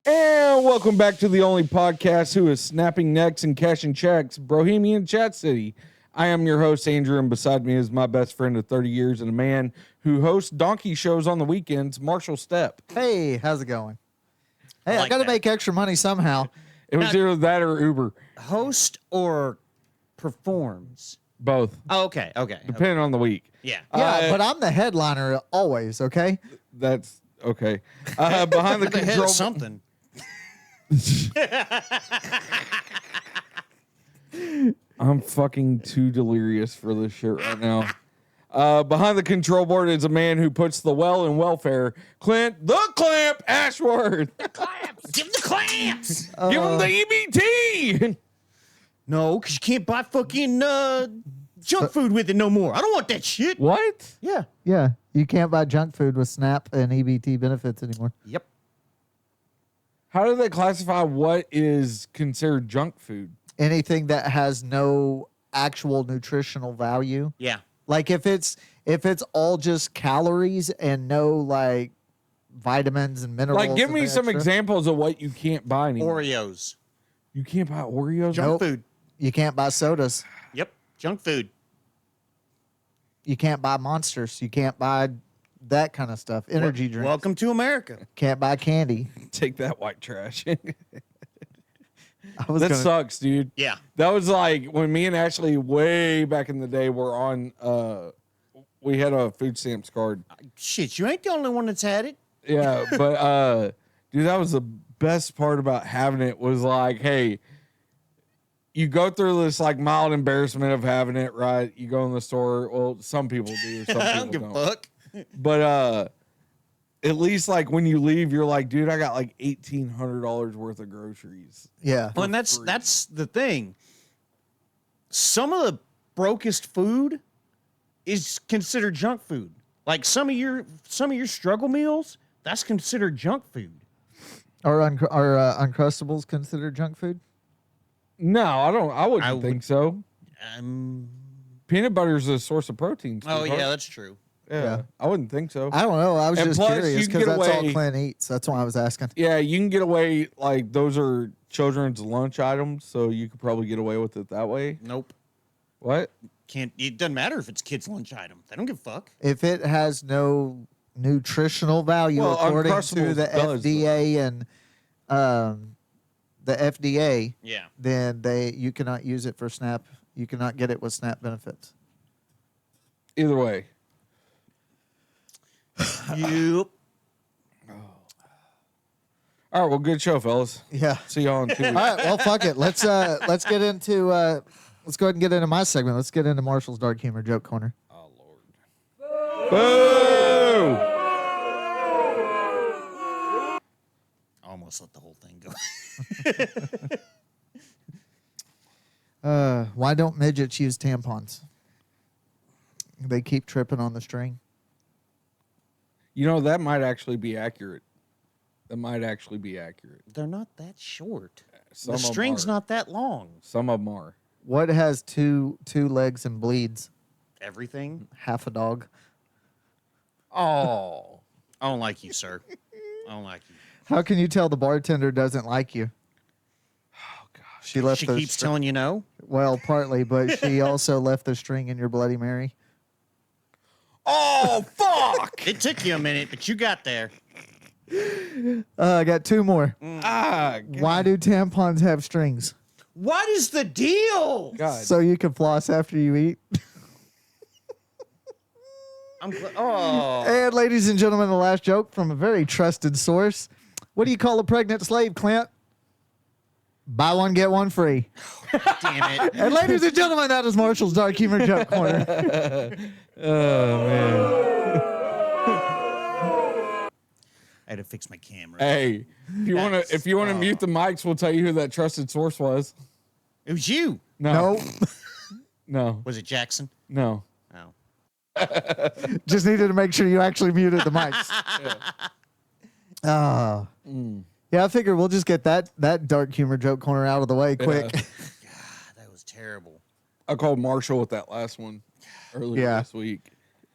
And welcome back to the only podcast who is snapping necks and cashing checks, Bohemian Chat City. I am your host, Andrew, and beside me is my best friend of 30 years and a man who hosts donkey shows on the weekends, Marshall Stepp. Hey, how's it going? Hey, I got to make extra money somehow. It was either that or Uber. Host or performs? Both. Oh, okay. Depending on the week. Yeah. Yeah, but I'm the headliner always, okay? That's okay. Behind the The head control. of something. I'm fucking too delirious for this shit right now. Behind the control board is a man who puts the well in welfare, Clint the Clamp Ashworth. Clamps! Give him the clamps! Give him the EBT. No, because you can't buy fucking junk food with it no more. I don't want that shit. What? Yeah. Yeah, you can't buy junk food with SNAP and EBT benefits anymore. Yep. How do they classify what is considered junk food? Anything that has no actual nutritional value. Yeah. Like if it's all just calories and no like vitamins and minerals. Like, give and me the some extra. examples of what you can't buy anymore. Oreos. You can't buy Oreos? Junk Nope. food. You can't buy sodas. Yep. Junk food. You can't buy Monsters. You can't buy that kind of stuff. Energy drinks. Welcome to America. Can't buy candy. Take that, white trash. I was That gonna, sucks, dude. Yeah. That was like when me and Ashley way back in the day were on, we had a food stamps card. Shit, you ain't the only one that's had it. Yeah, but dude, that was the best part about having it was like, hey, you go through this like mild embarrassment of having it, right? You go in the store. Well, some people do, some I don't people give don't. a fuck. But at least like when you leave, you're like, dude, I got like $1,800 worth of groceries. yeah. Well, and that's the thing. Some of the brokest food is considered junk food. Like some of your struggle meals, that's considered junk food. Are Uncrustables considered junk food? No, I don't. I wouldn't I think so. Peanut butter is a source of protein. Oh sweetheart. yeah, that's true. Yeah, I wouldn't think so. I don't know. I was And just plus, curious you can because get that's all away- Clint eats. That's why I was asking. Yeah, you can get away, like, those are children's lunch items, so you could probably get away with it that way. Nope. What? Can't. It doesn't matter if it's kids' lunch item. They don't give a fuck. If it has no nutritional value Well, according to Uncrustables the does, FDA and the FDA, Yeah. then you cannot use it for SNAP. You cannot get it with SNAP benefits. Either way. Yep. All right, well, good show, fellas. Yeah. See y'all in 2 weeks. All right. Well, fuck it. Let's get into let's go ahead and get into my segment. Let's get into Marshall's dark humor joke corner. Oh, Lord. Boo! Almost let the whole thing go. Why don't midgets use tampons? They keep tripping on the string. You know, that might actually be accurate. They're not that short. Some The of 'em string's are. not that long. Some of them are. What has two legs and bleeds? Everything. Half a dog. Oh. I don't like you, sir. I don't like you. How can you tell the bartender doesn't like you? Oh, gosh. She left She the keeps telling you no. Well, partly, but she also left the string in your Bloody Mary. Oh, fuck! It took you a minute, but you got there. I got two more. Ah, God. Why do tampons have strings? What is the deal? God. So you can floss after you eat. Oh. And ladies and gentlemen, the last joke from a very trusted source. What do you call a pregnant slave, Clint? Buy one, get one free. Damn it. And ladies and gentlemen, that is Marshall's Dark Humor Joke Corner. Oh, man. I had to fix my camera. Hey, if you wanna mute the mics, we'll tell you who that trusted source was. It was you. No. No, No. Was it Jackson? No. Oh. just needed to make sure you actually muted the mics. Yeah, I figure we'll just get that Dark Humor Joke Corner out of the way quick. God, that was terrible. I called Marshall with that last one earlier Yeah. this week.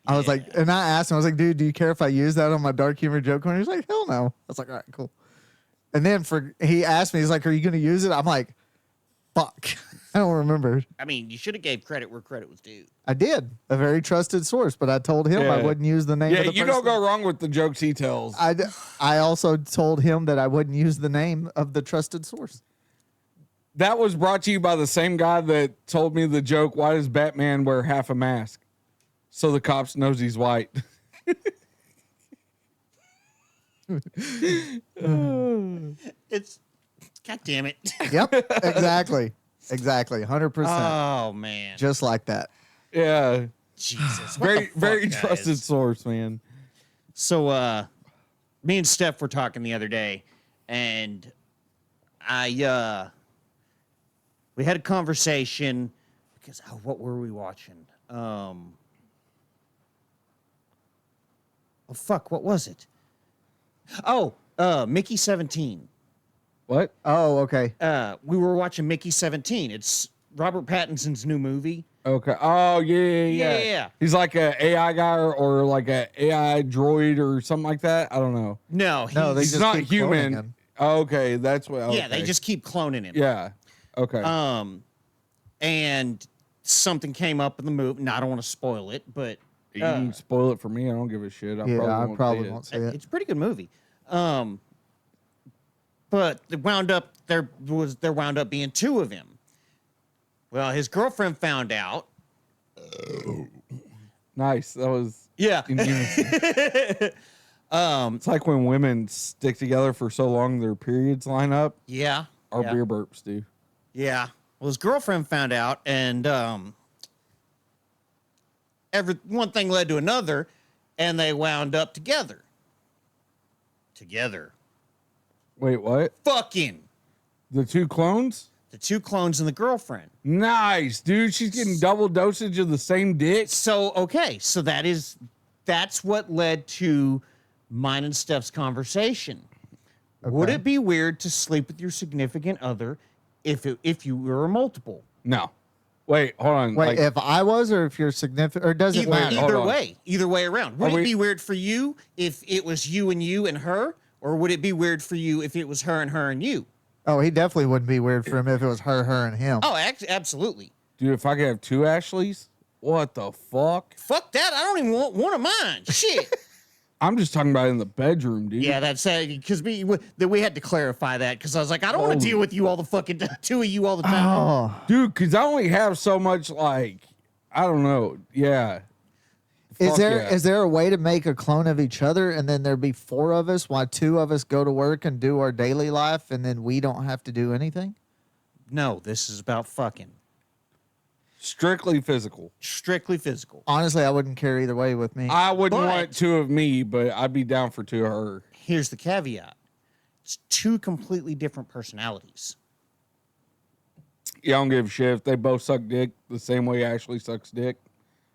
I was like, and I asked him, I was like, dude, do you care if I use that on my Dark Humor Joke Corner? He's like, hell no. I was like, all right, cool. And then he asked me, he's like, "Are you going to use it?" I'm like, "Fuck, I don't remember." I mean, you should have gave credit where credit was due. I did, a very trusted source, but I told him I Yeah. wouldn't use the name. Yeah, of the you person. don't go wrong with the jokes he tells. I also told him that I wouldn't use the name of the trusted source. That was brought to you by the same guy that told me the joke, why does Batman wear half a mask? So the cops knows he's white. It's, God damn it. Yep, exactly, 100%, Oh, man. just like that. Yeah. Jesus. What the Very, fuck, very guys? trusted source, man. So, me and Steph were talking the other day, and we had a conversation because, what were we watching? Oh, fuck, what was it? Oh, Mickey 17. What? Oh, okay. We were watching Mickey 17. It's Robert Pattinson's new movie. Okay. Oh, yeah. Yeah. He's like a AI guy or like a AI droid or something like that. I don't know. No, No, they He's just not keep cloning human. him. Okay, that's what. Okay. yeah, they just keep cloning him. Yeah. Okay. And something came up in the movie. Now, I don't want to spoil it, but you can spoil it for me. I don't give a shit. I probably won't say it. it's a pretty good movie. But there wound up being two of him. Well, his girlfriend found out. Nice. That was Yeah. in unison. It's like when women stick together for so long, their periods line up. Yeah. Our yeah. beer burps do. Yeah. Well, his girlfriend found out, and one thing led to another, and they wound up together. Wait, what? Fucking The two clones? the two clones and the girlfriend. Nice, dude. She's getting double dosage of the same dick. So okay, so that's what led to mine and Steph's conversation. Would Okay. it be weird to sleep with your significant other if you were a multiple? No. Wait, hold on. Wait, like, if I was, or if you're significant, or does it matter? Hold on. Either way around. Would Are it we- be weird for you if it was you and her, or would it be weird for you if it was her and you? Oh, he definitely wouldn't be weird for him if it was her, and him. Oh, absolutely. dude, if I could have two Ashleys, what the fuck? Fuck that! I don't even want one of mine. Shit. I'm just talking about in the bedroom, dude. Yeah, that's because we had to clarify that because I was like, I don't want to deal with you all the fucking two of you all the time. Oh, Dude, because I only have so much, like, I don't know. Yeah. is Fuck there yeah. a way to make a clone of each other, and then there be four of us, while two of us go to work and do our daily life, and then we don't have to do anything? No, this is about fucking Strictly physical. strictly physical. Honestly, I wouldn't care either way with me. I wouldn't But- want two of me, but I'd be down for two of her. Here's the caveat: it's two completely different personalities. Yeah, I don't give a shit if they both suck dick the same way Ashley sucks dick.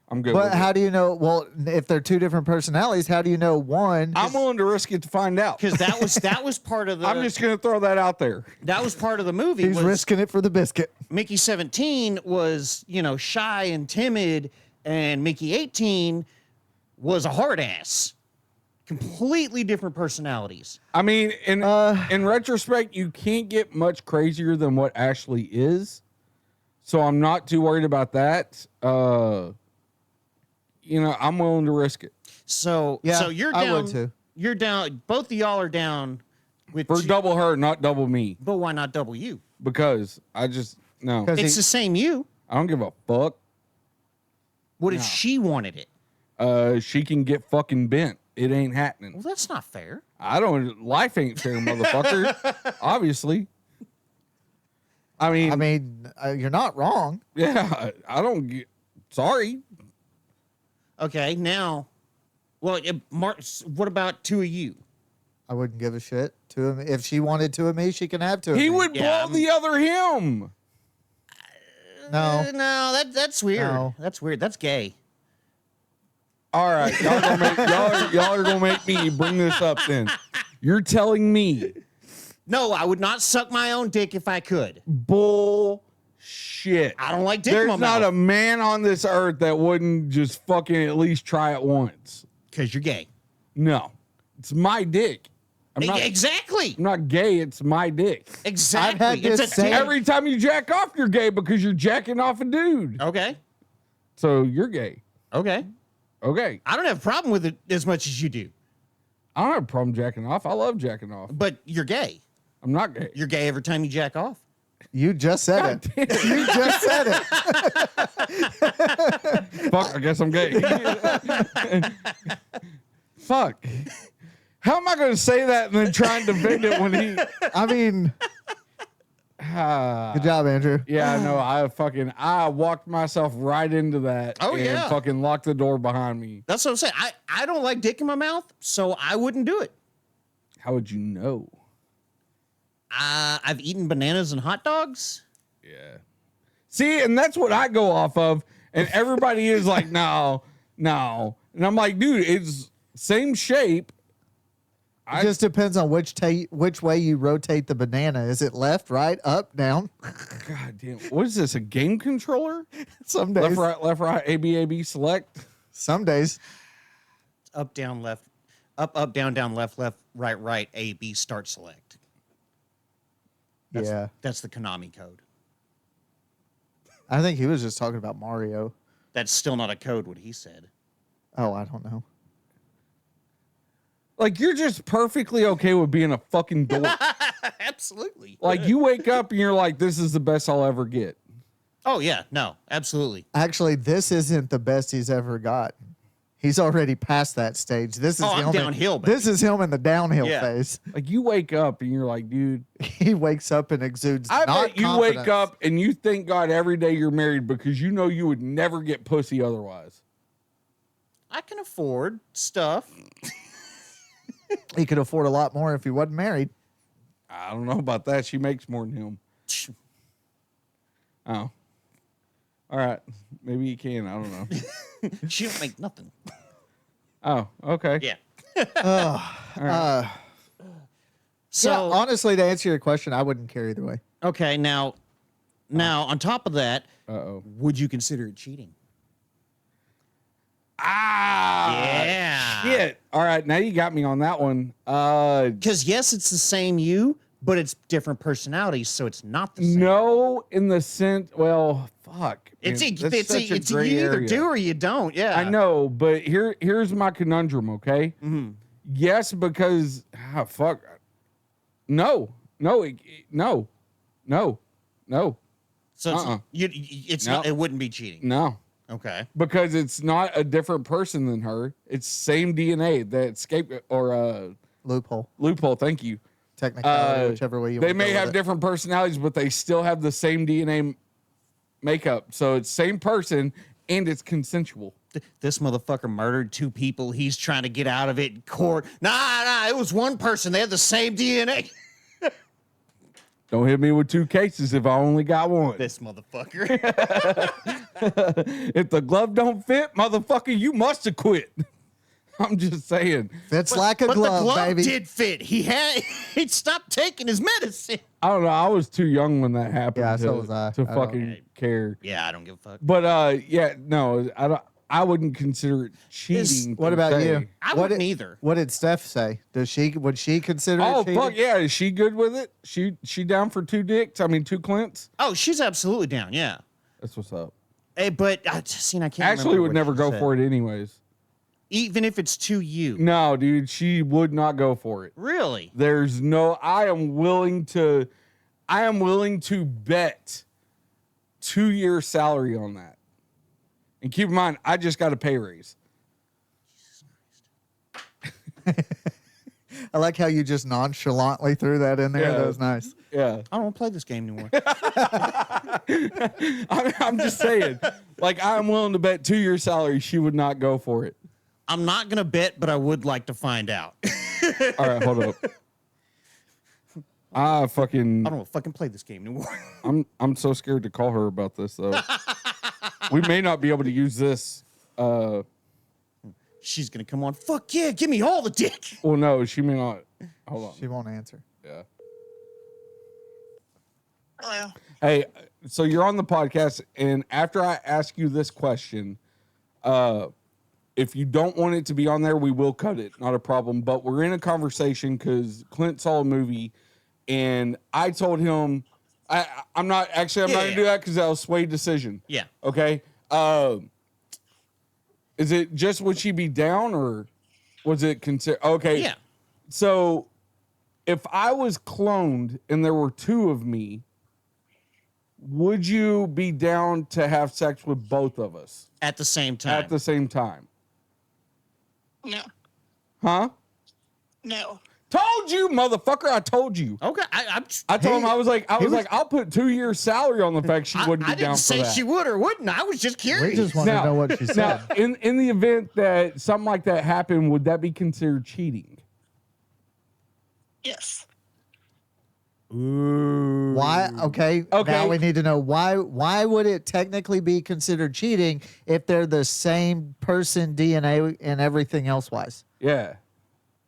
I'm good But with how it. do you know? Well, if they're two different personalities, how do you know one? I'm willing to risk it to find out. Because that was part of the I'm just going to throw that out there. that was part of the movie. He's was risking it for the biscuit. Mickey 17 was shy and timid, and Mickey 18 was a hard ass. Completely different personalities. I mean, in retrospect, you can't get much crazier than what Ashley is. So I'm not too worried about that. I'm willing to risk it. So Yeah, so you're I down. would too. You're down. Both of y'all are down with For two- double her, not double me. But why not double you? Because I just, no. 'Cause It's the same you. I don't give a fuck. What if she wanted it? She can get fucking bent. It ain't happening. Well, that's not fair. Life ain't fair, motherfucker. Obviously. I mean, You're not wrong. yeah, I don't get, sorry. Okay, now, well, what about two of you? I wouldn't give a shit. Two of me. If she wanted two of me, she can have two of He me. would Yeah, blow the other him. No. No, that's weird. No. That's weird. That's gay. All right, y'all are gonna make me bring this up then. You're telling me No, I would not suck my own dick if I could. bullshit. I don't like dick in There's my not mouth. a man on this earth that wouldn't just fucking at least try it once. Because you're gay. No, it's my dick. Exactly. I'm not gay. It's my dick. Exactly. I've had It's this a same- dick. Every time you jack off, you're gay because you're jacking off a dude. Okay. So you're gay. Okay. Okay. I don't have a problem with it as much as you do, I don't have a problem jacking off. I love jacking off. but you're gay. I'm not gay. You're gay every time you jack off. You just said God it. damn. You just said it. Fuck, I guess I'm gay. Fuck. How am I going to say that and then try and defend it when he... I mean, good job, Andrew. Yeah, I know. I walked myself right into that. Oh, and yeah. fucking locked the door behind me. That's what I'm saying. I don't like dick in my mouth, so I wouldn't do it. How would you know? I've eaten bananas and hot dogs. Yeah. See, and that's what I go off of. And everybody is like, no. And I'm like, dude, it's same shape. It just depends on which way you rotate the banana. Is it left, right, up, down? God damn. What is this, a game controller? Some days. Left, right, A, B, select? Some days. Up, down, left. Up, down, left, right, A, B, start, select. Yeah. That's the Konami code. I think he was just talking about Mario. That's still not a code, what he said. Oh, I don't know. Like, you're just perfectly okay with being a fucking dork. Absolutely. Like, you wake up and you're like, this is the best I'll ever get. Oh, yeah. No, absolutely. Actually, this isn't the best he's ever got. He's already past that stage. This is I'm him downhill, baby. This is him in the downhill Yeah. phase. Like, you wake up and you're like, dude, He wakes up and exudes I not bet you wake confidence. up and you thank God every day you're married because you know you would never get pussy otherwise. I can afford stuff. He could afford a lot more if he wasn't married. I don't know about that. She makes more than him. Oh. All right. Maybe he can. I don't know. She don't make nothing. Oh, okay. Yeah. So, Yeah, honestly, to answer your question, I wouldn't care either way. okay, now, on top of that, Uh-oh. would you consider it cheating? Ah. Yeah. Shit. All right. Now you got me on that one. Because, yes, it's the same you, but it's different personalities, so it's not the same. No, in the sense, well, fuck. It's man, that's it's such a you gray either area. do or you don't. Yeah. I know, but here's my conundrum, okay? Mm-hmm. Yes, because fuck. No. So It's No. not, it wouldn't be cheating. No. Okay. Because it's not a different person than her. It's same DNA. That escape or Loophole. Thank you. Technicality, whichever way you They want to may go have with it. different personalities, but they still have the same DNA makeup. So it's same person and it's consensual. This motherfucker murdered 2 people. He's trying to get out of it in court. Nah, it was one person. They had the same DNA. Don't hit me with 2 cases if I only got one. This motherfucker. If the glove don't fit, motherfucker, you must have quit. I'm just saying. Fits like a but glove, the glove baby. did fit. He'd stopped taking his medicine. I don't know. I was too young when that happened Yeah, to, so was I. to I don't- fucking care. Yeah, I don't give a fuck. But yeah, no, I don't. I wouldn't consider it cheating. What per about se. you? I What wouldn't did- either. What did Steph say? Would she consider Oh it cheating? fuck yeah! Is she good with it? She down for 2 dicks? I mean 2 Clints? Oh, she's absolutely down. Yeah. That's what's up. Hey, but I can't. Ashley remember would what never she go said. for it anyways. even if it's to you. No, dude, she would not go for it. Really? There's no. I am willing to bet 2 years salary on that. And keep in mind, I just got a pay raise. I like how you just nonchalantly threw that in there. Yeah. That was nice. Yeah. I don't want to play this game anymore. I'm just saying, like, I'm willing to bet 2 years salary she would not go for it. I'm not going to bet, but I would like to find out. All right, hold up. I don't want to fucking play this game anymore. I'm so scared to call her about this though. We may not be able to use this. She's going to come on. Fuck yeah, give me all the dick. Well, no, she may not. Hold on. She won't answer. Yeah. Hello. Hey, so you're on the podcast, and after I ask you this question, if you don't want it to be on there, we will cut it. Not a problem. But we're in a conversation because Clint saw a movie, and I told him I'm not gonna do that because that was swayed decision. Yeah. Okay. Is it just would she be down or was it consider? Okay. Yeah. So if I was cloned and there were two of me, would you be down to have sex with both of us At the same time. at the same time? No. Huh? No. Told you, motherfucker. I told you. Okay. I told him I was like, I'll put 2 years salary on the fact she wouldn't be I down didn't for say that. she would or wouldn't. I was just curious. We just want to know what she said. Now, in the event that something like that happened, would that be considered cheating? Yes. Ooh. Why? Okay. Now we need to know why. Why would it technically be considered cheating if they're the same person, DNA, and everything else wise? Yeah.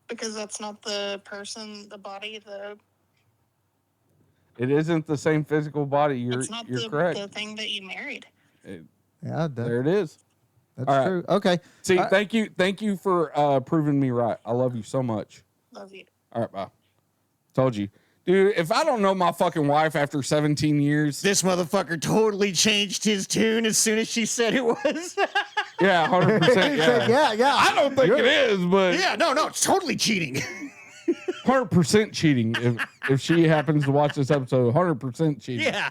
Because that's not the person, the body, It isn't the same physical body. You're it's not correct. the thing that you married. Yeah, There it is. that's All right. true. Okay. See, thank you for proving me right. I love you so much. Love you. All right, bye. Told you. Dude, if I don't know my fucking wife after 17 years. This motherfucker totally changed his tune as soon as she said it was. Yeah, 100%. Yeah. yeah. I don't think it is, but Yeah, no, it's totally cheating. 100% cheating. If she happens to watch this episode, 100% cheating. Yeah.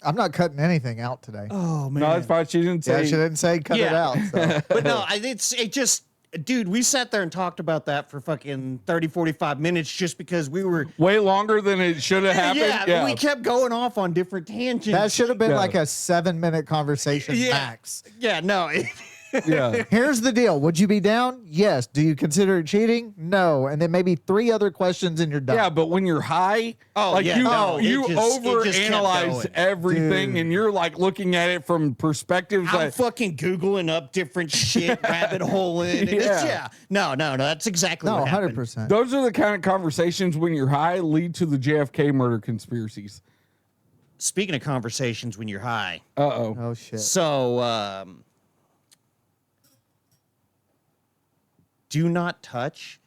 I'm not cutting anything out today. Oh man. No, it's fine. She didn't say. Yeah, she didn't say cut it Yeah. out. So. But no, it just, dude, we sat there and talked about that for fucking 30, 45 minutes just because we were. Way longer than it should have happened. Yeah, we kept going off on different tangents. That should have been Yeah. like a 7-minute conversation max. Yeah, no. Yeah. Here's the deal. Would you be down? Yes. Do you consider it cheating? No. And then maybe 3 other questions and you're done. Yeah, but when you're high, Oh, like yeah, no, it you just kept overanalyze going. everything, Dude. and you're like looking at it from perspectives I'm that fucking Googling up different shit, rabbit holing. Yeah. No, that's exactly No, what happened. 100%. those are the kind of conversations when you're high lead to the JFK murder conspiracies. Speaking of conversations when you're high. Uh-oh. Oh, shit. So, do not touch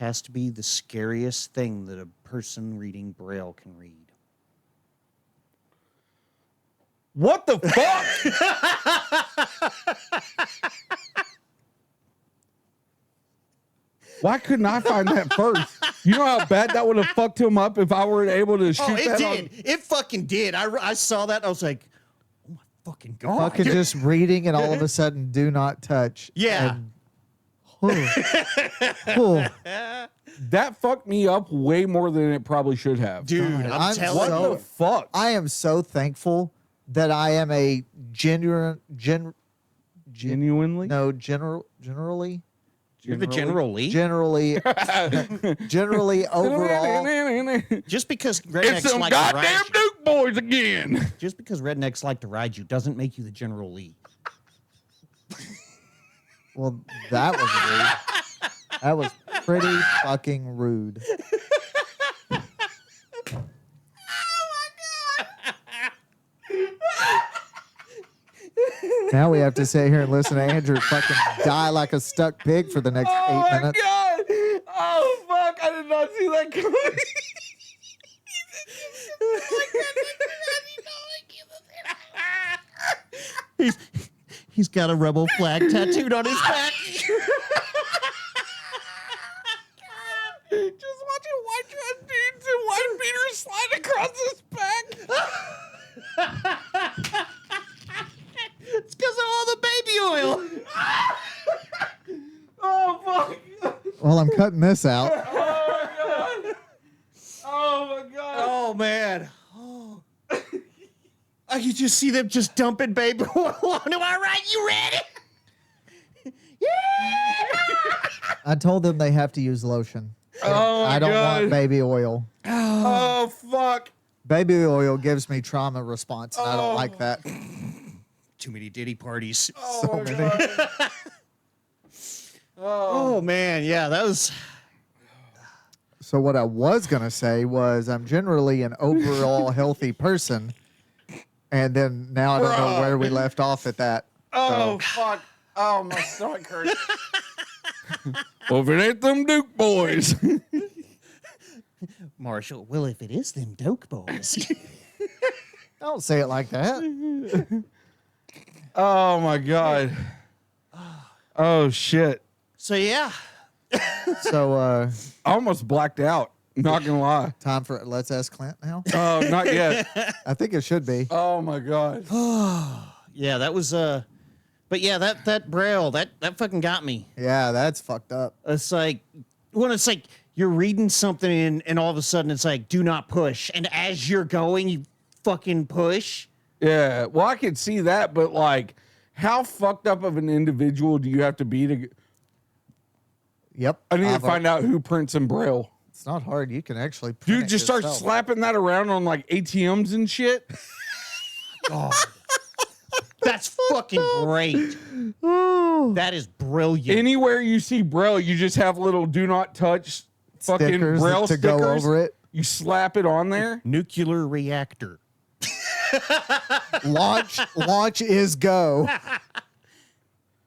has to be the scariest thing that a person reading Braille can read. What the fuck? Why couldn't I find that first? You know how bad that would have fucked him up if I were able to shoot Oh, it that did. It fucking did. I saw that. I was like, oh my fucking God. Fucking just reading and all of a sudden do not touch. Yeah. Oh, That fucked me up way more than it probably should have. Dude, God, I'm I'm telling What so- you. the fuck? I am so thankful that I am a generally Genuinely? You're the General Lee? generally overall. Just because It's rednecks them like to ride goddamn you, Duke boys again. just because rednecks like to ride you doesn't make you the General Lee. Well, that was rude. That was pretty fucking rude. Now we have to sit here and listen to Andrew fucking die like a stuck pig for the next 8 Oh my minutes. god! Oh fuck! I did not see that coming. He's got a rebel flag tattooed on his back. Just watching white dress dudes and white beaters slide across his back. It's because of all the baby oil. Oh fuck! Well, I'm cutting this out. Oh my god! Oh man. Oh. I could just see them just dumping baby oil on him. All right, you ready? I told them they have to use lotion. Oh my I don't god! want baby oil. Oh fuck! Baby oil gives me trauma response, and I don't like that. Too many Diddy parties. Oh my god! Oh man, yeah, that was. So what I was gonna say was I'm generally an overall healthy person, and then now I don't know where we left off at that. Oh fuck! Oh, my stomach hurts. Well, if it ain't them Duke boys. Marshall, well, if it is them Doke boys. Don't say it like that. Oh, my God. Oh, shit. So, yeah. So, I almost blacked out. Not gonna lie. time for Let's Ask Clint now. Oh, not yet. I think it should be. Oh my God. Yeah, that was but yeah, that Braille, that fucking got me. Yeah, that's fucked up. It's like when it's like you're reading something and all of a sudden it's like do not push, and as you're going you fucking push. Yeah. Well, I could see that, but like, how fucked up of an individual do you have to be to? Yep. I need to find out who prints in Braille. It's not hard. You can actually print Dude, just start slapping that around on like ATMs and shit. God. That's fucking great. That is brilliant. Anywhere you see Braille, you just have little do not touch fucking stickers Braille to stickers. go over it. You slap it on there. Nuclear reactor. Launch is go.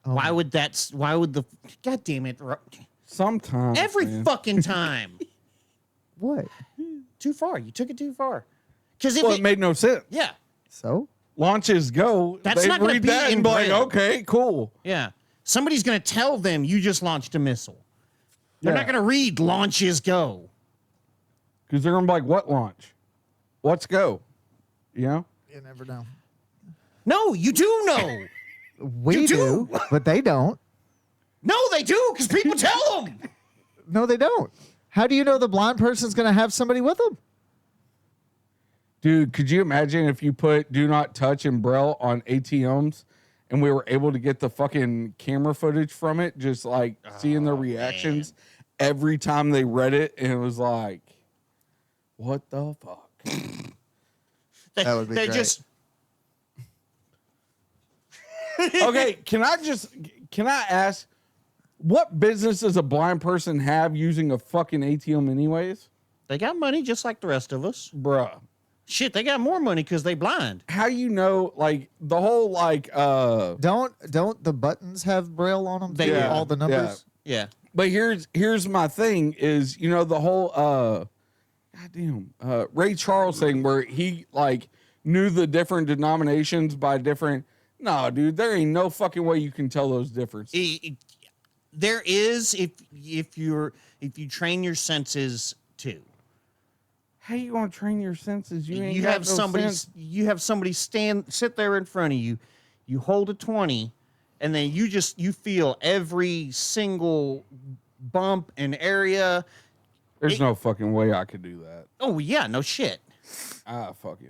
Why would the God damn it. Sometimes. Every man. fucking time. What? Too far. You took it too far. Because if Well, it made no sense. yeah. So? Launches go. That's they not gonna read be that in and be like, Braille. okay, cool. Yeah. Somebody's going to tell them you just launched a missile. They're Yeah. not going to read launches go. Because they're gonna be like, what launch? Let's go. You know? You never know. No, you do know. We You do, do. but they don't. No, they do because people tell them. No, they don't. How do you know the blind person's going to have somebody with them? Dude, could you imagine if you put do not touch in Braille on ATMs and we were able to get the fucking camera footage from it, just like seeing their reactions every time they read it, and it was like, what the fuck? That would be They're great. just Okay, can I ask, what business does a blind person have using a fucking ATM anyways? they got money just like the rest of us. Bruh. Shit, they got more money because they blind. How you know, like, the whole, like, Don't the buttons have Braille on them? They too? do. All the numbers? Yeah. but here's my thing is, you know, the whole, goddamn, Ray Charles thing where he, like, knew the different denominations by different, no, dude, there ain't no fucking way you can tell those differences. There is if you train your senses to. How you gonna train your senses? You ain't You got have no somebody sense. sit there in front of you, you hold a 20, and then you feel every single bump and area. There's no fucking way I could do that. Oh yeah, no shit. Fucking.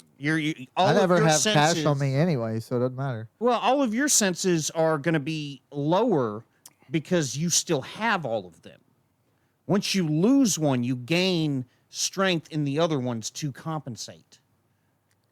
All I of never your have cash senses, on me anyway, so it doesn't matter. Well, all of your senses are going to be lower because you still have all of them. Once you lose one, you gain strength in the other ones to compensate.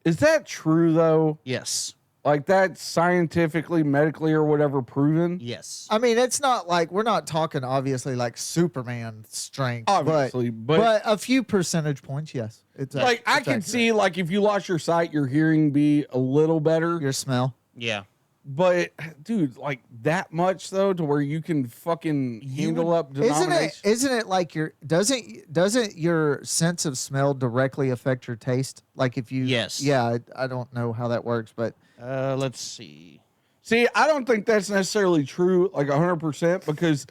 Is that true though? Yes. Like that's scientifically, medically, or whatever proven? Yes. I mean, it's not like we're not talking obviously like Superman strength, Obviously, but a few percentage points, yes. It's like I can see, like if you lost your sight, your hearing be a little better. your smell. Yeah. But dude, like that much though, to where you can fucking handle up denominations. Isn't it like your doesn't your sense of smell directly affect your taste? Like if you Yes. Yeah, I don't know how that works, but Let's see. See, I don't think that's necessarily true, like 100%, because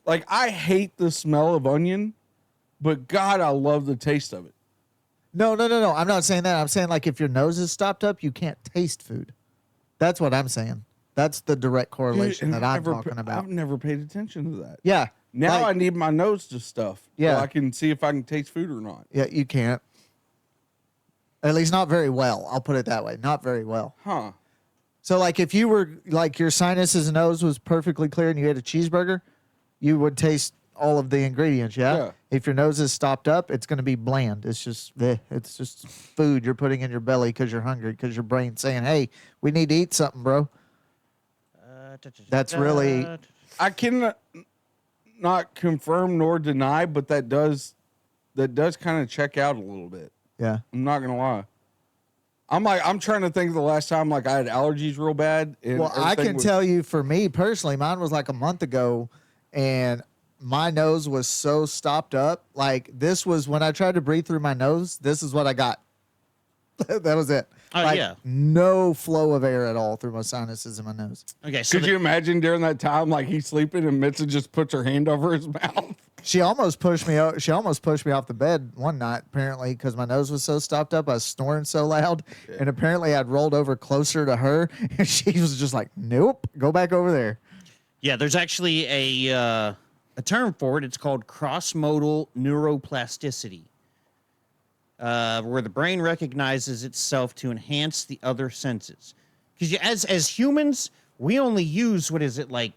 like I hate the smell of onion, but God, I love the taste of it. No. I'm not saying that. I'm saying like if your nose is stopped up, you can't taste food. That's what I'm saying. That's the direct correlation Dude, that I'm talking about. I've never paid attention to that. Yeah. Now like- I need my nose to stuff. Yeah. So I can see if I can taste food or not. Yeah, you can't. At least not very well. I'll put it that way. Not very well. Huh. So like if you were like your sinuses and nose was perfectly clear and you had a cheeseburger, you would taste all of the ingredients, yeah? Yeah. If your nose is stopped up, it's going to be bland. It's just food you're putting in your belly because you're hungry, because your brain's saying, hey, we need to eat something, bro. That's really- I can not confirm nor deny, but that does kind of check out a little bit. Yeah. I'm not gonna lie. I'm trying to think of the last time like I had allergies real bad. And Well, I can tell you for me personally, mine was like a month ago, and my nose was so stopped up. Like this was when I tried to breathe through my nose. This is what I got. That was it. Oh, like, yeah. no flow of air at all through my sinuses and my nose. Okay, so Could you imagine during that time, like he's sleeping and Mitzi just puts her hand over his mouth? She almost pushed me. She almost pushed me off the bed one night. Apparently, because my nose was so stopped up, I was snoring so loud, and apparently I'd rolled over closer to her, and she was just like, "Nope, go back over there." yeah, there's actually a term for it. It's called cross-modal neuroplasticity, where the brain recognizes itself to enhance the other senses. Because as humans, we only use, what is it, like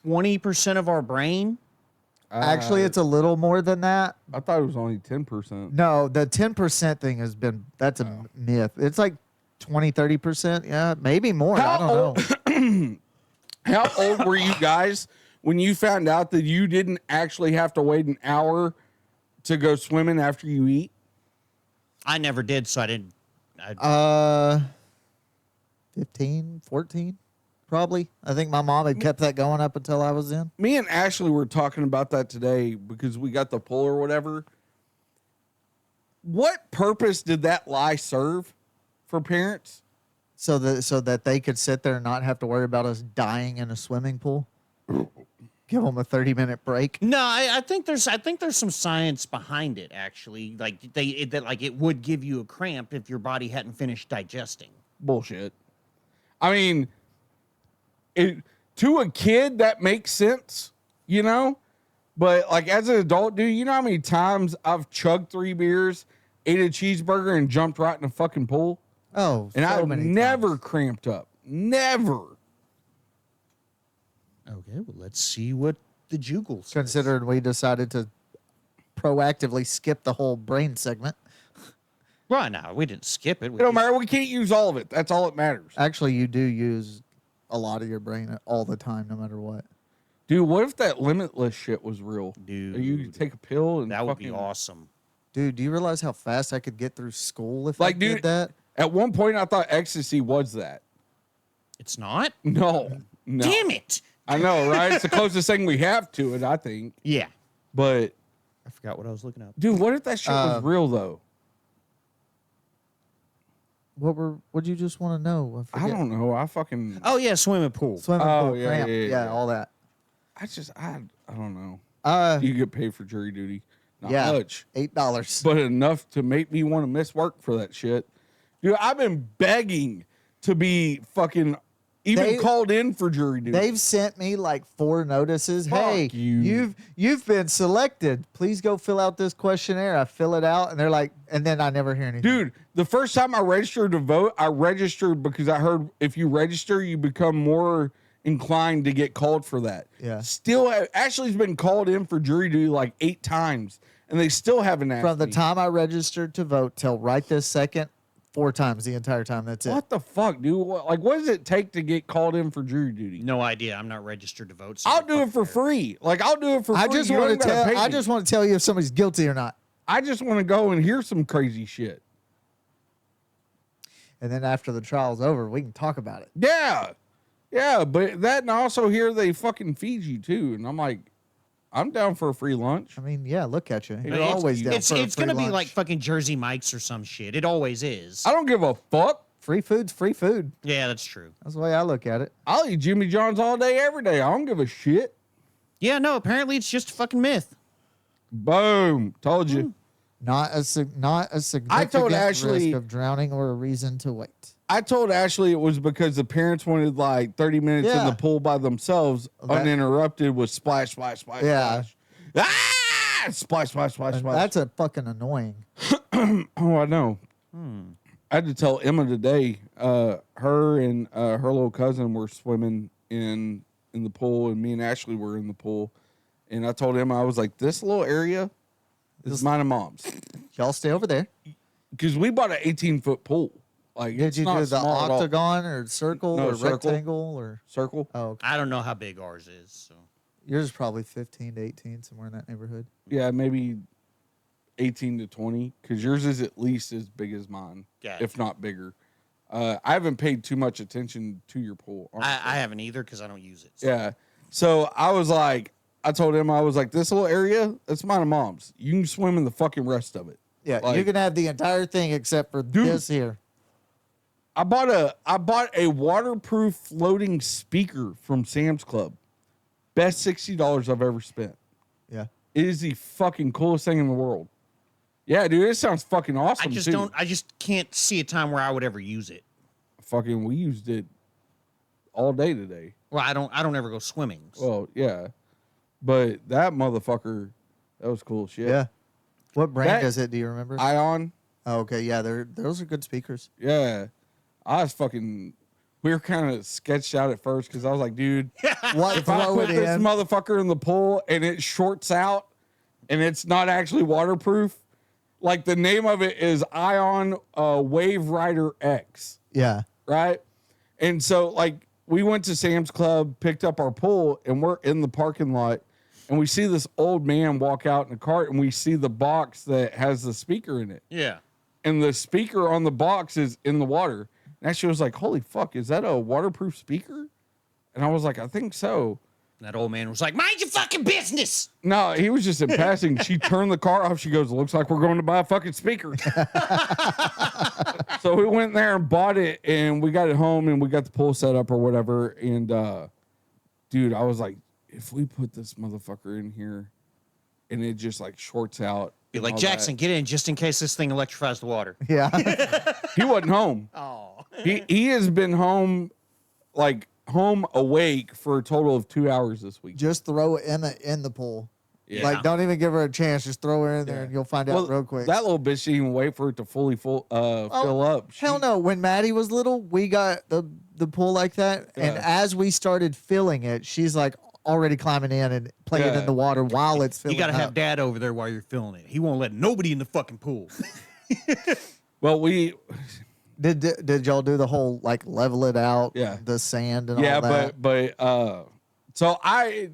20% of our brain? Actually, it's a little more than that. I thought it was only 10%. No, the 10% thing that's a myth. It's like 20-30%. Yeah, maybe more. I don't know. How old were you guys when you found out that you didn't actually have to wait an hour to go swimming after you eat? I never did, so I didn't. 15, 14, probably. I think my mom had kept that going up until I was in. Me and Ashley were talking about that today because we got the pool or whatever. What purpose did that lie serve for parents? So that they could sit there and not have to worry about us dying in a swimming pool. Give them a 30-minute break. No, I think there's some science behind it actually. Like it would give you a cramp if your body hadn't finished digesting. Bullshit. I mean, to a kid that makes sense, you know? But like as an adult, dude, you know how many times I've chugged 3 beers, ate a cheeseburger, and jumped right in a fucking pool? Oh, And so I've many never times. cramped up. Never. Okay, well let's see what the Juggle says. Considering we decided to proactively skip the whole brain segment. Well, no, we didn't skip it. It don't matter. We can't use all of it. That's all that matters. Actually, you do use a lot of your brain all the time, no matter what. Dude, what if that limitless shit was real? Dude, You could take a pill and that would be fucking- awesome. Dude, do you realize how fast I could get through school if Like, I dude, did that? At one point, I thought ecstasy was that. It's not? No. Damn it. I know, right? It's the closest thing we have to it, I think. Yeah. But, I forgot what I was looking up. dude, what if that shit was real, though? What'd you just want to know? I forget. don't know. I fucking... Oh yeah, swimming pool. Swimming Oh, pool, yeah, cramp, yeah. all that. I don't know. Uh, You get paid for jury duty. Not yeah, much. $8. But enough to make me want to miss work for that shit. Dude, I've been begging to be fucking even called in for jury duty. They've sent me like 4 notices. Fuck Hey, you. you've been selected. Please go fill out this questionnaire. I fill it out, and they're like, and then I never hear anything. Dude, the first time I registered to vote, I registered because I heard if you register, you become more inclined to get called for that. Yeah. Still, Ashley's been called in for jury duty like 8 times, and they still haven't asked From the me. time I registered to vote till right this second, 4 times the entire time. That's it. What the fuck, dude? What does it take to get called in for jury duty? No idea. I'm not registered to vote. So I'll do it for free. Like, I'll do it for free. I just You want don't to gotta tell. pay I me. just want to tell you if somebody's guilty or not. I just want to go and hear some crazy shit. And then after the trial's over, we can talk about it. Yeah. Yeah, but that and also here they fucking feed you too. And I'm like, I'm down for a free lunch. I mean, yeah, look at you. You're It's- always down It's for a it's free gonna be lunch. like fucking Jersey Mike's or some shit. It always is. I don't give a fuck. free food's free food. Yeah, that's true. That's the way I look at it. I'll eat Jimmy John's all day, every day. I don't give a shit. Yeah, no. Apparently, it's just a fucking myth. Boom. Told you. Not a significant Ashley- risk of drowning or a reason to wait. I told Ashley it was because the parents wanted like 30 minutes in Yeah. the pool by themselves, That- uninterrupted with splash, splash, splash, Yeah. splash. Ah! Splash, splash, splash, And splash. that's a fucking annoying. Oh, I know. I had to tell Emma today. Her and her little cousin were swimming in the pool, and me and Ashley were in the pool. And I told Emma, I was like, "This little area is mine and Mom's," Y'all stay over there. because we bought an 18-foot pool. Like, Did it's you not do the small at all. octagon or circle No, or circle. rectangle or? Circle? Oh, okay. I don't know how big ours is. So Yours is probably 15 to 18, somewhere in that neighborhood. Yeah, maybe 18 to 20, because yours is at least as big as mine, Yeah. if not bigger. I haven't paid too much attention to your pool. I honestly. haven't either because I don't use it. So. Yeah. So I was like, I told him, I was like, this little area, it's mine and mom's. You can swim in the fucking rest of it. Yeah, Like- you can have the entire thing except for this here. I bought a waterproof floating speaker from Sam's Club. Best $60 I've ever spent. Yeah. It is the fucking coolest thing in the world. Yeah, dude, it sounds fucking awesome. I just can't see a time where I would ever use it. Fucking, we used it all day today. Well, I don't ever go swimming. So. Well, yeah, but that motherfucker, that was cool shit. Yeah. What brand That- is it? Do you remember? Ion, Oh, okay. Yeah, those are good speakers. yeah. I was fucking. We were kind of sketched out at first because I was like, dude, What? if I Throw put it this in. motherfucker in the pool and it shorts out and it's not actually waterproof, like the name of it is Ion Wave Rider X, Yeah. right? And so, like, we went to Sam's Club, picked up our pool, and we're in the parking lot, and we see this old man walk out in a cart, and we see the box that has the speaker in it. Yeah. And the speaker on the box is in the water. And she was like, holy fuck, is that a waterproof speaker? And I was like, I think so. That old man was like, mind your fucking business. No, he was just in passing. She turned the car off. She goes, looks like we're going to buy a fucking speaker. So we went there and bought it, and we got it home, and we got the pool set up or whatever. And, dude, I was like, if we put this motherfucker in here and it just like shorts out. Be and like, all Jackson, that." get in just in case this thing electrifies the water. Yeah. He wasn't home. Oh. He has been home, like home awake for a total of 2 hours this week. Just throw it in the pool. Yeah. Like, don't even give her a chance. Just throw her in there, and you'll find out real quick. That little bitch didn't even wait for it to fully fill up. Hell no. When Maddie was little, we got the pool like that, and Yeah. as we started filling it, she's like already climbing in and playing Yeah. in the water while it's filling. You got to have up. dad over there while you're filling it. He won't let nobody in the fucking pool. Well, we Did y'all do the whole like level it out? Yeah. The sand and yeah, all that. but so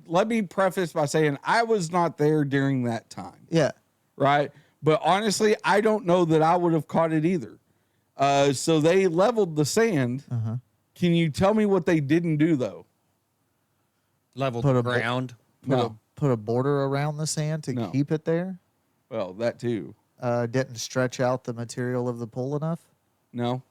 let me preface by saying I was not there during that time, Yeah. right? But honestly, I don't know that I would have caught it either. So they leveled the sand. Uh-huh. Can you tell me what they didn't do though? Level Put the a bo- ground. No. Put a border around the sand to No. keep it there. Well, that too. Didn't stretch out the material of the pool enough. No,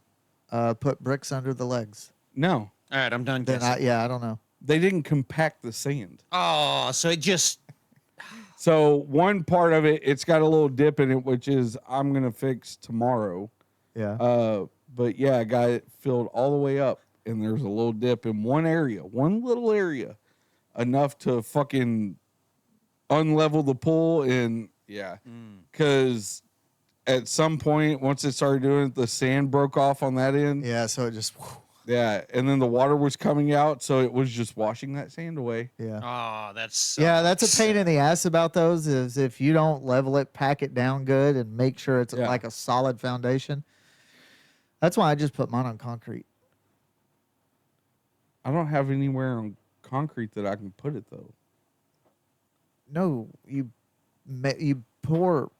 Put bricks under the legs. no, All right, I'm done. Then guessing. I don't know. they didn't compact the sand. Oh, so it just So one part of it, it's got a little dip in it, which is I'm gonna fix tomorrow. Yeah. But yeah, I got it filled all the way up, and there's a little dip in one little area, enough to fucking unlevel the pool, and yeah, because at some point, once it started doing it, the sand broke off on that end. Yeah. So it just. Yeah, and then the water was coming out, so it was just washing that sand away. Yeah. oh, that's Yeah, that's a pain in the ass about those is if you don't level it, pack it down good, and make sure it's Yeah. like a solid foundation. That's why I just put mine on concrete. I don't have anywhere on concrete that I can put it though. No, you pour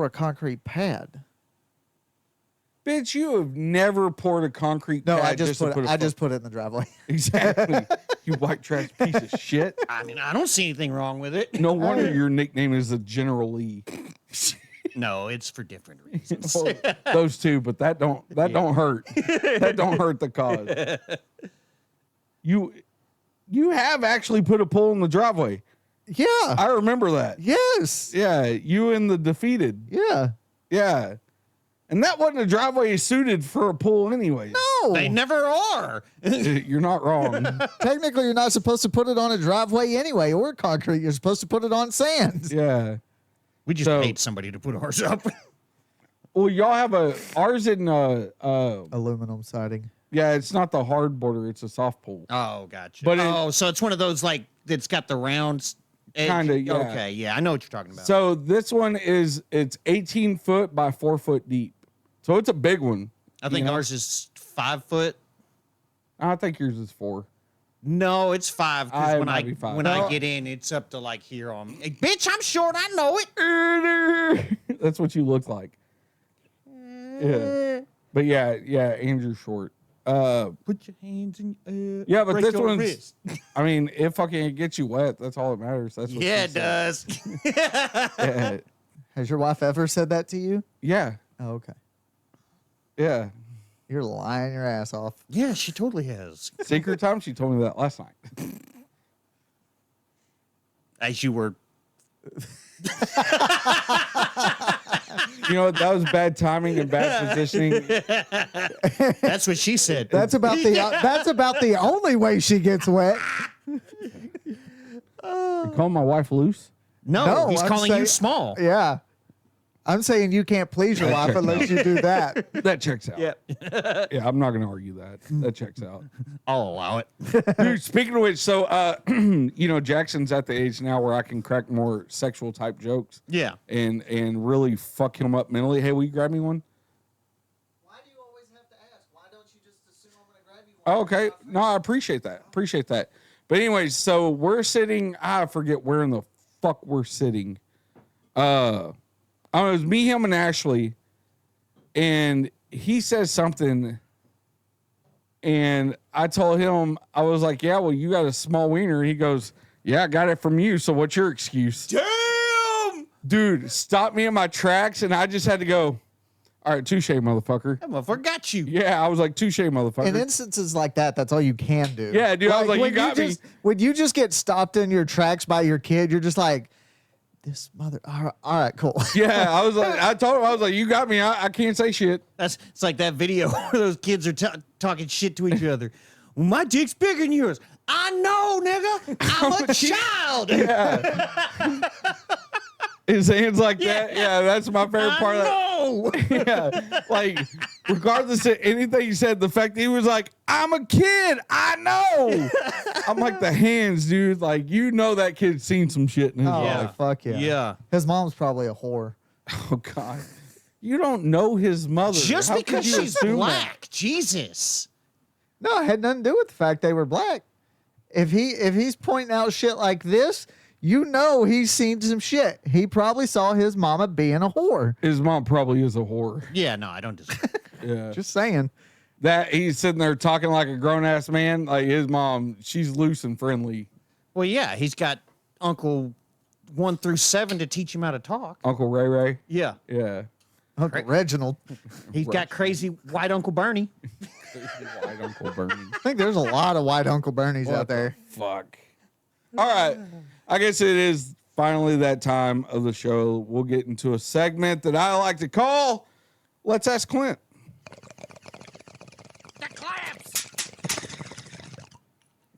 a concrete pad. Bitch, you have never poured a concrete No, pad I just to put it, a I just put it in the driveway. exactly. You white trash piece of shit. I mean, I don't see anything wrong with it. No wonder your nickname is the General Lee. No, it's for different reasons. Well, those two, but that don't hurt. That don't hurt the cause. You have actually put a pole in the driveway. Yeah. I remember that. Yes. Yeah, you and the defeated. Yeah. Yeah. And that wasn't a driveway suited for a pool anyway. No. They never are. You're not wrong. Technically, you're not supposed to put it on a driveway anyway or concrete. You're supposed to put it on sand. Yeah. We just So- paid somebody to put ours up. Well, y'all have ours in Aluminum siding. yeah, it's not the hard border, it's a soft pool. Oh, gotcha. But oh, so it's one of those like that's got the rounds. edge? Kinda, yeah. Okay, yeah, I know what you're talking about. So this one it's 18 foot by 4 foot deep. So it's a big one. I think you know? ours is 5 foot. I think yours is 4. No, it's 5 It because when might I be 5. when No. I get in, it's up to like here on. Hey, bitch, I'm short. I know it. That's what you look like. Yeah. But yeah, Andrew Short. Put your hands in. Yeah, but break this your one's. wrist. I mean, it fucking gets you wet. That's all that matters. That's what Yeah, she it said. does. Yeah, Has your wife ever said that to you? yeah, Oh, okay. yeah. You're lying your ass off. Yeah, she totally has. Secret time. She told me that last night. As you were. You know, that was bad timing and bad positioning. That's what she said. That's about the only way she gets wet. You calling my wife loose? no, he's I'm calling you saying- small. Yeah. I'm saying you can't please your wife unless you do that. That checks out. Yeah. Yeah, I'm not going to argue that. That checks out. I'll allow it. Dude, speaking of which, so, you know, Jackson's at the age now where I can crack more sexual type jokes Yeah. and really fuck him up mentally. Hey, will you grab me one? Why do you always have to ask? Why don't you just assume I'm going to grab you Oh, okay. No, I appreciate that. Appreciate that. But anyways, so we're sitting, I forget where in the fuck we're sitting. It was me, him, and Ashley, and he says something, and I told him, I was like, yeah, well, you got a small wiener. He goes, yeah, I got it from you, so what's your excuse? Damn! Dude, stopped me in my tracks, and I just had to go, all right, touche, motherfucker. That motherfucker got you. Yeah, I was like, touche, motherfucker. In instances like that, that's all you can do. Yeah, dude, I was like, you when got me. When you just get stopped in your tracks by your kid, you're just like, this mother. All right, cool. Yeah, I was like, I told him, I was like, you got me. I can't say shit. It's like that video where those kids are talking shit to each other. Well, my dick's bigger than yours. I know, nigga. I'm a child. Yeah. His hands like that. Yeah, that's my favorite part of No. that. Yeah. Like, regardless of anything he said, the fact that he was like, I'm a kid. I know. I'm like, the hands, dude. Like, you know that kid's seen some shit in his Oh, life. fuck yeah. Yeah. His mom's probably a whore. Oh, God. You don't know his mother. Just How could because you she's assume black. Jesus. No, it had nothing to do with the fact they were black. If he's pointing out shit like this, you know he's seen some shit. He probably saw his mama being a whore. His mom probably is a whore. Yeah, no, I don't disagree. Yeah. Just saying. That he's sitting there talking like a grown ass man. Like his mom, she's loose and friendly. Well, yeah, he's got Uncle 1 through 7 to teach him how to talk. Uncle Ray Ray. Yeah. Yeah. Uncle Reginald. He's got crazy white Uncle Bernie. White Uncle Bernie. I think there's a lot of white Uncle Bernies out there. Fuck. All right. I guess it is finally that time of the show. We'll get into a segment that I like to call Let's Ask Clint. The claps.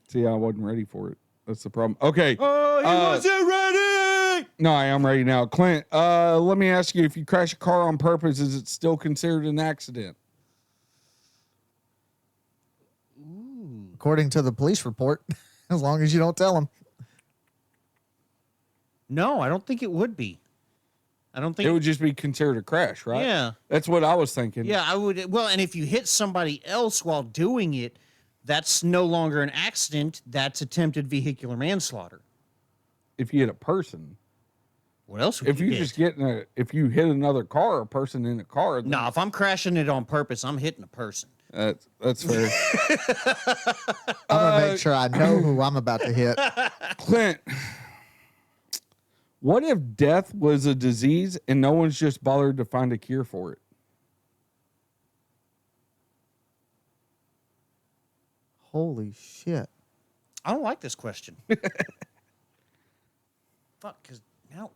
See, I wasn't ready for it. That's the problem. Okay. Oh, he wasn't ready. No, I am ready now. Clint, let me ask you, if you crash a car on purpose, is it still considered an accident? According to the police report, as long as you don't tell them. No, I don't think it would be. I don't think It would just be considered a crash, right? Yeah. That's what I was thinking. Yeah, I would. Well, and if you hit somebody else while doing it, that's no longer an accident. That's attempted vehicular manslaughter. If you hit a person. What else would If you you hit? just if you hit another car, a person in a car, then No, if I'm crashing it on purpose, I'm hitting a person. that's fair. I'm going to make sure I know who I'm about to hit. Clint, what if death was a disease and no one's just bothered to find a cure for it? Holy shit. I don't like this question. Fuck, because now.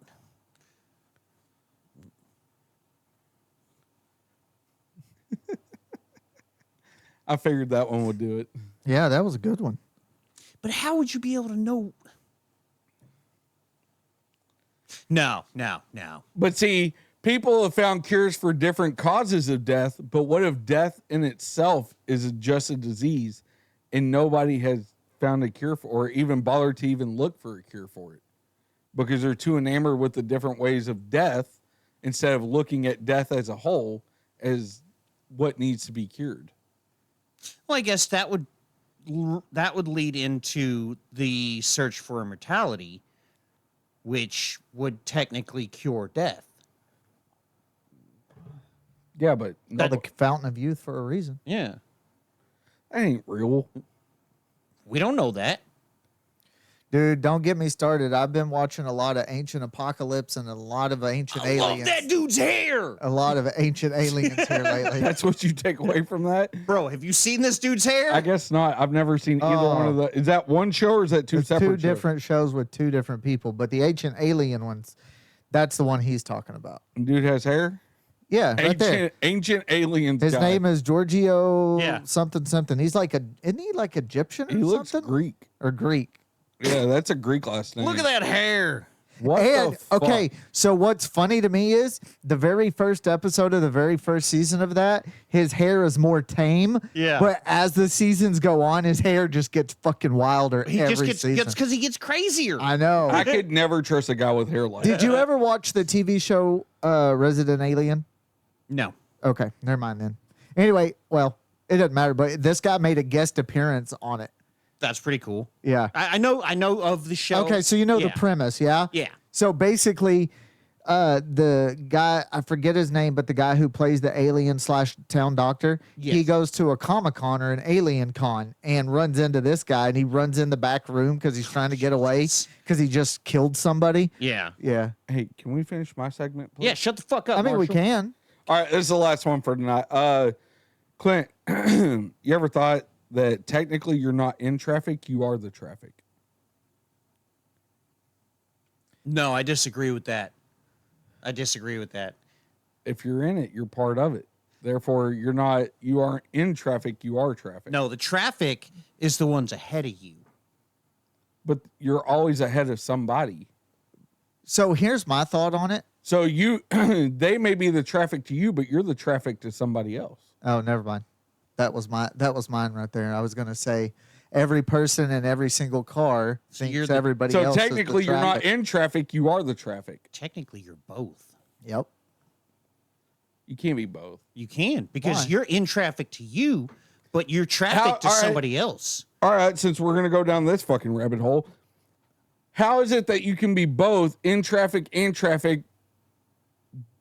I figured that one would do it. Yeah, that was a good one. But how would you be able to know? No. But see, people have found cures for different causes of death, but what if death in itself is just a disease and nobody has found a cure for or even bothered to even look for a cure for it? Because they're too enamored with the different ways of death instead of looking at death as a whole as what needs to be cured. Well, I guess that would lead into the search for immortality, which would technically cure death. Yeah, but no, Called the Fountain of Youth for a reason. Yeah. that ain't real. We don't know that. Dude, don't get me started. I've been watching a lot of Ancient Apocalypse and a lot of Ancient I Aliens. love that dude's hair. A lot of Ancient Aliens here lately. That's what you take away from that? Bro, have you seen this dude's hair? I guess not. I've never seen either one of the. Is that one show or is that two There's separate two shows? different shows with two different people, but the Ancient Alien ones, that's the one he's talking about. Dude has hair? Yeah, right there. Ancient aliens. His guy. name is Giorgio Yeah. something. He's like isn't he like Egyptian or He looks something? Greek. Or Greek. Yeah, that's a Greek last name. Look at that hair. What And the fuck? okay, so what's funny to me is the very first episode of the very first season of that, his hair is more tame. Yeah. But as the seasons go on, his hair just gets fucking wilder He every just gets season. because he gets crazier. I know. I could never trust a guy with hair like Did that. you ever watch the TV show Resident Alien? No. Okay, never mind then. Anyway, well, it doesn't matter, but this guy made a guest appearance on it. That's pretty cool. Yeah. I know of the show. Okay, so you know the Yeah. premise, yeah? Yeah. So basically, the guy, I forget his name, but the guy who plays the alien / town doctor, he Yes. goes to a Comic-Con or an alien con and runs into this guy, and he runs in the back room because he's trying to get away because he just killed somebody. Yeah. Yeah. Hey, can we finish my segment, please? Yeah, shut the fuck up. I mean, we Marshall. can. All right, this is the last one for tonight. Clint, you ever thought that technically you're not in traffic, you are the traffic? No, I disagree with that. I disagree with that. If you're in it, you're part of it. Therefore, you aren't in traffic, you are traffic. No, the traffic is the ones ahead of you. But you're always ahead of somebody. So here's my thought on it. So they may be the traffic to you, but you're the traffic to somebody else. Oh, never mind. That was mine right there. I was gonna say every person in every single car So thinks you're the- everybody So else. is the technically, you're not traffic. in traffic, you are the traffic. Technically, you're both. Yep. You can't be both. You can because Why? you're in traffic to you, but you're traffic to all right. somebody else. All right, since we're going to go down this fucking rabbit hole, how is it that you can be both in traffic and traffic,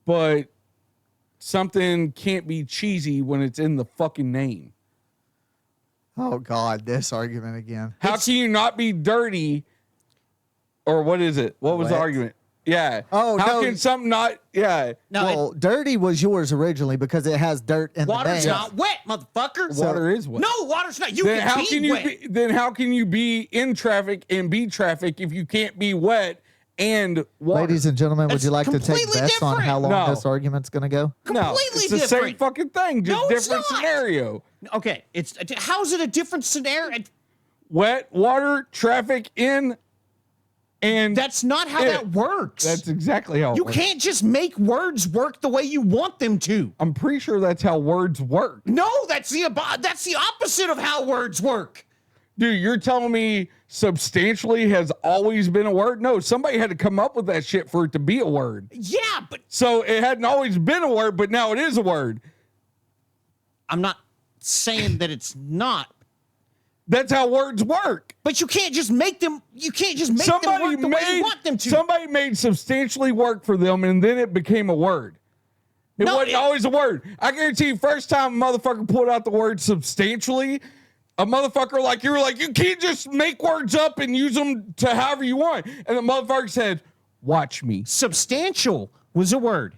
but something can't be cheesy when it's in the fucking name? Oh God, this argument again. How can you not be dirty? Or what is it? What was the Wet? argument? Yeah. Oh, How no. can something not? Yeah. No, Well, dirty was yours originally because it has dirt in water's the bank. not wet, motherfucker. Water is wet. No, water's not. You Then can how be can you wet. be? Then how can you be in traffic and be traffic if you can't be wet and water? Ladies and gentlemen, would That's you like to take completely bets on how long different. this argument's going to go? no, completely it's the same different. fucking thing, just No, it's different not. scenario. Okay, how's it a different scenario? Wet, water, traffic in, and That's not how Yeah. that works. that's exactly how it You works. can't just make words work the way you want them to. I'm pretty sure that's how words work. No, that's the opposite of how words work. Dude, you're telling me substantially has always been a word? No, somebody had to come up with that shit for it to be a word. Yeah, but So it hadn't always been a word, but now it is a word. I'm not saying that it's not. That's how words work. But you can't just make them. You can't just make them work the way you want them to. Somebody made substantially work for them, and then it became a word. It No, wasn't it- always a word. I guarantee you, first time a motherfucker pulled out the word substantially, a motherfucker like you were like, you can't just make words up and use them to however you want. And the motherfucker said, watch me. Substantial was a word.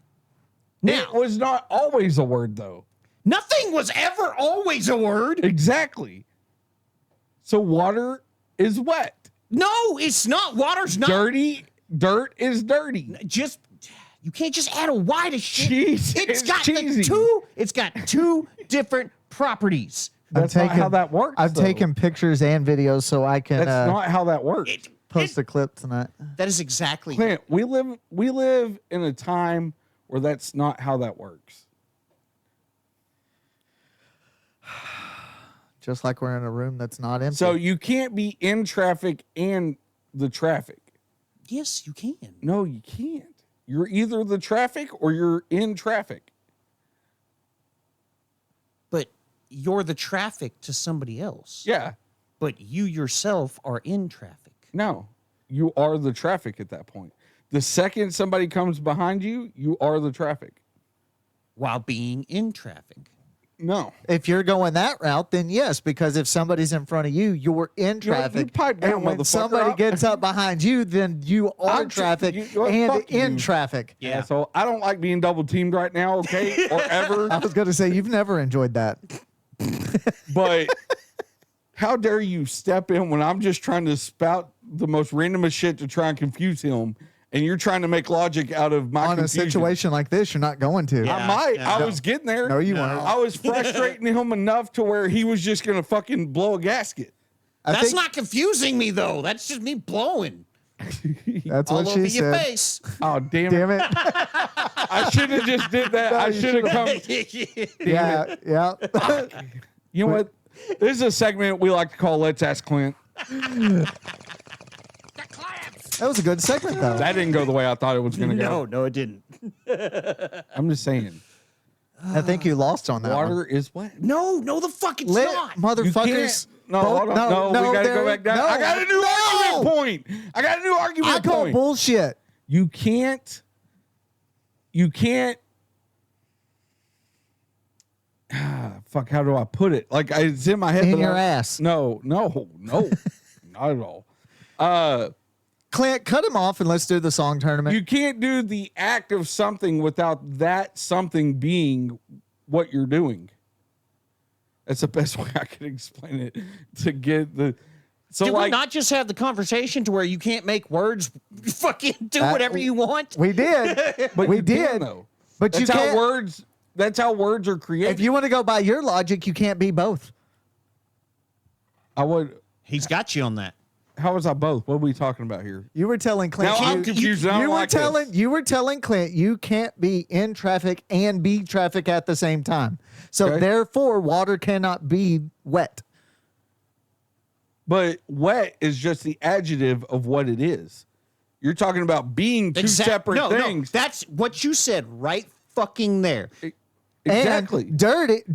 Now, It was not always a word, though. nothing was ever always a word. Exactly. So water is wet. No, it's not. Water's not. Dirt is dirty. Just you can't just add a Y to shit. Cheese It's is got cheesy. It's got two different properties. That's not how that works. I've though. taken pictures and videos so I can That's not how that works. post a clip tonight. That is exactly. Clint, we live in a time where that's not how that works. Just like we're in a room that's not empty. So you can't be in traffic and the traffic. Yes, you can. No, you can't. You're either the traffic or you're in traffic. But you're the traffic to somebody else. Yeah. But you yourself are in traffic. No, you are the traffic at that point. The second somebody comes behind you, you are the traffic. while being in traffic. No. If you're going that route, then yes, because if somebody's in front of you, you're in traffic. pipe down, and when motherfucker. somebody gets up behind you, then you are I'm traffic fuck and in you. traffic. Yeah. So I don't like being double teamed right now, okay? Or ever. I was going to say, you've never enjoyed that. But how dare you step in when I'm just trying to spout the most randomest shit to try and confuse him, and you're trying to make logic out of my On a confusion. situation like this, you're not going to. Yeah. I might. Yeah. I was getting there. No, you weren't. I was frustrating him enough to where he was just going to fucking blow a gasket. I That's think not confusing me, though. That's just me blowing that's all what over she your said. face. Oh, damn it. Damn it. I should have just did that. No, I you should have come. Yeah, yeah. You know what? This is a segment we like to call Let's Ask Clint. That was a good segment, though. That didn't go the way I thought it was going to go. No, it didn't. I'm just saying. I think you lost on that Water one. is wet. No, the fuck it's Lit, not. You motherfuckers. can't. No, hold on. No, we got to go back down. no, I got a new argument point. I got a new argument I call point. bullshit. You can't. Fuck, how do I put it? Like, it's in my head. In but your I- ass. No, not at all. Clint, cut him off and let's do the song tournament. You can't do the act of something without that something being what you're doing. That's the best way I can explain it to get the. So Did like, we not just have the conversation to where you can't make words fucking do whatever you want? We did. but we you can, did. though. But That's you how can't. words. That's how words are created. If you want to go by your logic, you can't be both. I would. He's got you on that. How was I both? What are we talking about here? You were telling Clint. Now I'm you, confused. I don't you were like this. telling. You were telling Clint you can't be in traffic and be traffic at the same time. So Okay. therefore, water cannot be wet. But wet is just the adjective of what it is. You're talking about being two separate things. No, that's what you said right fucking there. Exactly. And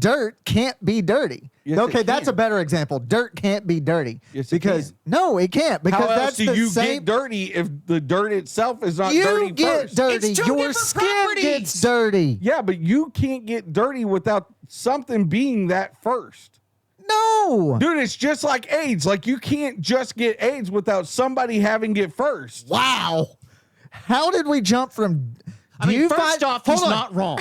dirt can't be dirty. Yes, okay, it that's can. a better example. Dirt can't be dirty. Yes, it because can. no, it can't. Because How else that's do the you same. get dirty if the dirt itself is not You dirty get first? dirty. It's two Your different skin properties. gets dirty. Yeah, but you can't get dirty without something being that first. No. Dude, it's just like AIDS. Like, you can't just get AIDS without somebody having it first. Wow. How did we jump from? I mean, you first find, off, hold he's on. not wrong.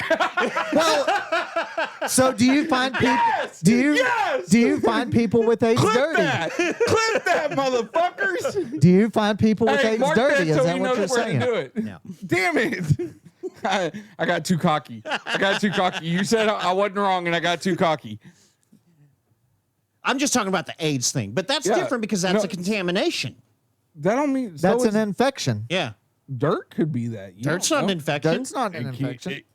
Well, so do you find people? Yes! Do you? Yes! Do you find people with AIDS Clip dirty? that. Clip that, motherfuckers. Do you find people with Hey, AIDS mark dirty? that Is so that he what you're knows where saying? to do it. Yeah. Damn it. I got too cocky. You said I wasn't wrong, and I got too cocky. I'm just talking about the AIDS thing, but that's Yeah. different because that's No. a contamination. That don't mean That's so an infection. Yeah. dirt could be that. You Dirt's don't not know. an infection. Dirt's not an It can't- infection. it-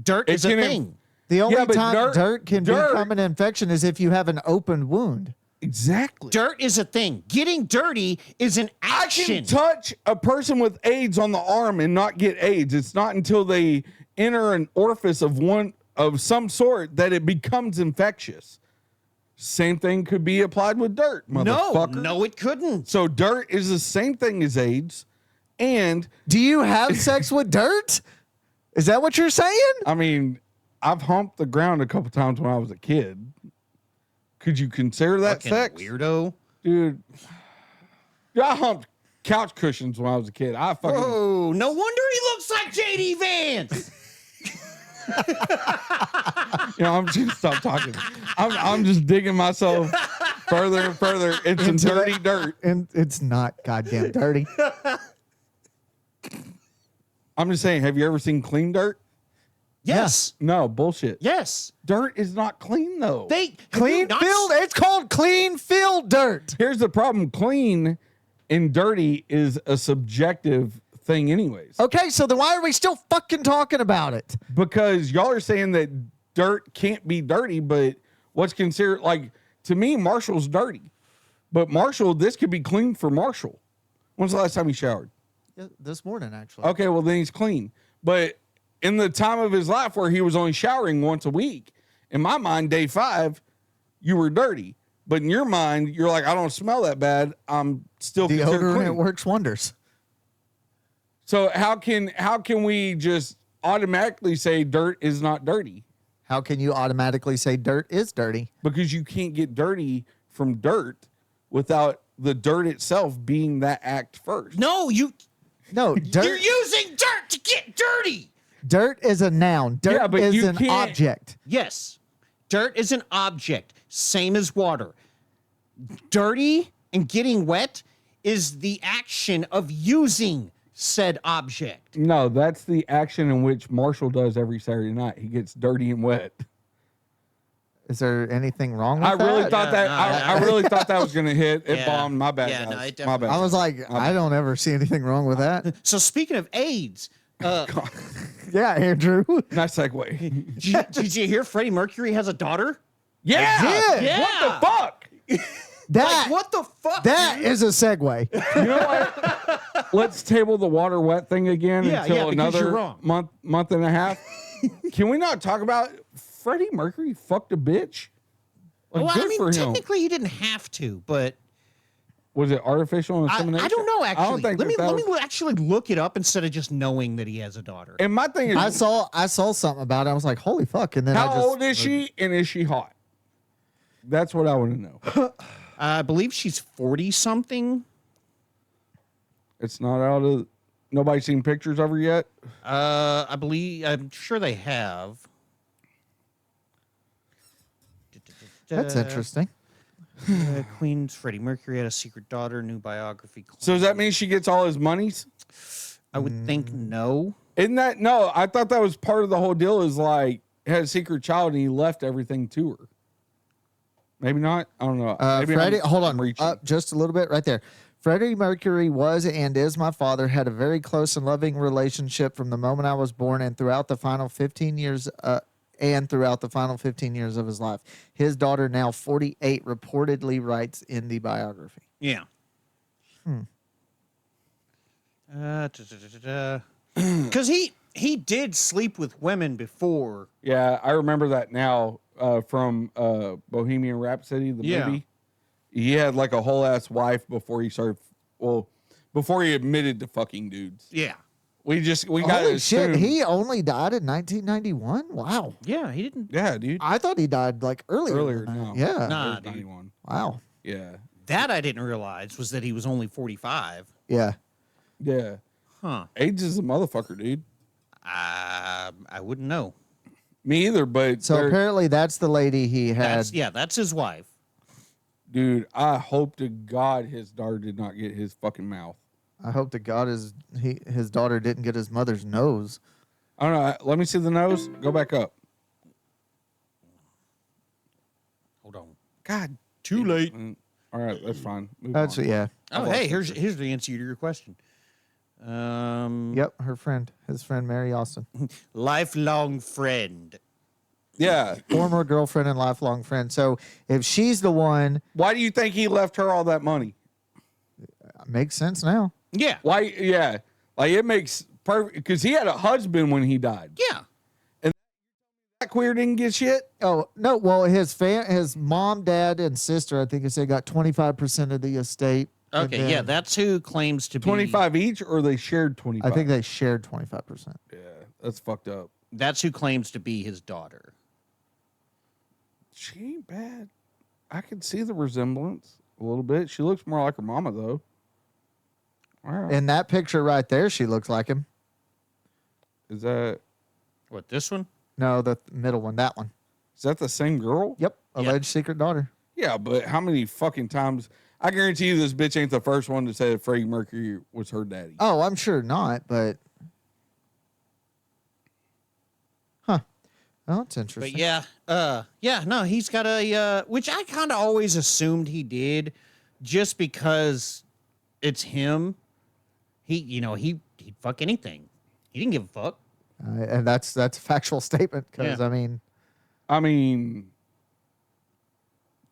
Dirt it is a can thing. The only Yeah, but time dirt can dirt- become an infection is if you have an open wound. exactly. Dirt is a thing. Getting dirty is an I action. can touch a person with AIDS on the arm and not get AIDS. It's not until they enter an orifice of some sort that it becomes infectious. Same thing could be applied with dirt, motherfucker. No, it couldn't. So dirt is the same thing as AIDS, and Do you have sex with dirt? Is that what you're saying? I mean, I've humped the ground a couple times when I was a kid. Could you consider that Fucking sex, weirdo. dude? I humped couch cushions when I was a kid. I fucking. Oh, no wonder he looks like JD Vance. I'm just gonna stop talking. I'm just digging myself further and further into Into dirty that- dirt. And it's not goddamn dirty. I'm just saying. Have you ever seen clean dirt? Yes. No, bullshit. Yes. Dirt is not clean though. They Clean field. It's called clean field dirt. Here's the problem: clean and dirty is a subjective thing, anyways. Okay, so then why are we still fucking talking about it? Because y'all are saying that dirt can't be dirty, but what's considered like to me, Marshall's dirty. But Marshall, this could be clean for Marshall. When's the last time he showered? This morning, actually. Okay, well then he's clean. But in the time of his life where he was only showering once a week, in my mind, day 5, you were dirty. But in your mind, you're like, I don't smell that bad. I'm still considered Deodorant, clean. it works wonders. So how can we just automatically say dirt is not dirty How can you automatically say dirt is dirty? because you can't get dirty from dirt without the dirt itself being that act first. No, No, you're dirt. using dirt to get dirty. Dirt is a noun. Dirt Yeah, but is you an can't- object. Yes, dirt is an object, same as water. Dirty and getting wet is the action of using said object. No, that's the action in which Marshall does every Saturday night. He gets dirty and wet. Is there anything wrong with I that? really thought that. no, I really thought that was gonna hit. It Yeah. bombed. My bad. Yeah, guys. no, it My bad. definitely- I was like, I don't ever see anything wrong with that. So speaking of AIDS, Yeah, Andrew. Nice segue. did you hear Freddie Mercury has a daughter? Yeah. did. Yeah. What the fuck? That What the fuck? that dude? is a segue. You know what? Let's table the water wet thing again Yeah, until yeah, because you're another wrong. month and a half. Can we not talk about Freddie Mercury fucked a bitch? Like, Well, good I mean, for him. technically he didn't have to, but Was it artificial I insemination? don't know. Actually, I don't think let me that was- actually look it up instead of just knowing that he has a daughter. And my thing is, I saw something about it. I was like, holy fuck! And then how I just, old is she, and is she hot? That's what I want to know. I believe she's 40 something. It's not out of. Nobody's seen pictures of her yet. I'm sure they have. That's interesting. Queen's Freddie Mercury had a secret daughter. New biography. So does that mean she gets all his monies? I would think no. Isn't that no? I thought that was part of the whole deal. Is like had a secret child and he left everything to her. Maybe not. I don't know. Maybe Freddie, hold I'm on, reaching. up just a little bit right there. Freddie Mercury was and is my father. Had a very close and loving relationship from the moment I was born and throughout the final 15 years. Throughout the final 15 years of his life, his daughter, now 48, reportedly writes in the biography. Yeah. Because he did sleep with women before. Yeah, I remember that now from Bohemian Rhapsody, the Yeah. movie. He had like a whole ass wife before he started. Well, before he admitted to fucking dudes. Yeah. We got Holy to shit! assume. He only died in 1991. Wow, Yeah, he didn't. Yeah, dude. I thought he died like earlier. Earlier, than that. no. Yeah. Nah. It was dude. 91. Wow. Yeah. That I didn't realize was that he was only 45. Yeah. Yeah. Huh. AIDS is a motherfucker, dude. I wouldn't know. Me either, but So apparently that's the lady he had. That's his wife. dude, I hope to God his daughter did not get his fucking mouth. I hope to God his daughter didn't get his mother's nose. I don't know. Let me see the nose. Go back up. Hold on. God. Too late. All right, that's fine. Move That's on. yeah. Oh, hey, here's the answer to your question. Yep, his friend Mary Austin, Lifelong friend. Yeah. former girlfriend and lifelong friend. So if she's the one, Why do you think he left her all that money? makes sense now. Yeah. Why? Yeah. Like it makes perfect because he had a husband when he died. Yeah. That queer didn't get shit. Oh no, well his mom, dad, and sister, I think they got 25% of the estate. and Okay. then Yeah, that's who claims to be 25 each, or they shared 25. I think they shared 25%. Yeah, that's fucked up. That's who claims to be his daughter. She ain't bad. I can see the resemblance a little bit. She looks more like her mama though. All right. In that picture right there, she looks like him. Is that This one? No, the middle one, that one. the same girl? Yep, alleged secret daughter. Yeah, but how many fucking times? I guarantee you, this bitch ain't the first one to say that Freddie Mercury was her daddy. Oh, I'm sure not, but well, that's interesting. But no, he's got a which I kind of always assumed he did, just because it's him. He'd fuck anything. He didn't give a fuck. And that's a factual statement because Yeah. I mean,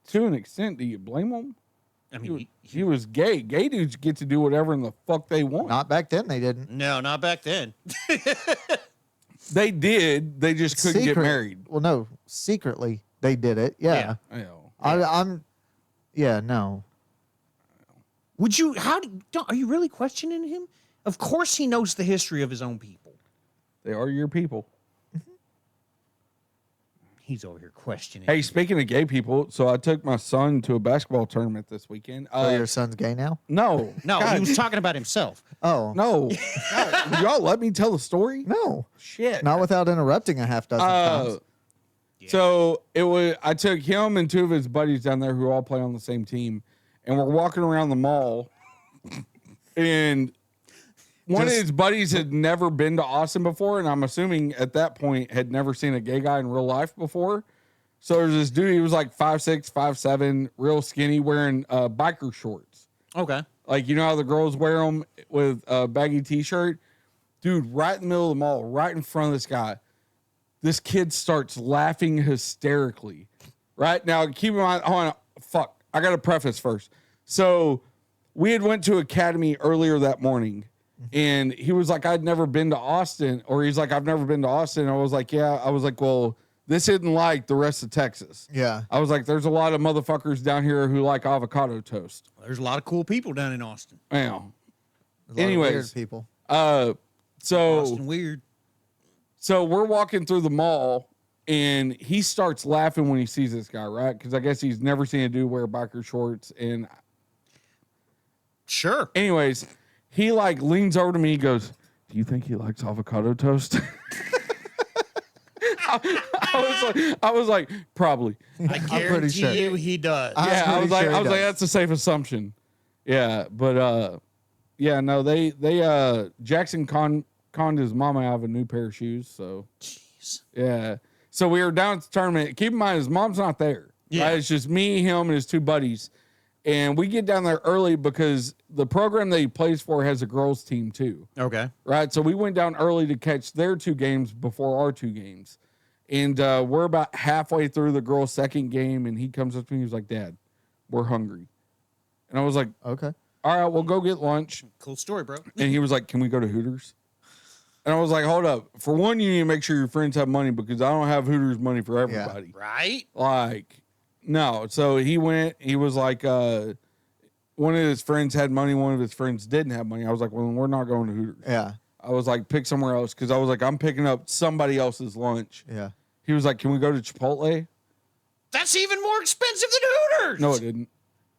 to an extent, do you blame him? I mean, He was gay. Gay dudes get to do whatever in the fuck they want. not back then they didn't. no, not back then. They did. They just couldn't get married. Well, no, secretly they did it. Yeah, You know. I'm. Yeah, no. Would you? Are you really questioning him? Of course, he knows the history of his own people. They are your people. He's over here questioning. Hey, speaking of gay people, so I took my son to a basketball tournament this weekend. Oh, your son's gay now? No. No, God, he was talking about himself. Oh. No. God, y'all let me tell the story? No. Shit. Not without interrupting a half dozen times. So I took him and two of his buddies down there who all play on the same team, and we're walking around the mall, and one of his buddies had never been to Austin before, and I'm assuming at that point had never seen a gay guy in real life before. So there's this dude, he was like 5'6", 5'7", real skinny, wearing biker shorts. Okay. Like, you know how the girls wear them with a baggy t-shirt? Dude, right in the middle of the mall, right in front of this guy, this kid starts laughing hysterically. Right? Now, keep in mind, I got to preface first. So we had went to Academy earlier that morning, and he was like, I'd never been to Austin, or he's like, I've never been to Austin. I was like, yeah. I was like, well, this isn't like the rest of Texas. Yeah. I was like, there's a lot of motherfuckers down here who like avocado toast. There's a lot of cool people down in Austin. Yeah. There's a lot of Anyways, weird people. Austin weird. So we're walking through the mall, and he starts laughing when he sees this guy, right? Because I guess he's never seen a dude wear biker shorts. And Sure. anyways, he like leans over to me. He goes, "Do you think he likes avocado toast?" I was like, probably. I guarantee sure. you he does. Yeah, I was pretty sure like, he does. that's a safe assumption. Yeah, but yeah, no, they Jackson conned his mama out of a new pair of shoes. So Jeez. yeah, so we were down at the tournament. Keep in mind, his mom's not there. Yeah. Right? It's just me, him, and his two buddies. And we get down there early because the program that he plays for has a girls team too. Okay. Right. So we went down early to catch their two games before our two games. And we're about halfway through the girls' second game. And he comes up to me. He was like, "Dad, we're hungry." And I was like, Okay. "All right, we'll go get lunch." Cool story, bro. And he was like, "Can we go to Hooters?" And I was like, "Hold up. For one, you need to make sure your friends have money because I don't have Hooters money for everybody." Right? Like, no. So he went, he was like, one of his friends had money, one of his friends didn't have money. I was like, well, we're not going to Hooters. Yeah. I was like, pick somewhere else because I was like, I'm picking up somebody else's lunch. Yeah. He was like, can we go to Chipotle? That's even more expensive than Hooters. No, it didn't.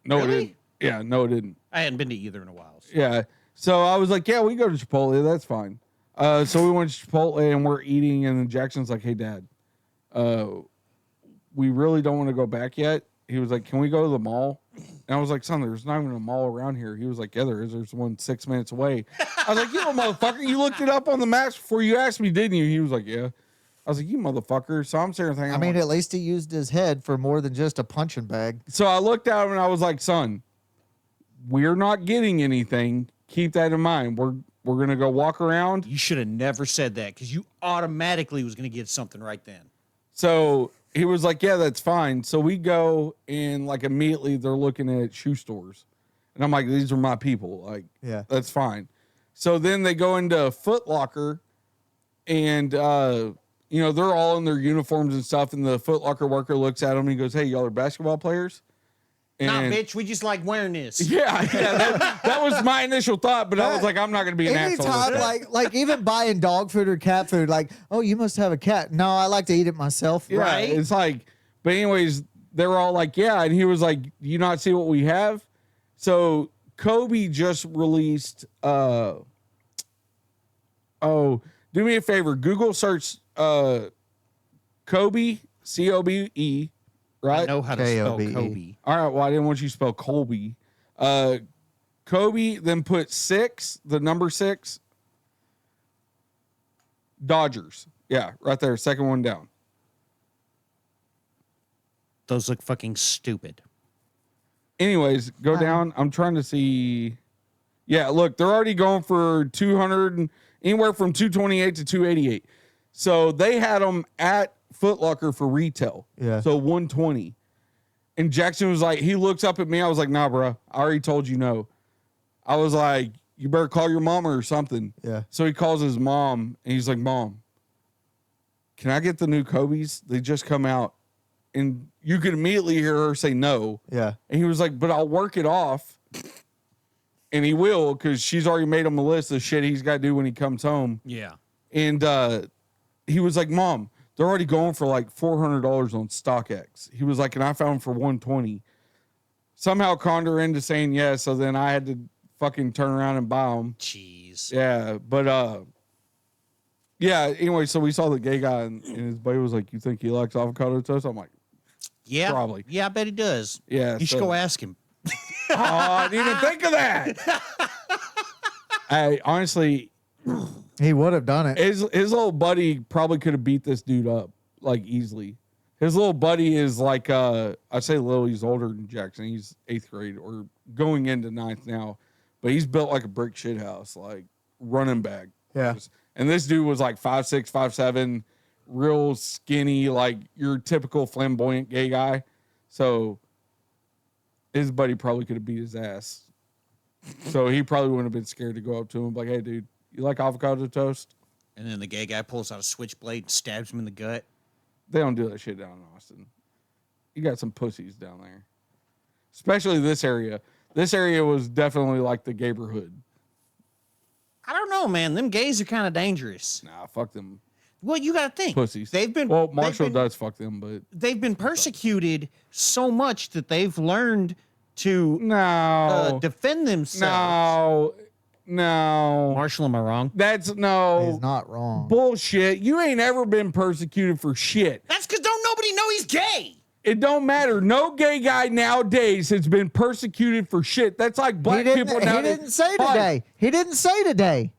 No, it Really? didn't. Yeah, no, it didn't. I hadn't been to either in a while. So. Yeah. So I was like, yeah, we can go to Chipotle. That's fine. So we went to Chipotle and we're eating. And then Jackson's like, hey, Dad, we really don't want to go back yet. He was like, can we go to the mall? And I was like, son, there's not even a mall around here. He was like, yeah, there is. There's one 6 minutes away. I was like, you motherfucker, you looked it up on the maps before you asked me, didn't you? He was like, yeah. I was like, you motherfucker. So I'm sitting there thinking, I mean, at least he used his head for more than just a punching bag. so I looked at him and I was like, son, we're not getting anything. Keep that in mind. We're going to go walk around. You should have never said that because you automatically was going to get something right then. So he was like, yeah, that's fine. So we go and like immediately they're looking at shoe stores. And I'm like, these are my people. Like, Yeah. that's fine. So then they go into Foot Locker and, they're all in their uniforms and stuff. And the Foot Locker worker looks at them and he goes, hey, y'all are basketball players? Nah, And bitch, we just like wearing this. yeah, that was my initial thought, but I was like, I'm not going to be an asshole. Anytime, like even buying dog food or cat food, like, oh, you must have a cat. No, I like to eat it myself. Yeah, Right? it's like, but anyways, they were all like, yeah. And he was like, do you not see what we have? So Kobe just released, do me a favor. Google search Kobe, Kobe, right? I know how to spell Kobe. Kobe. All right, well, I didn't want you to spell Colby. Kobe, then put 6, the number 6. Dodgers. Yeah, right there. Second one down. Those look fucking stupid. Anyways, go down. I'm trying to see. Yeah, look, they're already going for 200, anywhere from 228 to 288. So they had them at Foot Locker for retail. Yeah. So 120. And Jackson was like, he looks up at me. I was like, nah, bro. I already told you no. I was like, you better call your mama or something. Yeah. So he calls his mom and he's like, Mom, can I get the new Kobe's? They just come out. And you could immediately hear her say no. Yeah. And he was like, but I'll work it off. And he will, because she's already made him a list of shit he's got to do when he comes home. Yeah. And he was like, Mom, they're already going for like $400 on StockX. He was like, and I found them for $120. Somehow conned her into saying yes, so then I had to fucking turn around and buy them. Jeez. Yeah, but yeah, anyway, so we saw the gay guy and his buddy was like, you think he likes avocado toast? I'm like, Yeah. Probably. Yeah, I bet he does. yeah. You should go ask him. Oh, I didn't even think of that. Hey, honestly, He would have done it. his little buddy probably could have beat this dude up like easily. His little buddy is like I say little, he's older than Jackson. He's 8th grade or going into 9th now, but he's built like a brick shit house, like running back. Yeah. And this dude was like 5'6", 5'7", real skinny, like your typical flamboyant gay guy. So his buddy probably could have beat his ass. So he probably wouldn't have been scared to go up to him like, hey, dude, you like avocado toast? And then the gay guy pulls out a switchblade and stabs him in the gut. They don't do that shit down in Austin. You got some pussies down there. Especially this area. This area was definitely like the neighborhood. I don't know, man. Them gays are kind of dangerous. Nah, fuck them Well, you got to think. pussies. Marshall Marshall does fuck them, but They've been persecuted so much that they've learned to no. defend themselves. No. Marshall, am I wrong? That's no. He's not wrong. Bullshit. You ain't ever been persecuted for shit. That's because don't nobody know he's gay. It don't matter. No gay guy nowadays has been persecuted for shit. That's like black people He nowadays. didn't say today. He didn't say today.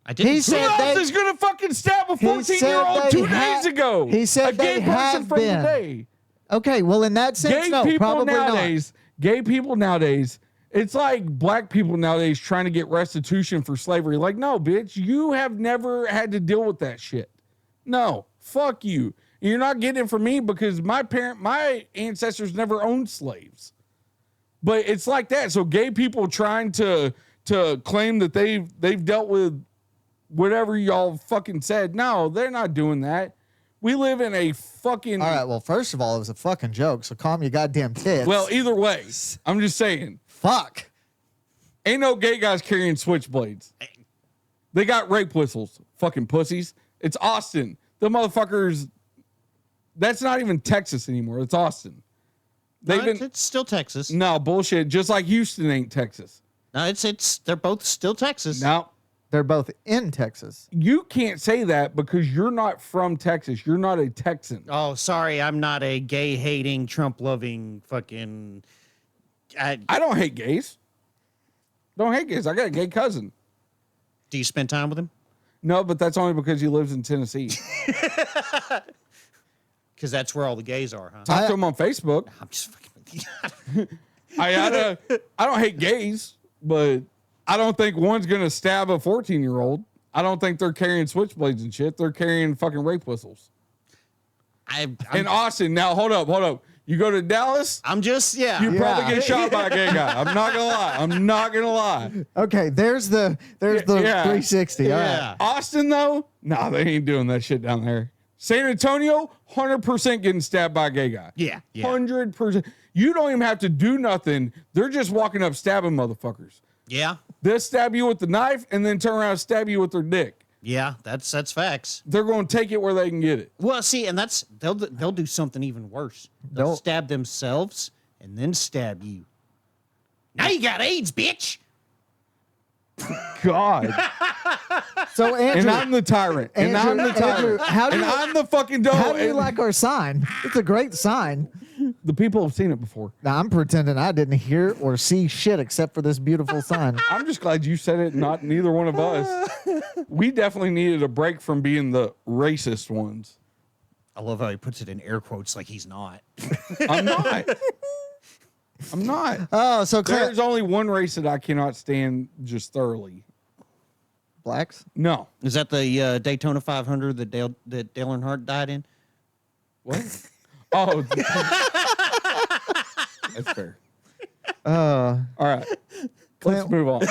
I didn't. He Who said else they- is gonna fucking stab a He 14-year-old said 2 they days ago? he said a gay they person have from been. today. Okay, well, in that sense, Gay no, people probably nowadays. Gay people nowadays. It's like black people nowadays trying to get restitution for slavery. Like, no, bitch, you have never had to deal with that shit. No, fuck you. You're not getting it from me because my ancestors never owned slaves. But it's like that. So gay people trying to claim that they've dealt with whatever y'all fucking said. No, they're not doing that. We live in a fucking. not. All right, well, first of all, it was a fucking joke, so calm your goddamn tits. Well, either way, I'm just saying. fuck. Ain't no gay guys carrying switchblades. They got rape whistles. Fucking pussies. It's Austin. The motherfuckers. That's not even Texas anymore. It's Austin. No, it's still Texas. No, bullshit. Just like Houston ain't Texas. No, it's they're both still Texas. No. They're both in Texas. You can't say that because you're not from Texas. You're not a Texan. Oh, sorry, I'm not a gay hating, Trump loving fucking. I don't hate gays. Don't hate gays. I got a gay cousin. Do you spend time with him? No, but that's only because he lives in Tennessee. Because that's where all the gays are, huh? Talk to him on Facebook. I'm just fucking. I don't hate gays, but I don't think one's gonna stab a 14-year-old. I don't think they're carrying switchblades and shit. They're carrying fucking rape whistles. In Austin. Now hold up. You go to Dallas, I'm just you probably get shot by a gay guy. I'm not gonna lie. Okay, there's the Yeah. 360. All right. Yeah. Austin though, no, they ain't doing that shit down there. San Antonio, 100% getting stabbed by a gay guy. Yeah. 100%. You don't even have to do nothing. They're just walking up stabbing motherfuckers. Yeah. They'll stab you with the knife and then turn around and stab you with their dick. Yeah. That's facts. They're going to take it where they can get it. Well, see, and they'll do something even worse. They'll They'll- stab themselves and then stab you. Now you got AIDS, bitch. God. So, Andrew, And I'm the tyrant. And I'm the Andrew, tyrant. how do And you- I'm the fucking dog. how do you And like our sign? It's a great sign. the people have seen it before. Now, I'm pretending I didn't hear or see shit except for this beautiful sign. I'm just glad you said it, not neither one of us. We definitely needed a break from being the racist ones. I love how he puts it in air quotes like he's not. I'm not. I'm not. Oh, so Claire, There's only one race that I cannot stand just thoroughly. blacks? No. Is that the Daytona 500 that Dale Earnhardt died in? What? Oh. That's fair. All right. Let's move on.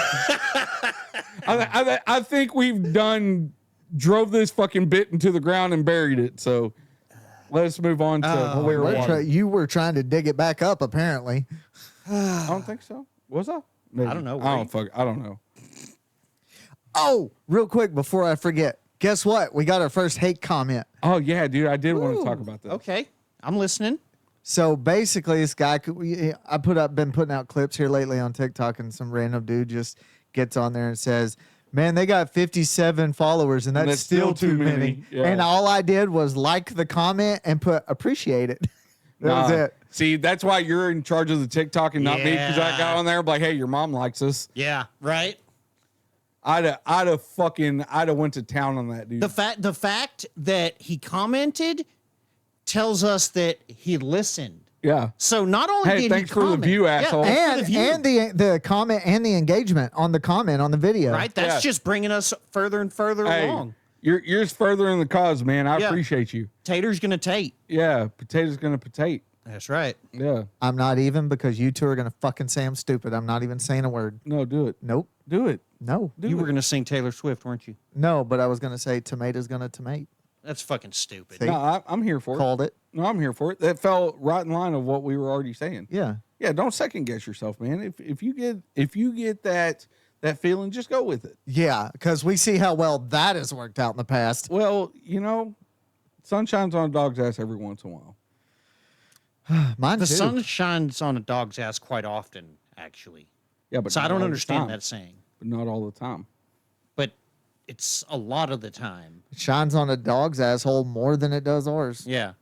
I think we've drove this fucking bit into the ground and buried it. So let's move on to Clear Water. You were trying to dig it back up, apparently. I don't think so. Was I? Maybe. I don't know. I don't know. Oh, real quick before I forget, Guess what? We got our first hate comment. Oh yeah, dude, I did want to talk about this. Okay, I'm listening. So basically, this guy, been putting out clips here lately on TikTok, and some random dude just gets on there and says, "Man, they got 57 followers, and that's still too many." Yeah. And all I did was like the comment and put appreciate it. That was it. See, that's why you're in charge of the TikTok and not me, because I got on there like, hey, your mom likes us. Yeah, right. I'd have went to town on that dude. The fact that he commented tells us that he listened. Yeah. So not only Hey, did thanks he for the comment, view, asshole. And the comment and the engagement on the comment on the video. right, that's just bringing us further and further Hey, along. you're further in the cause, man. I Yeah. appreciate you. Tater's gonna Tate. Yeah, potato's gonna potate. That's right. Yeah. I'm not even, because you two are gonna fucking say I'm stupid. I'm not even saying a word. No, do it. Nope. Do it. No. Do You it. were gonna sing Taylor Swift, weren't you? No, but I was gonna say tomato's gonna tomate. That's fucking stupid. See? No, I'm here for it. Called it. No, I'm here for it. That fell right in line of what we were already saying. Yeah. Yeah, don't second guess yourself, man. If you get that feeling, just go with it. Yeah, because we see how well that has worked out in the past. Well, sun shines on a dog's ass every once in a while. Mine The too. sun shines on a dog's ass quite often, actually. Yeah, but So I not don't all the understand time. that saying. But not all the time. But it's a lot of the time. It shines on a dog's asshole more than it does ours. Yeah.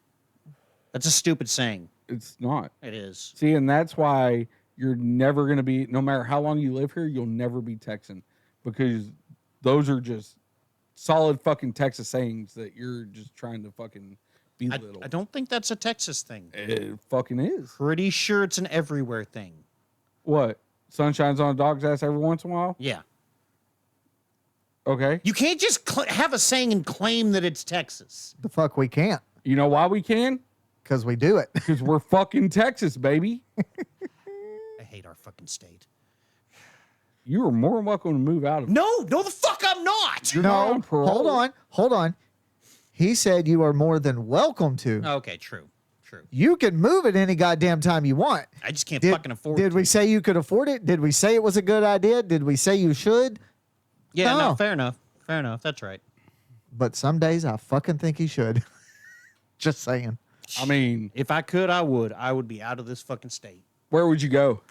That's a stupid saying. It's not. It is. See, and that's why you're never going to be, no matter how long you live here, you'll never be Texan, because those are just solid fucking Texas sayings that you're just trying to fucking belittle. I don't think that's a Texas thing. It fucking is. Pretty sure it's an everywhere thing. What? Sun shines on a dog's ass every once in a while? Yeah. Okay. You can't just have a saying and claim that it's Texas. The fuck we can't, You know why we can? because we do it. Because we're fucking Texas, baby. I hate our fucking state. You are more than welcome to move out of No, the fuck I'm not. You're not No, on parole. hold on. He said you are more than welcome to. Okay, true. You can move it any goddamn time you want. I just can't Did, fucking afford did to. we say you could afford it? Did we say it was a good idea? Did we say you should? Yeah, no, No. fair enough. Fair enough. That's right. But some days I fucking think he should. Just saying. I mean, If I could, I would. I would be out of this fucking state. where would you go?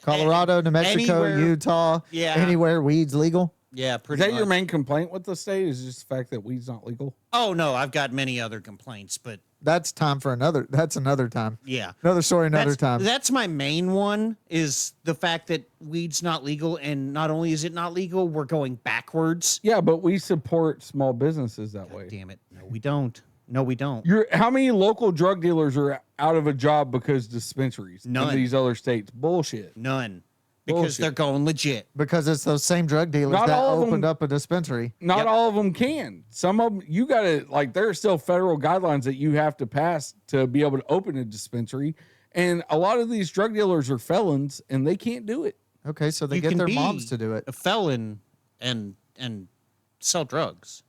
Colorado, New Mexico, Anywhere. Utah, Yeah. anywhere weed's legal. Yeah, Is pretty that much. your main complaint with the state? Is just the fact that weed's not legal? Oh, no, I've got many other complaints, but That's time for another. That's another time. yeah. Another story, another time. That's my main one, is the fact that weed's not legal, and not only is it not legal, we're going backwards. Yeah, but we support small businesses that way. Damn it. No, we don't. No, we don't. How many local drug dealers are out of a job because dispensaries None. in these other states? Bullshit. None. Because Bullshit. they're going legit. Because it's those same drug dealers Not that all of opened them- up a dispensary. Not Yep. all of them can. Some of them, you got to, like, there are still federal guidelines that you have to pass to be able to open a dispensary. And a lot of these drug dealers are felons and they can't do it. Okay, so they You get can their be moms to do it. a felon and sell drugs.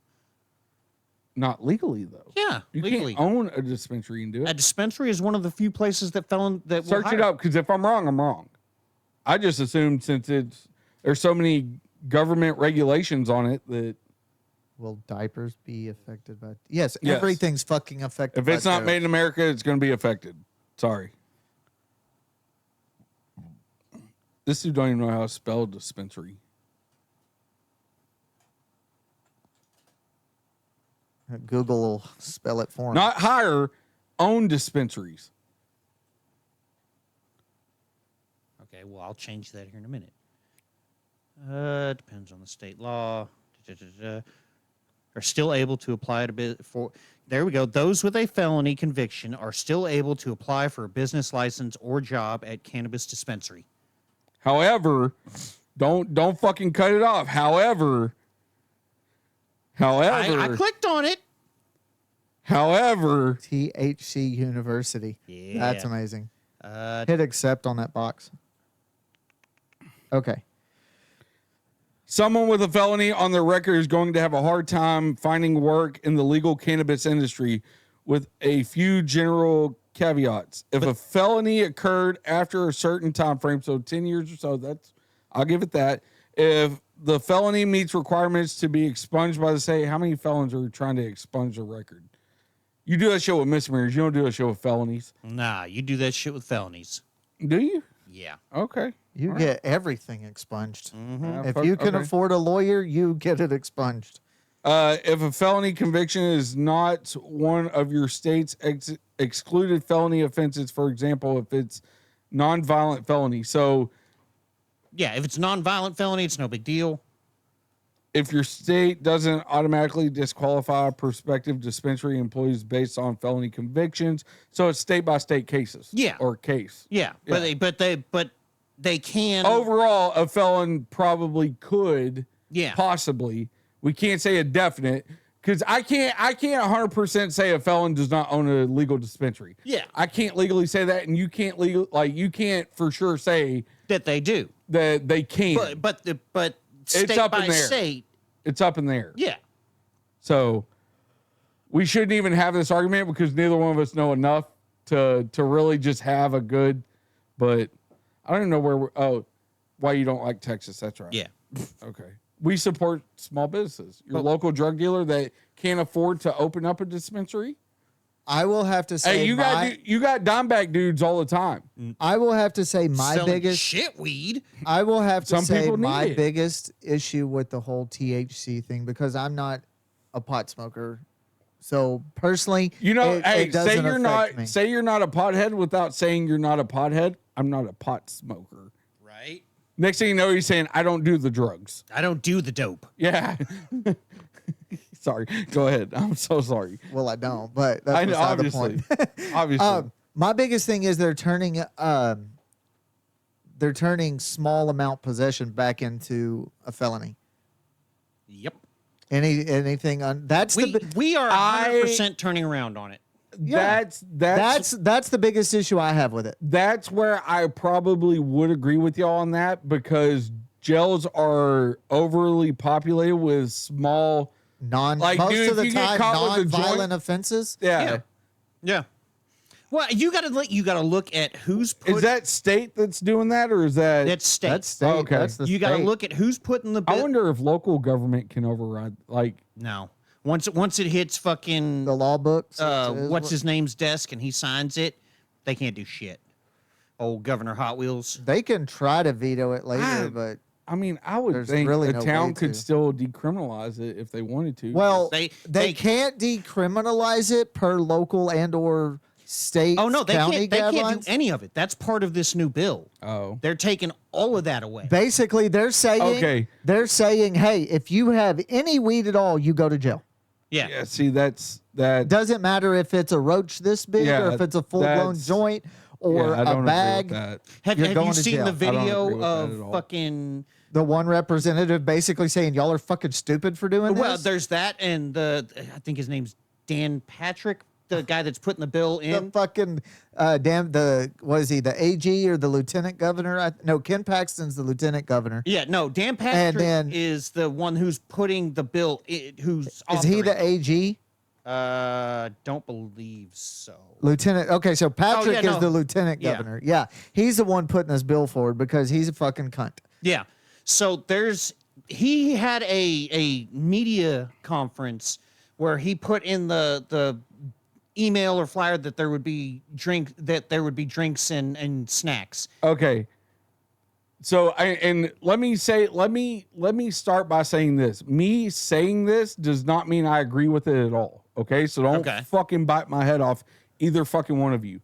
Not legally, though. Yeah, You legally. can't own a dispensary and do A it. dispensary is one of the few places that will Search it hire. up, because if I'm wrong, I'm wrong. I just assumed since there's so many government regulations on it that Will diapers be affected by? Yes, Yes. everything's fucking affected. if it's by not dope. made in America, it's going to be affected. Sorry. This dude don't even know how to spell dispensary. Google will spell it for him. Not hire, own dispensaries. Okay, well, I'll change that here in a minute. Depends on the state law. Are still able to apply to for. There we go. Those with a felony conviction are still able to apply for a business license or job at cannabis dispensary. However, don't fucking cut it off. However, I clicked on it. THC University. Yeah. That's amazing. Uh, Hit accept on that box. Okay. someone with a felony on their record is going to have a hard time finding work in the legal cannabis industry, with a few general caveats. If a felony occurred after a certain time frame, so 10 years or so, I'll give it that. If the felony meets requirements to be expunged by the state. How many felons are trying to expunge a record? You do that shit with misdemeanors. You don't do that shit with felonies. Nah, you do that shit with felonies. Do you? Yeah. Okay. You get everything expunged. If fuck- you can okay. afford a lawyer, you get it expunged. If a felony conviction is not one of your state's excluded felony offenses, for example, if it's nonviolent felony. So Yeah, if it's nonviolent felony, it's no big deal. if your state doesn't automatically disqualify prospective dispensary employees based on felony convictions, so it's state by state cases. Yeah. Or case. Yeah, but they can. Overall, a felon probably could. Yeah. Possibly. We can't say a definite because I can't 100% say a felon does not own a legal dispensary. Yeah. I can't legally say that, and you can't you can't for sure say that they do. that they can. But state up by in there. state. It's up in there. Yeah. So we shouldn't even have this argument because neither one of us know enough to really just have a good. But I don't even know why you don't like Texas. That's right. Yeah. Okay. We support small businesses. Your local drug dealer that can't afford to open up a dispensary. I will have to say, Hey, you got Dimeback dudes all the time. I will have to say my Selling biggest. shit weed. I will have to Some say people need my it. biggest issue with the whole THC thing because I'm not a pot smoker. So personally, You know, it hey, doesn't say you're affect not me. say you're not a pothead without saying you're not a pothead. I'm not a pot smoker. Right. Next thing you know, he's saying I don't do the drugs. I don't do the dope. Yeah. Sorry. Go ahead. I'm so sorry. Well, I don't, but that's I know, beside the obviously. point. Obviously. My biggest thing is they're turning small amount possession back into a felony. Yep. Anything on that's We are 100% turning around on it. yeah. That's the biggest issue I have with it. That's where I probably would agree with y'all on that because jails are overly populated with small. Like, Most dude, of if the you get time caught with a non-violent joint- offenses. Yeah. Yeah. Well, you gotta look at who's put. Is that state that's doing that, or is that? that's state. That's state. Okay. That's the you gotta state. look at who's putting the. I wonder if local government can override. Like, No. Once it hits fucking the law books. what's his name's desk and he signs it, they can't do shit. Old Governor Hot Wheels. They can try to veto it later, but I mean, I would There's think really a no town way could to. still decriminalize it if they wanted to. well, They- they can't decriminalize it per local and or state. Oh no, they county can't. They can't guidelines. do any of it. That's part of this new bill. oh, They're taking all of that away. Basically, they're saying, Okay. hey, if you have any weed at all, you go to jail. Yeah. yeah. See, that's that. Doesn't matter if it's a roach this big Yeah, or if it's a full blown that's- joint or yeah, I don't a agree bag. with that. Have You're you going to seen jail. the I don't agree video with that of at all. fucking? The one representative basically saying y'all are fucking stupid for doing Well, this. there's that, and I think his name's Dan Patrick, the guy that's putting the bill The in. fucking what is he? The AG or the lieutenant governor? No, Ken Paxton's the lieutenant governor. Yeah, no, Dan Patrick then- is the one who's putting the bill. Who's Is he the authoring it. AG? Don't believe so. Lieutenant. Okay, so Patrick no. is the lieutenant Yeah. governor. Yeah, he's the one putting this bill forward because he's a fucking cunt. Yeah. So he had a media conference where he put in the email or flyer that there would be drinks and snacks. Okay. So let me start by saying this. Me saying this does not mean I agree with it at all. Okay? So don't Okay. fucking bite my head off, either fucking one of you.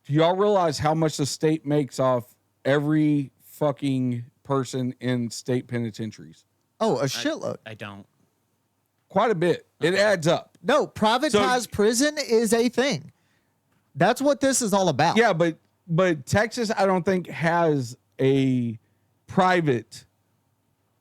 Do y'all realize how much the state makes off every fucking person in state penitentiaries? Oh, a shitload. I don't. Quite a bit. It adds up. No, privatized prison is a thing. That's what this is all about. Yeah, but Texas, I don't think has a private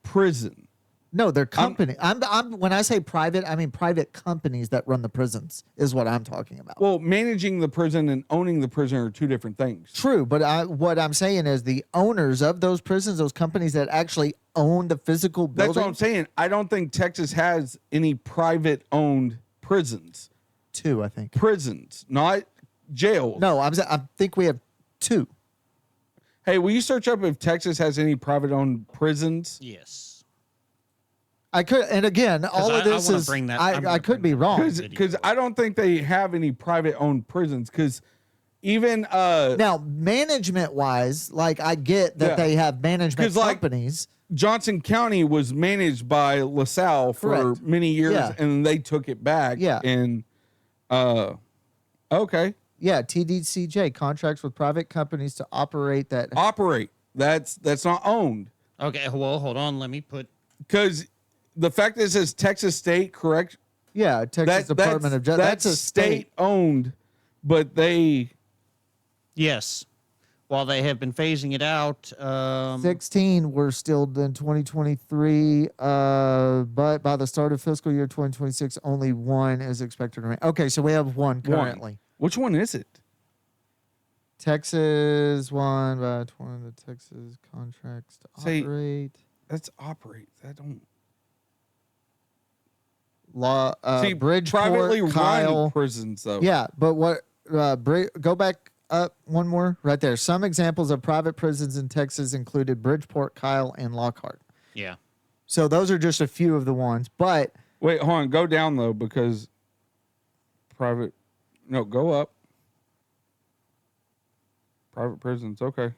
prison. No, they're company. I'm when I say private, I mean private companies that run the prisons is what I'm talking about. Well, managing the prison and owning the prison are two different things. True, but what I'm saying is the owners of those prisons, those companies that actually own the physical building. That's what I'm saying. I don't think Texas has any private owned prisons. Two, I think. Prisons, not jails. No, I think we have two. Hey, will you search up if Texas has any private owned prisons? Yes. I could, and again, all of this wanna is. bring that- I'm I gonna could bring be that wrong. video Because I don't think they have any private owned prisons. Because even Now, management wise, like I get that Yeah. they have management 'Cause, like, companies. Johnson County was managed by LaSalle for Correct. many years, Yeah. and they took it back. Yeah. And okay, Yeah, TDCJ contracts with private companies to operate that. operate. That's not owned. Okay, well, hold on. Let me put. Because the fact that it says Texas State, correct? Yeah, Texas Department of Justice. That's a state owned, but they. Yes. While they have been phasing it out, 16 were still in 2023, but by the start of fiscal year 2026, only one is expected to remain. Okay, so we have one currently. Which one is it? Texas won by 20 of the Texas contracts to Say- operate. That's operate. That don't. Law, See, Bridgeport, privately run Kyle. prisons, though. Yeah, but what? Go back up one more right there. Some examples of private prisons in Texas included Bridgeport, Kyle, and Lockhart. yeah. So those are just a few of the ones. But Wait, hold on. Go down, though, because private. No, go up. Private prisons. Okay.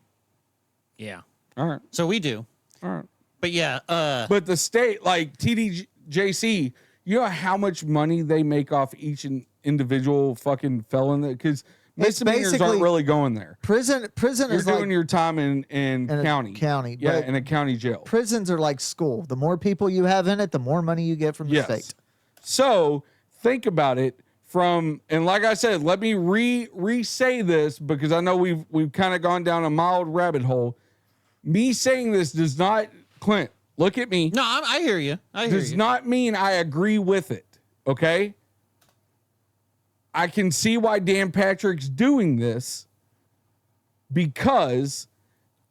Yeah. All right. So we do. All right. But yeah, But the state, like TDJC, you know how much money they make off each individual fucking felon? Because misdemeanors aren't basically- really going there. prison You're is doing like your time in a county. county, Yeah, but- in a county jail. prisons are like school. The more people you have in it, the more money you get from the Yes. state. So think about it from, and like I said, let me re-say this because I know we've kind of gone down a mild rabbit hole. Me saying this does not, Clint, look at me. no, I hear you. I hear Does you. not mean I agree with it. Okay. I can see why Dan Patrick's doing this because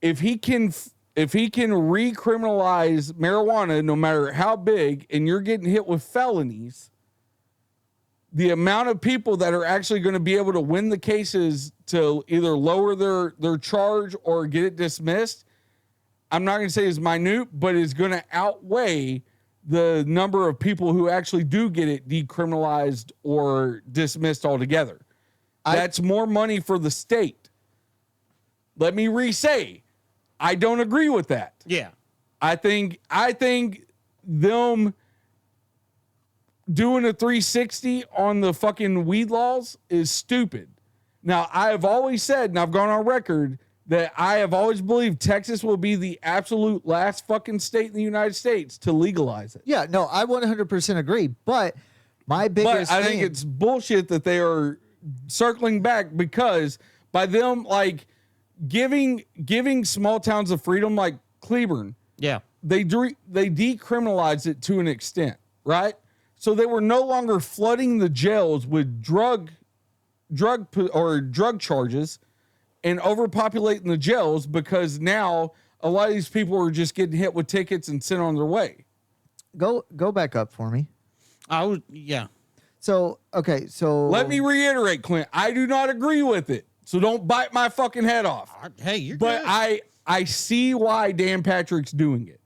if he can recriminalize marijuana, no matter how big, and you're getting hit with felonies, the amount of people that are actually going to be able to win the cases to either lower their charge or get it dismissed, I'm not going to say is minute, but is going to outweigh the number of people who actually do get it decriminalized or dismissed altogether. That's more money for the state. Let me re-say, I don't agree with that. Yeah. I think them doing a 360 on the fucking weed laws is stupid. Now, I have always said, and I've gone on record, that I have always believed Texas will be the absolute last fucking state in the United States to legalize it. Yeah, no, I 100% agree. But my biggest But I think thing- it's bullshit that they are circling back because by them like giving small towns of freedom like Cleburne, Yeah. they decriminalized it to an extent, right? So they were no longer flooding the jails with drug charges and overpopulating the jails because now a lot of these people are just getting hit with tickets and sent on their way. go back up for me. Yeah. So okay, so Let me reiterate, Clint, I do not agree with it. So don't bite my fucking head off. Hey, you're But good. I see why Dan Patrick's doing it.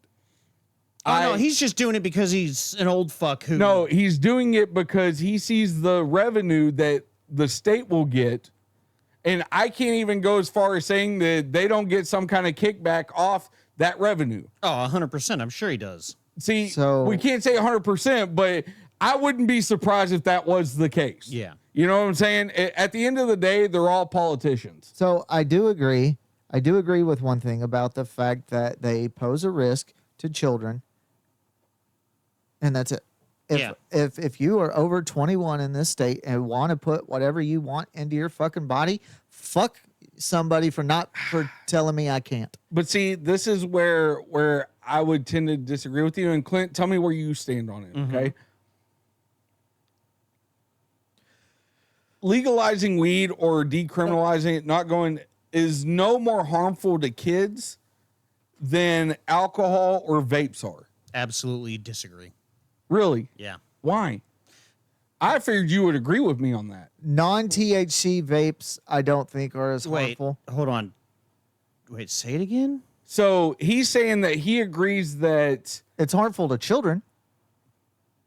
No, he's just doing it because he's an old fuck who. No, he's doing it because he sees the revenue that the state will get. And I can't even go as far as saying that they don't get some kind of kickback off that revenue. Oh, 100%. I'm sure he does. See, So- we can't say 100%, but I wouldn't be surprised if that was the case. Yeah. You know what I'm saying? At the end of the day, they're all politicians. So I do agree. I do agree with one thing about the fact that they pose a risk to children. And that's it. If you are over 21 in this state and want to put whatever you want into your fucking body, fuck somebody for telling me I can't. But see, this is where I would tend to disagree with you. And Clint, tell me where you stand on it, okay? Legalizing weed or decriminalizing it, not going, is no more harmful to kids than alcohol or vapes are. Absolutely disagree. Really? Yeah. Why? I figured you would agree with me on that. Non-THC vapes, I don't think are as Wait, harmful. hold on. Wait, say it again? So he's saying that he agrees that It's harmful to children.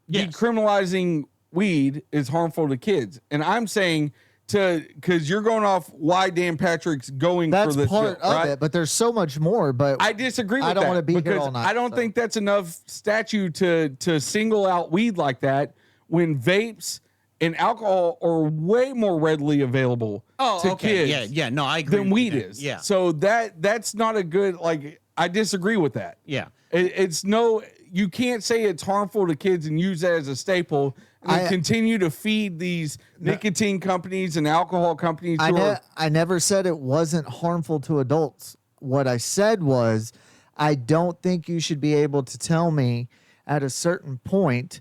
Yes. decriminalizing weed is harmful to kids. And I'm saying because you're going off why Dan Patrick's going That's for this part bill, of right? it, but there's so much more. But I disagree with I don't that want to be here because all night. I don't so. think that's enough statute to single out weed like that when vapes and alcohol are way more readily available to kids Yeah. No, I agree. than with weed you. is. Yeah. So that's not a good, like, I disagree with that. Yeah. It's no, you can't say it's harmful to kids and use that as a staple and then continue to feed these nicotine companies and alcohol companies. I never said it wasn't harmful to adults. What I said was, I don't think you should be able to tell me at a certain point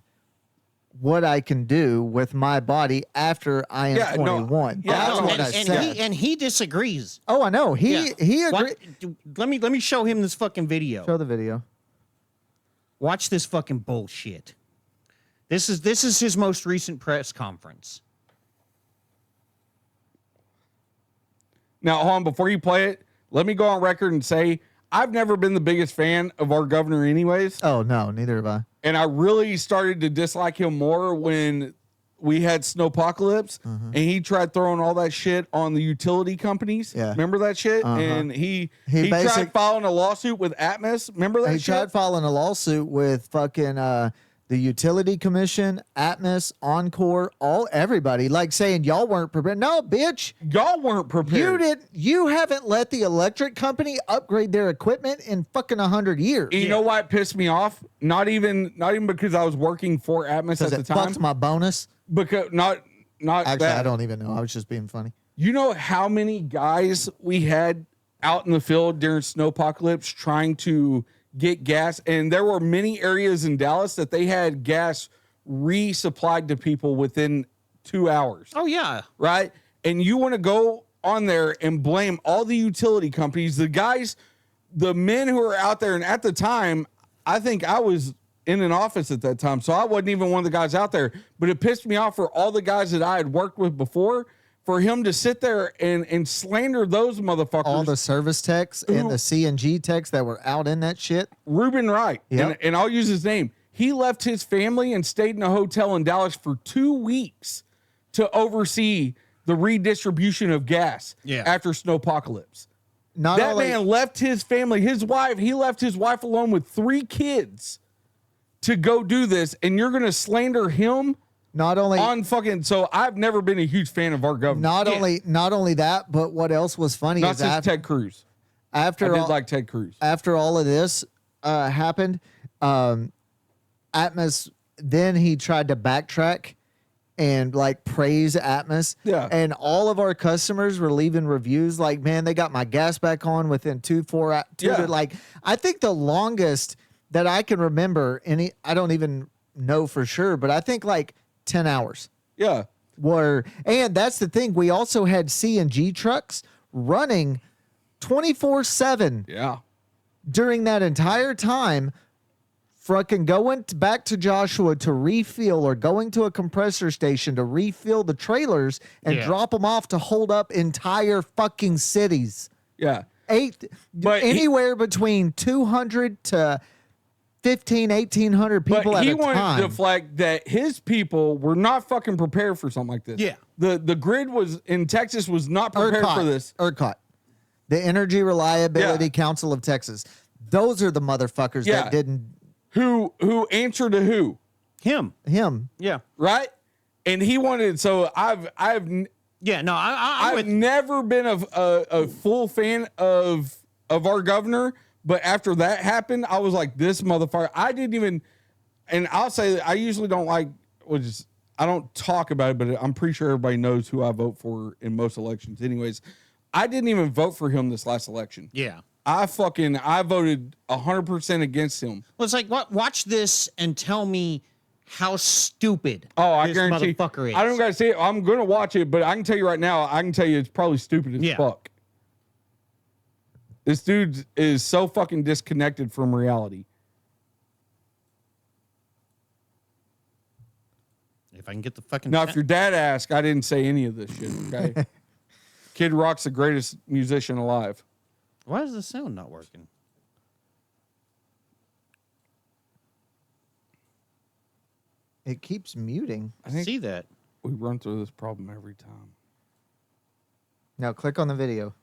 what I can do with my body after I am 21. That's what I said. And he disagrees. Oh, I know. He agreed. Let me show him this fucking video. Show the video. Watch this fucking bullshit. This is his most recent press conference. Now, hold on, before you play it, let me go on record and say I've never been the biggest fan of our governor anyways. Oh, no, neither have I. And I really started to dislike him more when we had Snowpocalypse and he tried throwing all that shit on the utility companies. Yeah. Remember that shit? And he tried filing a lawsuit with Atmos. Remember that He shit? tried filing a lawsuit with fucking the Utility Commission, Atmos, Encore, everybody, like saying y'all weren't prepared. No, bitch. Y'all weren't prepared. You haven't let the electric company upgrade their equipment in fucking 100 years. You know why it pissed me off? Not even because I was working for Atmos at the time. Fucked my bonus. Because not Actually, that. I don't even know. I was just being funny. You know how many guys we had out in the field during Snowpocalypse trying to get gas? And there were many areas in Dallas that they had gas resupplied to people within 2 hours. Oh, yeah. Right? And you want to go on there and blame all the utility companies, the guys, the men who are out there. And at the time, I think I was in an office at that time, so I wasn't even one of the guys out there. But it pissed me off for all the guys that I had worked with before, for him to sit there and slander those motherfuckers. All the service techs and the CNG techs that were out in that shit. Reuben Wright, Yep. and I'll use his name. He left his family and stayed in a hotel in Dallas for 2 weeks to oversee the redistribution of gas after Snowpocalypse. That man left his family, his wife, he left his wife alone with 3 kids to go do this, and you're going to slander him on fucking. So I've never been a huge fan of our government. Not only that, but what else was funny Not is since Ted Cruz. I did like Ted Cruz. After all of this happened, Atmos, then he tried to backtrack and like praise Atmos. Yeah. And all of our customers were leaving reviews like, man, they got my gas back on within 2-4 hours. Yeah. Like, I think the longest that I can remember, I don't even know for sure, but I think like 10 hours. Yeah. And that's the thing. We also had CNG trucks running 24/7. Yeah. During that entire time, fucking going back to Joshua to refuel or going to a compressor station to refill the trailers and drop them off to hold up entire fucking cities. Yeah. Anywhere between 200 to 1,800 people at a time. But he wanted to flag that his people were not fucking prepared for something like this. Yeah. The grid in Texas was not prepared for this. ERCOT. The Energy Reliability Council of Texas. Those are the motherfuckers that didn't. Who answer to who? Him. Yeah. Right? And he wanted, so I've never been a full fan of our governor, but after that happened, I was like, this motherfucker. I didn't even, and I'll say that I usually don't like, I don't talk about it, but I'm pretty sure everybody knows who I vote for in most elections anyways. I didn't even vote for him this last election. Yeah. I voted 100% against him. Well, it's like, watch this and tell me how stupid I this guarantee, motherfucker is. I don't got to see it. I'm going to watch it, but I can tell you right now, it's probably stupid as fuck. This dude is so fucking disconnected from reality. If I can get the fucking... Now, if your dad asked, I didn't say any of this shit, okay? Kid Rock's the greatest musician alive. Why is the sound not working? It keeps muting. I think See that? we run through this problem every time. Now click on the video.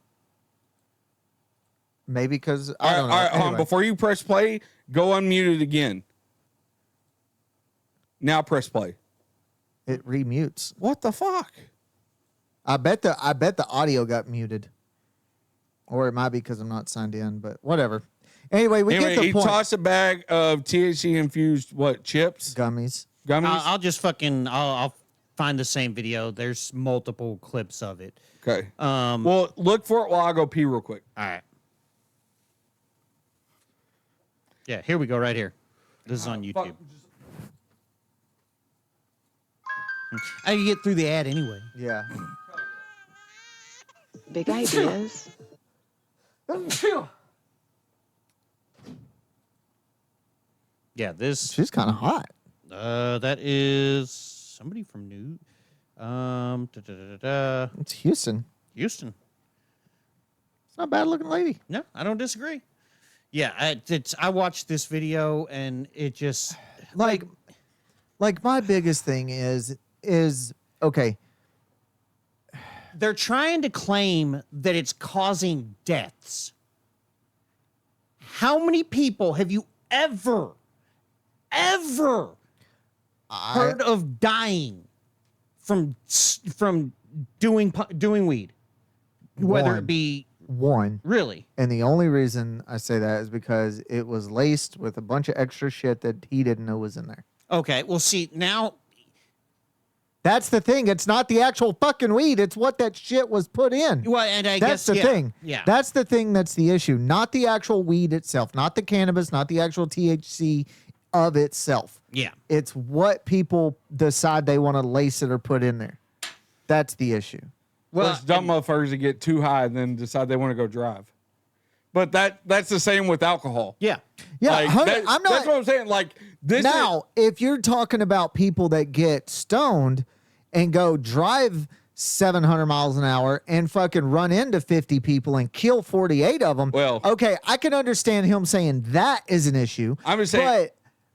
Maybe because All I don't know. right, hold on. Anyway. Before you press play, go unmute it again. Now press play. It remutes. What the fuck? I bet the audio got muted. Or it might be because I'm not signed in, but whatever. Anyway, we get the he point. tossed a bag of THC infused chips, Gummies. gummies. I'll just fucking I'll find the same video. There's multiple clips of it. Okay. All Well, look for it while I go pee real quick. right. Yeah, here we go. Right here. This is on YouTube. I can get through the ad anyway. Yeah. Big ideas. Yeah, this. She's kind of hot. That is somebody from New. It's Houston. Houston. It's not a bad looking lady. No, I don't disagree. Yeah, I watched this video and it just Like my biggest thing is okay. they're trying to claim that it's causing deaths. How many people have you ever heard of dying from doing weed? Whether One. it be One. really. And the only reason I say that is because it was laced with a bunch of extra shit that he didn't know was in there. Okay, well, see, now That's the thing. It's not the actual fucking weed. It's what that shit was put in. well, and I That's guess the yeah, thing. Yeah. That's the thing that's the issue. Not the actual weed itself, not the cannabis, not the actual THC of itself. yeah. It's what people decide they want to lace it or put in there. That's the issue. Well, there's dumb motherfuckers that get too high and then decide they want to go drive. But that's the same with alcohol. Yeah. Yeah, Like, I'm not. That's what I'm saying. Like this. Now, if you're talking about people that get stoned and go drive 700 miles an hour and fucking run into 50 people and kill 48 of them, Well- okay, I can understand him saying that is an issue. I'm just saying-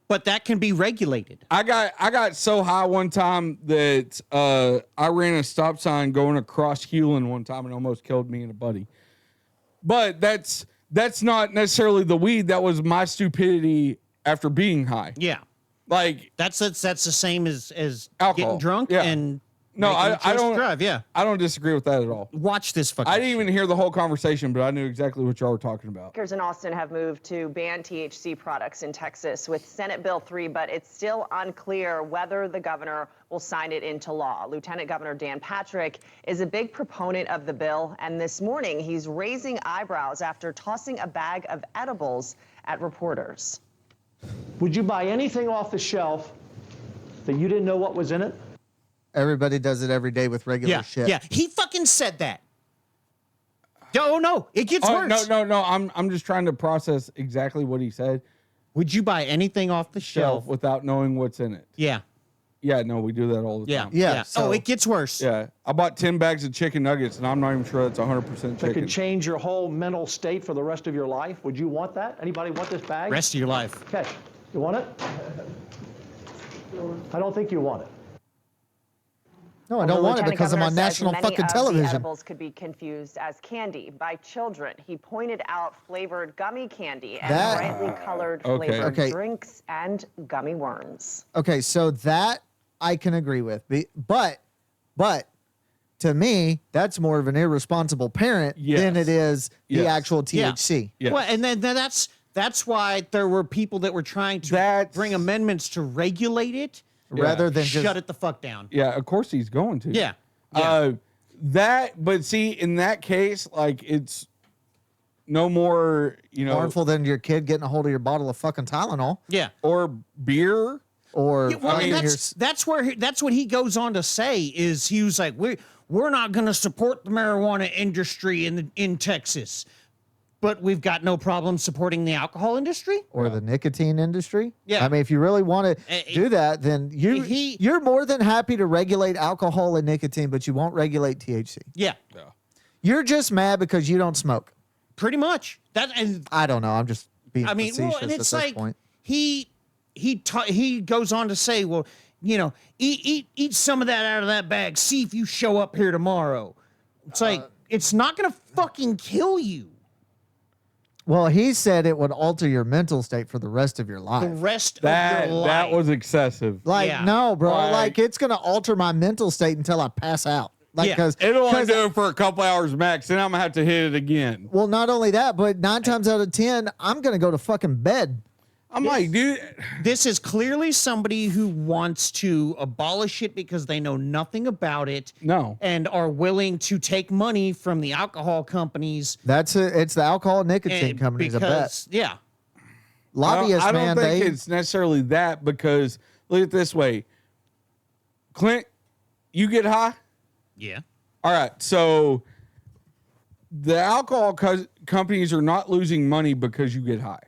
But that can be regulated. I got so high one time that I ran a stop sign going across Hewlin one time and almost killed me and a buddy. But that's not necessarily the weed. That was my stupidity after being high. Yeah. Like That's the same as Alcohol. getting drunk Yeah. and No, making a I choice to don't drive. Yeah. I don't disagree with that at all. Watch this fucking I didn't even hear the whole conversation, but I knew exactly what y'all were talking about. Lawmakers in Austin have moved to ban THC products in Texas with Senate Bill 3, but it's still unclear whether the governor will sign it into law. Lieutenant Governor Dan Patrick is a big proponent of the bill, and this morning he's raising eyebrows after tossing a bag of edibles at reporters. Would you buy anything off the shelf that you didn't know what was in it? Everybody does it every day with regular Yeah. shit. Yeah. He fucking said that. Oh no, it gets Oh, worse. no. I'm just trying to process exactly what he said. Would you buy anything off the shelf? Without knowing what's in it. Yeah. Yeah, no, we do that all the Yeah. time. Yeah, so- Oh, it gets worse. Yeah. I bought 10 bags of chicken nuggets and I'm not even sure that's 100% That chicken. could change your whole mental state for the rest of your life. Would you want that? Anybody want this bag? Rest of your life. Okay, you want it? I don't think you want it. No, I don't want it Lieutenant because I'm Governor on says national many fucking of the television. edibles could be confused as candy by children. He pointed out flavored gummy candy and That- brightly colored Okay. flavored Okay. drinks and gummy worms. Okay, so that I can agree with. But to me, that's more of an irresponsible parent Yes. than it is the Yes. actual Yeah. THC. Yes. Well, and then that's why there were people that were trying to That's- bring amendments to regulate it. Rather than just Shut it the fuck down. Yeah, of course he's going to. Yeah. Yeah. But see, in that case, like it's no more, harmful than your kid getting a hold of your bottle of fucking Tylenol Yeah. or beer. or Yeah, well, fucking and your that's what he goes on to say is he was like we're not going to support the marijuana industry in Texas, but we've got no problem supporting the alcohol industry. or the nicotine industry. Yeah. I mean, if you really want to do that, then you're more than happy to regulate alcohol and nicotine, but you won't regulate THC. Yeah, You're just mad because you don't smoke. pretty much that. And I don't know. I'm just being I mean, facetious well, and at it's this like point. he goes on to say, well, eat some of that out of that bag. See if you show up here tomorrow. It's like, it's not going to fucking kill you. Well, he said it would alter your mental state for the rest of your life. The rest of That your life. that was excessive. Like, Yeah. no, bro. Like- Like, it's going to alter my mental state until I pass out. Like, Yeah. because It'll only do it for a couple hours max, then I'm gonna have to hit it again. well, not only that, but 9 times out of 10, I'm going to go to fucking bed. I'm like, dude, This is clearly somebody who wants to abolish it because they know nothing about it. no. And are willing to take money from the alcohol companies. It's the alcohol and nicotine And companies, I bet. because, yeah. Lobbyists, I don't man, think they it's necessarily that, because look at it this way. Clint, you get high? Yeah. All right. So the alcohol companies are not losing money because you get high.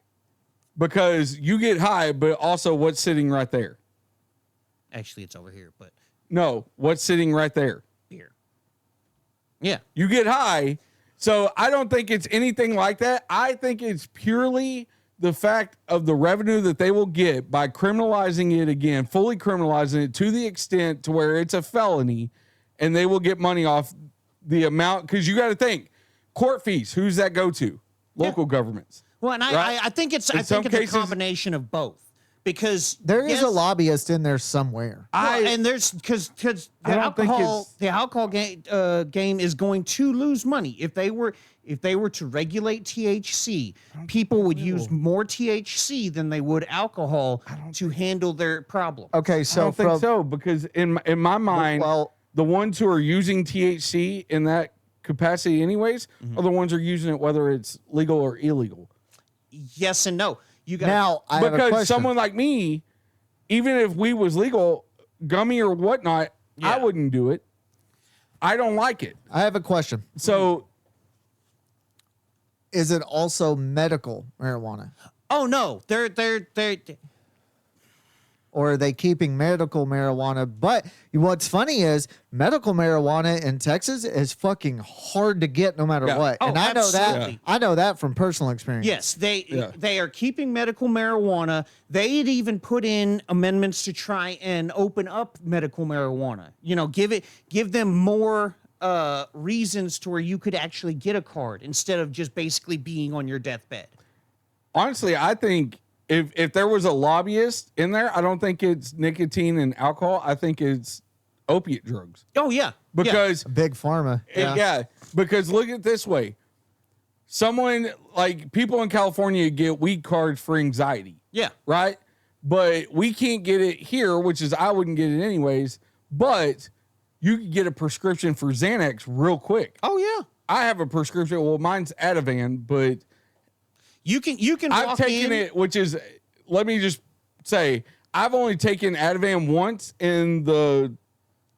Because you get high, but also what's sitting right there? Actually, it's over here, but No, what's sitting right there? here. Yeah. You get high. So I don't think it's anything like that. I think it's purely the fact of the revenue that they will get by criminalizing it again, fully criminalizing it to the extent to where it's a felony, and they will get money off the amount. Because you got to think, court fees, who's that go to? Local governments. Well, and Right? I think it's In some a cases- combination of both, because there is yes, a lobbyist in there somewhere. and there's because I the don't think alcohol game is going to lose money if they were to regulate THC. People would use more THC than they would alcohol to handle their problem. Okay, I so don't think from so, because in my mind, well, the ones who are using THC in that capacity anyways are the ones who are using it whether it's legal or illegal. Yes and no. You got now I have a Because question. someone like me, even if we was legal, gummy or whatnot, I Yeah. wouldn't do it. I don't like it. I have a question. So Is it also medical marijuana? Oh no, they're Or are they keeping medical marijuana? But what's funny is medical marijuana in Texas is fucking hard to get no matter Yeah. what. Oh, And I know that. absolutely. I know that from personal experience. yes, Yeah. they are keeping medical marijuana. They had even put in amendments to try and open up medical marijuana. Give them more reasons to where you could actually get a card instead of just basically being on your deathbed. honestly, I think if there was a lobbyist in there, I don't think it's nicotine and alcohol. I think it's opiate drugs. Oh yeah, Because Big pharma. yeah, because look at it this way. Someone like people in California get weed cards for anxiety. yeah. Right? But we can't get it here, which is I wouldn't get it anyways. But you can get a prescription for Xanax real quick. Oh yeah. I have a prescription. Well, mine's Ativan, but You can I've walk taken in. it, which is, let me just say, I've only taken Ativan once in the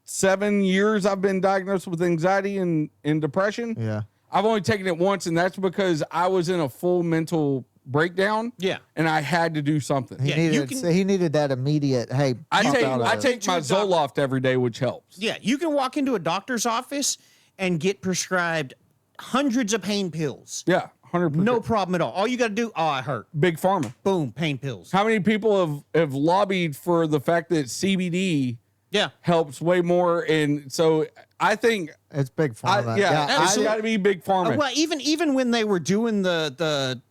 7 years I've been diagnosed with anxiety and depression. Yeah. I've only taken it once, and that's because I was in a full mental breakdown. Yeah. And I had to do something. He Yeah, you needed can- he needed that immediate. Hey, I pop take out of I it. take my To a doctor. Zoloft every day, which helps. Yeah, you can walk into a doctor's office and get prescribed hundreds of pain pills. Yeah, 100%. No problem at all. All you got to do, oh, I hurt. Big pharma. Boom, pain pills. How many people have lobbied for the fact that CBD Yeah. helps way more? And so I think, It's big pharma. it's got to be big pharma. Well, even when they were doing the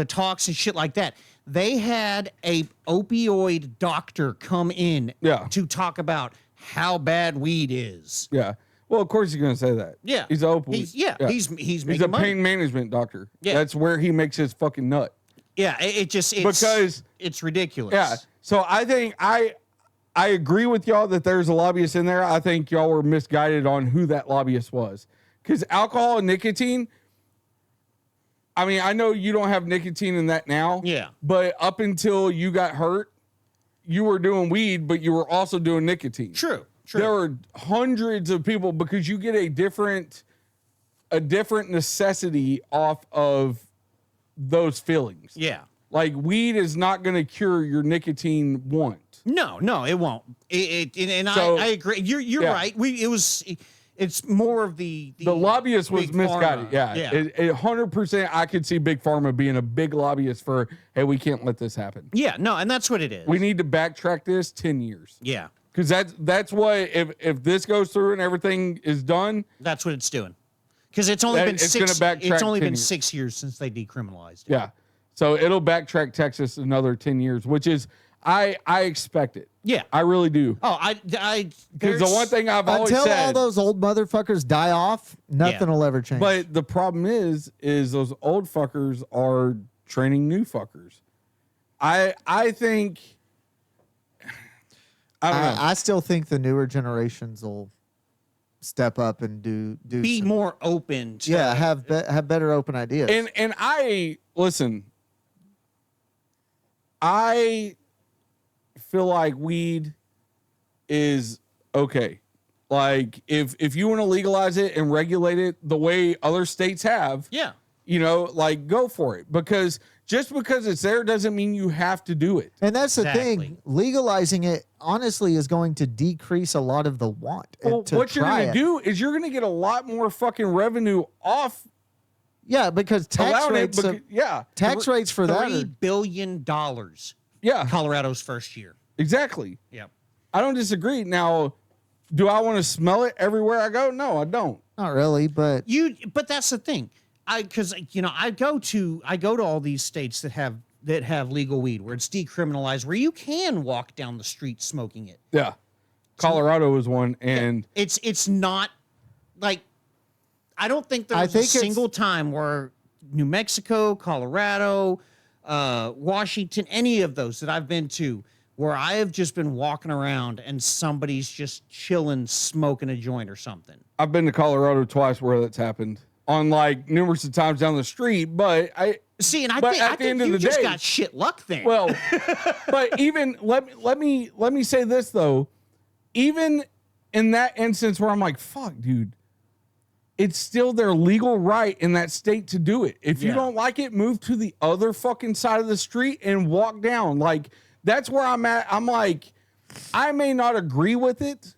talks and shit like that, they had a opioid doctor come in Yeah. to talk about how bad weed is. Yeah. Well, of course he's going to say that. Yeah. He's open. He's He's making a money. pain management doctor. Yeah. That's where he makes his fucking nut. Yeah, it's Because- it's ridiculous. Yeah. So I think I agree with y'all that there's a lobbyist in there. I think y'all were misguided on who that lobbyist was. Because alcohol and nicotine, I mean, I know you don't have nicotine in that now. Yeah. But up until you got hurt, you were doing weed, but you were also doing nicotine. True. There were hundreds of people because you get a different necessity off of those feelings. Yeah. Like weed is not going to cure your nicotine want. No, it won't. And So- I agree. You're Yeah. right. It's more of the lobbyist was big misguided. pharma. Yeah. Yeah. 100% I could see Big Pharma being a big lobbyist for, hey, we can't let this happen. Yeah, no, and that's what it is. We need to backtrack this 10 years. Yeah. Because that's what if this goes through and everything is done, That's what it's doing. Because it's only been It's six. gonna backtrack It's only 10 been years. 6 years since they decriminalized it. yeah. So it'll backtrack Texas another 10 years, which is I expect it. Yeah. I really do. Oh, Because the one thing I've always Until all said, those old motherfuckers die off, nothing Yeah. will ever change. but the problem is those old fuckers are training new fuckers. I think I don't know. I still think the newer generations will step up and do be some- more open to yeah, have better open ideas. And I listen. I feel like weed is okay. Like if you want to legalize it and regulate it the way other states have, Yeah. you know, like go for it. Because just because it's there doesn't mean you have to do it. And that's the Exactly. thing. Legalizing it honestly is going to decrease a lot of the want. Well, to what you're try going to it. do is you're going to get a lot more fucking revenue off Yeah, because tax allowing it. rates, Yeah, tax rates for that. $3 Are, billion. yeah, Colorado's first year. exactly. Yep. I don't disagree. Now, do I want to smell it everywhere I go? No, I don't. not really, but But that's the thing. Because I go to all these states that have legal weed where it's decriminalized, where you can walk down the street smoking it. Yeah, Colorado is one, and It's not like I don't think I there's think a it's- single time where New Mexico, Colorado, Washington, any of those that I've been to, where I have just been walking around and somebody's just chilling, smoking a joint or something. I've been to Colorado twice where that's happened on like numerous of times down the street. But I See, and I But think, at I the think end of you the just day- got shit luck there. well, but even let me say this though, even in that instance where I'm like, fuck, dude. It's still their legal right in that state to do it. If you Yeah. don't like it, move to the other fucking side of the street and walk down. Like, that's where I'm at. I'm like, I may not agree with it,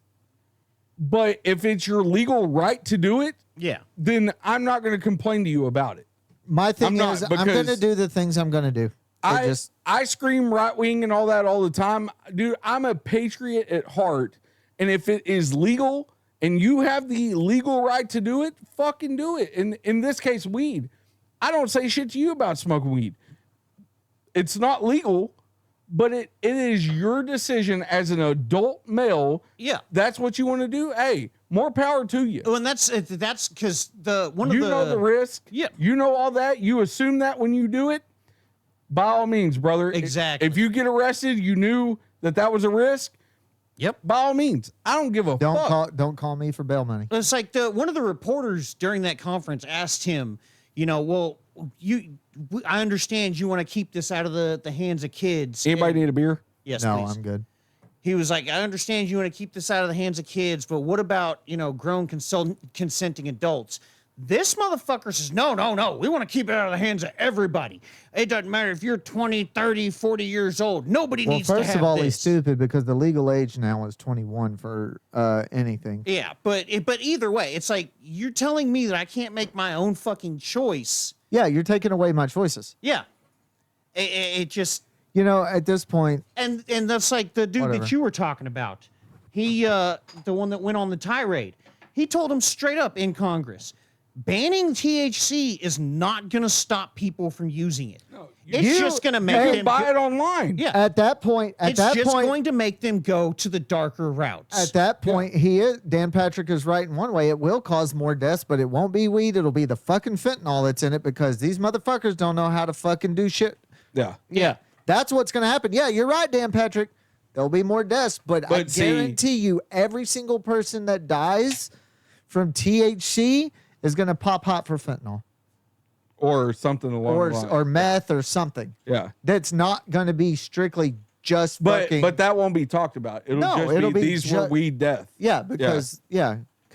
but if it's your legal right to do it, yeah. then I'm not going to complain to you about it. my thing I'm not, is I'm going to because do the things I'm going to do. I scream right wing and all that all the time. Dude, I'm a patriot at heart. And if it is legal and you have the legal right to do it, fucking do it. And in this case, weed. I don't say shit to you about smoking weed. It's not legal, but it is your decision as an adult male. Yeah. That's what you want to do. Hey, more power to you. Oh, and that's because one You of the know the risk. Yeah. You know all that. You assume that when you do it. By all means, brother. Exactly. If you get arrested, you knew that was a risk. Yep. By all means, I don't give a fuck. Don't call me for bail money. It's like one of the reporters during that conference asked him, well, I understand you want to keep this out of the hands of kids. Anybody And- need a beer? Yes, No, please. I'm good. He was like, I understand you want to keep this out of the hands of kids, but what about, grown consenting adults? This motherfucker says, no, we want to keep it out of the hands of everybody. It doesn't matter if you're 20, 30, 40 years old. Nobody Well, needs to have first of all, this. he's stupid because the legal age now is 21 for anything. Yeah, but either way, it's like you're telling me that I can't make my own fucking choice. Yeah, you're taking away my choices. Yeah. It just... You know, at this point, And that's like the dude Whatever. that you were talking about. He, the one that went on the tirade. He told him straight up in Congress, banning THC is not going to stop people from using it. It's you- just going to make You them buy it online. Yeah. at that point, It's just going to make them go to the darker routes. At that point, Dan Patrick is right in one way. It will cause more deaths, but it won't be weed. It'll be the fucking fentanyl that's in it because these motherfuckers don't know how to fucking do shit. Yeah. yeah. That's what's going to happen. Yeah, you're right, Dan Patrick. There'll be more deaths, but I But see- guarantee you every single person that dies from THC is going to pop hot for fentanyl Or something along the line. or meth or something. Yeah. That's not going to be strictly just But fucking. but that won't be talked about. It'll be these were weed death. yeah, because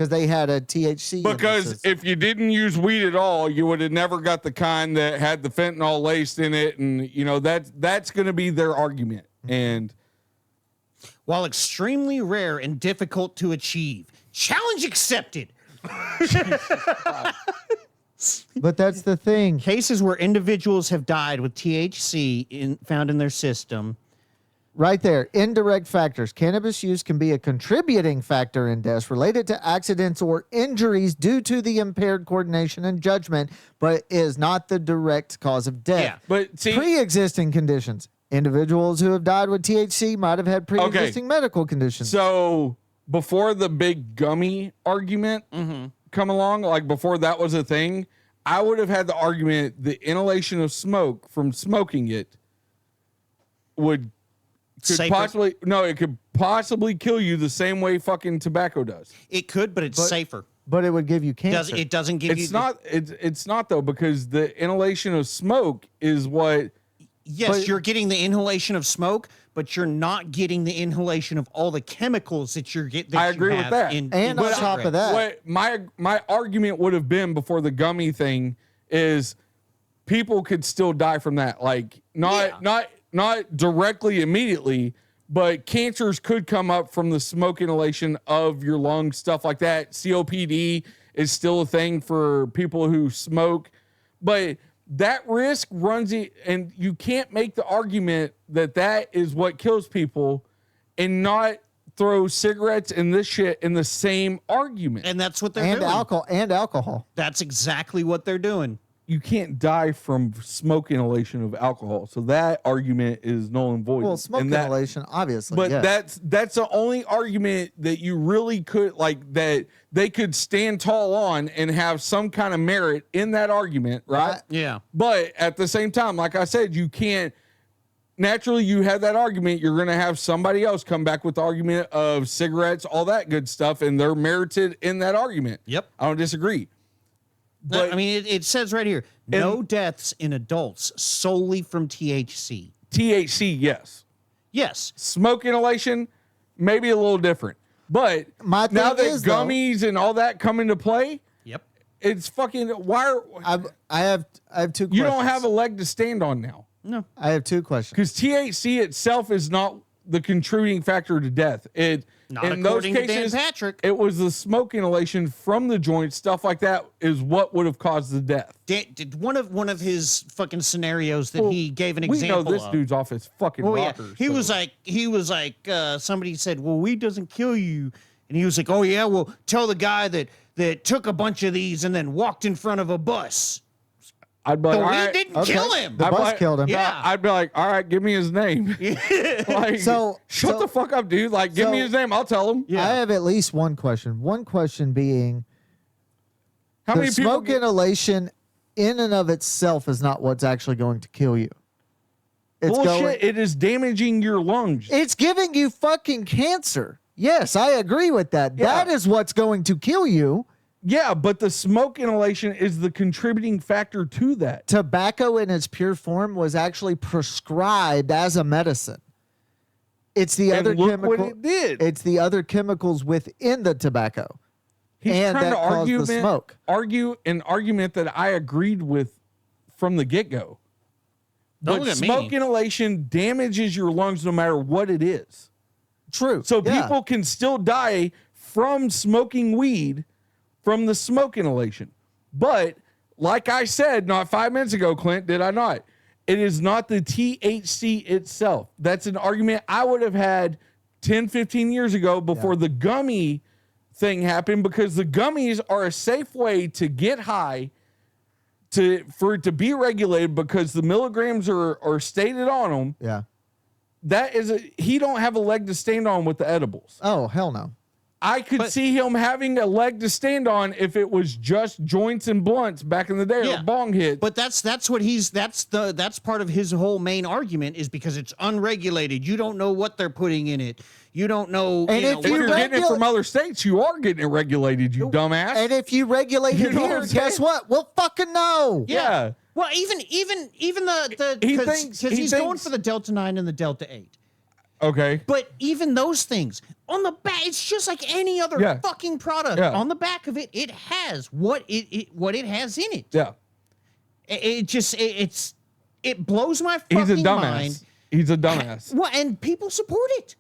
they had a THC. in the Because system. if you didn't use weed at all, you would have never got the kind that had the fentanyl laced in it, and that's going to be their argument. And While extremely rare and difficult to achieve. Challenge accepted. But that's the thing. Cases where individuals have died with THC found in their system Right there. Indirect factors. Cannabis use can be a contributing factor in deaths related to accidents or injuries due to the impaired coordination and judgment, but is not the direct cause of death. Yeah. But see, Pre-existing conditions. Individuals who have died with THC might have had pre-existing medical conditions. so before the big gummy argument come along, like before that was a thing, I would have had the argument the inhalation of smoke from smoking it could Safer. possibly kill you the same way fucking tobacco does. It could, but it's safer. But it would give you cancer. It doesn't give you. It's not though, because the inhalation of smoke is what. Yes, you're getting the inhalation of smoke, but you're not getting the inhalation of all the chemicals that you're getting. I agree with that. And on top of that, What my argument would have been before the gummy thing is people could still die from that. Like not directly immediately, but cancers could come up from the smoke inhalation of your lungs, stuff like that. COPD is still a thing for people who smoke, but that risk runs it, and you can't make the argument that that is what kills people and not throw cigarettes and this shit in the same argument. And that's what they're and doing. alcohol. That's exactly what they're doing. You can't die from smoke inhalation of alcohol. So that argument is null and void. Well, smoke And that- inhalation, obviously. But yeah. that's the only argument that you really could, like, that they could stand tall on and have some kind of merit in that argument, right? Yeah. But at the same time, like I said, you can't. Naturally, you have that argument. You're going to have somebody else come back with the argument of cigarettes, all that good stuff, and they're merited in that argument. Yep. I don't disagree. But I mean, it says right here, no deaths in adults solely from THC. THC, yes. Yes. Smoke inhalation, maybe a little different. But My now thing that is, though- gummies and all that come into play, Yep. it's fucking. Why? I have two questions. You don't have a leg to stand on now, No. I have two questions. because THC itself is not the contributing factor to death. Not in those according to Dan cases, Patrick. it was the smoke inhalation from the joint, stuff like that, is what would have caused the death. Did one of his fucking scenarios that Well, he gave an we example know this of. dude's off his fucking Well, yeah. rocker. He so- was like somebody said, well, weed doesn't kill you. And he was like, oh yeah, well, tell the guy that took a bunch of these and then walked in front of a bus. I'd be like, The all weed right. didn't Okay. kill him. The I'd bus be like- killed him. Yeah. I'd be like, all right, give me his name. Like, So- shut the fuck up, dude. Like, give me so- his name. I'll tell him. Yeah. I have at least one question. One question being, How the many people? smoke inhalation in and of itself is not what's actually going to kill you. It's Bullshit. It is damaging your lungs. It's giving you fucking cancer. Yes, I agree with that. Yeah. That is what's going to kill you. Yeah, but the smoke inhalation is the contributing factor to that. Tobacco in its pure form was actually prescribed as a medicine. It's the And other look chemical. what it did. It's the other chemicals within the tobacco. He's and trying that to caused the smoke. argue an argument that I agreed with from the get-go. Don't But look at me. smoke inhalation damages your lungs no matter what it is. True. So Yeah. people can still die from smoking weed from the smoke inhalation. But like I said not 5 minutes ago, Clint, did I not? It is not the THC itself. That's an argument I would have had 10, 15 years ago before the gummy thing happened, because the gummies are a safe way to get high, for it to be regulated, because the milligrams are stated on them. Yeah. That is he don't have a leg to stand on with the edibles. Oh, hell no. I could see him having a leg to stand on if it was just joints and blunts back in the day, Yeah. or bong hits. But that's part of his whole main argument, is because it's unregulated. You don't know what they're putting in it. You don't know. And if if you you're getting it regula- from other states, you are getting it regulated, you dumbass. And if you regulate You it know what here, I'm guess saying? what? We'll fucking know. yeah. Well, even the He because thinks- he's he going thinks- for the Delta 9 and the Delta 8. Okay. But even those things on the back, it's just like any other Yeah. fucking product. Yeah. On the back of it, it has what it has in it. Yeah. It blows my fucking He's a dumbass. mind. He's a dumbass. Well, and people support it.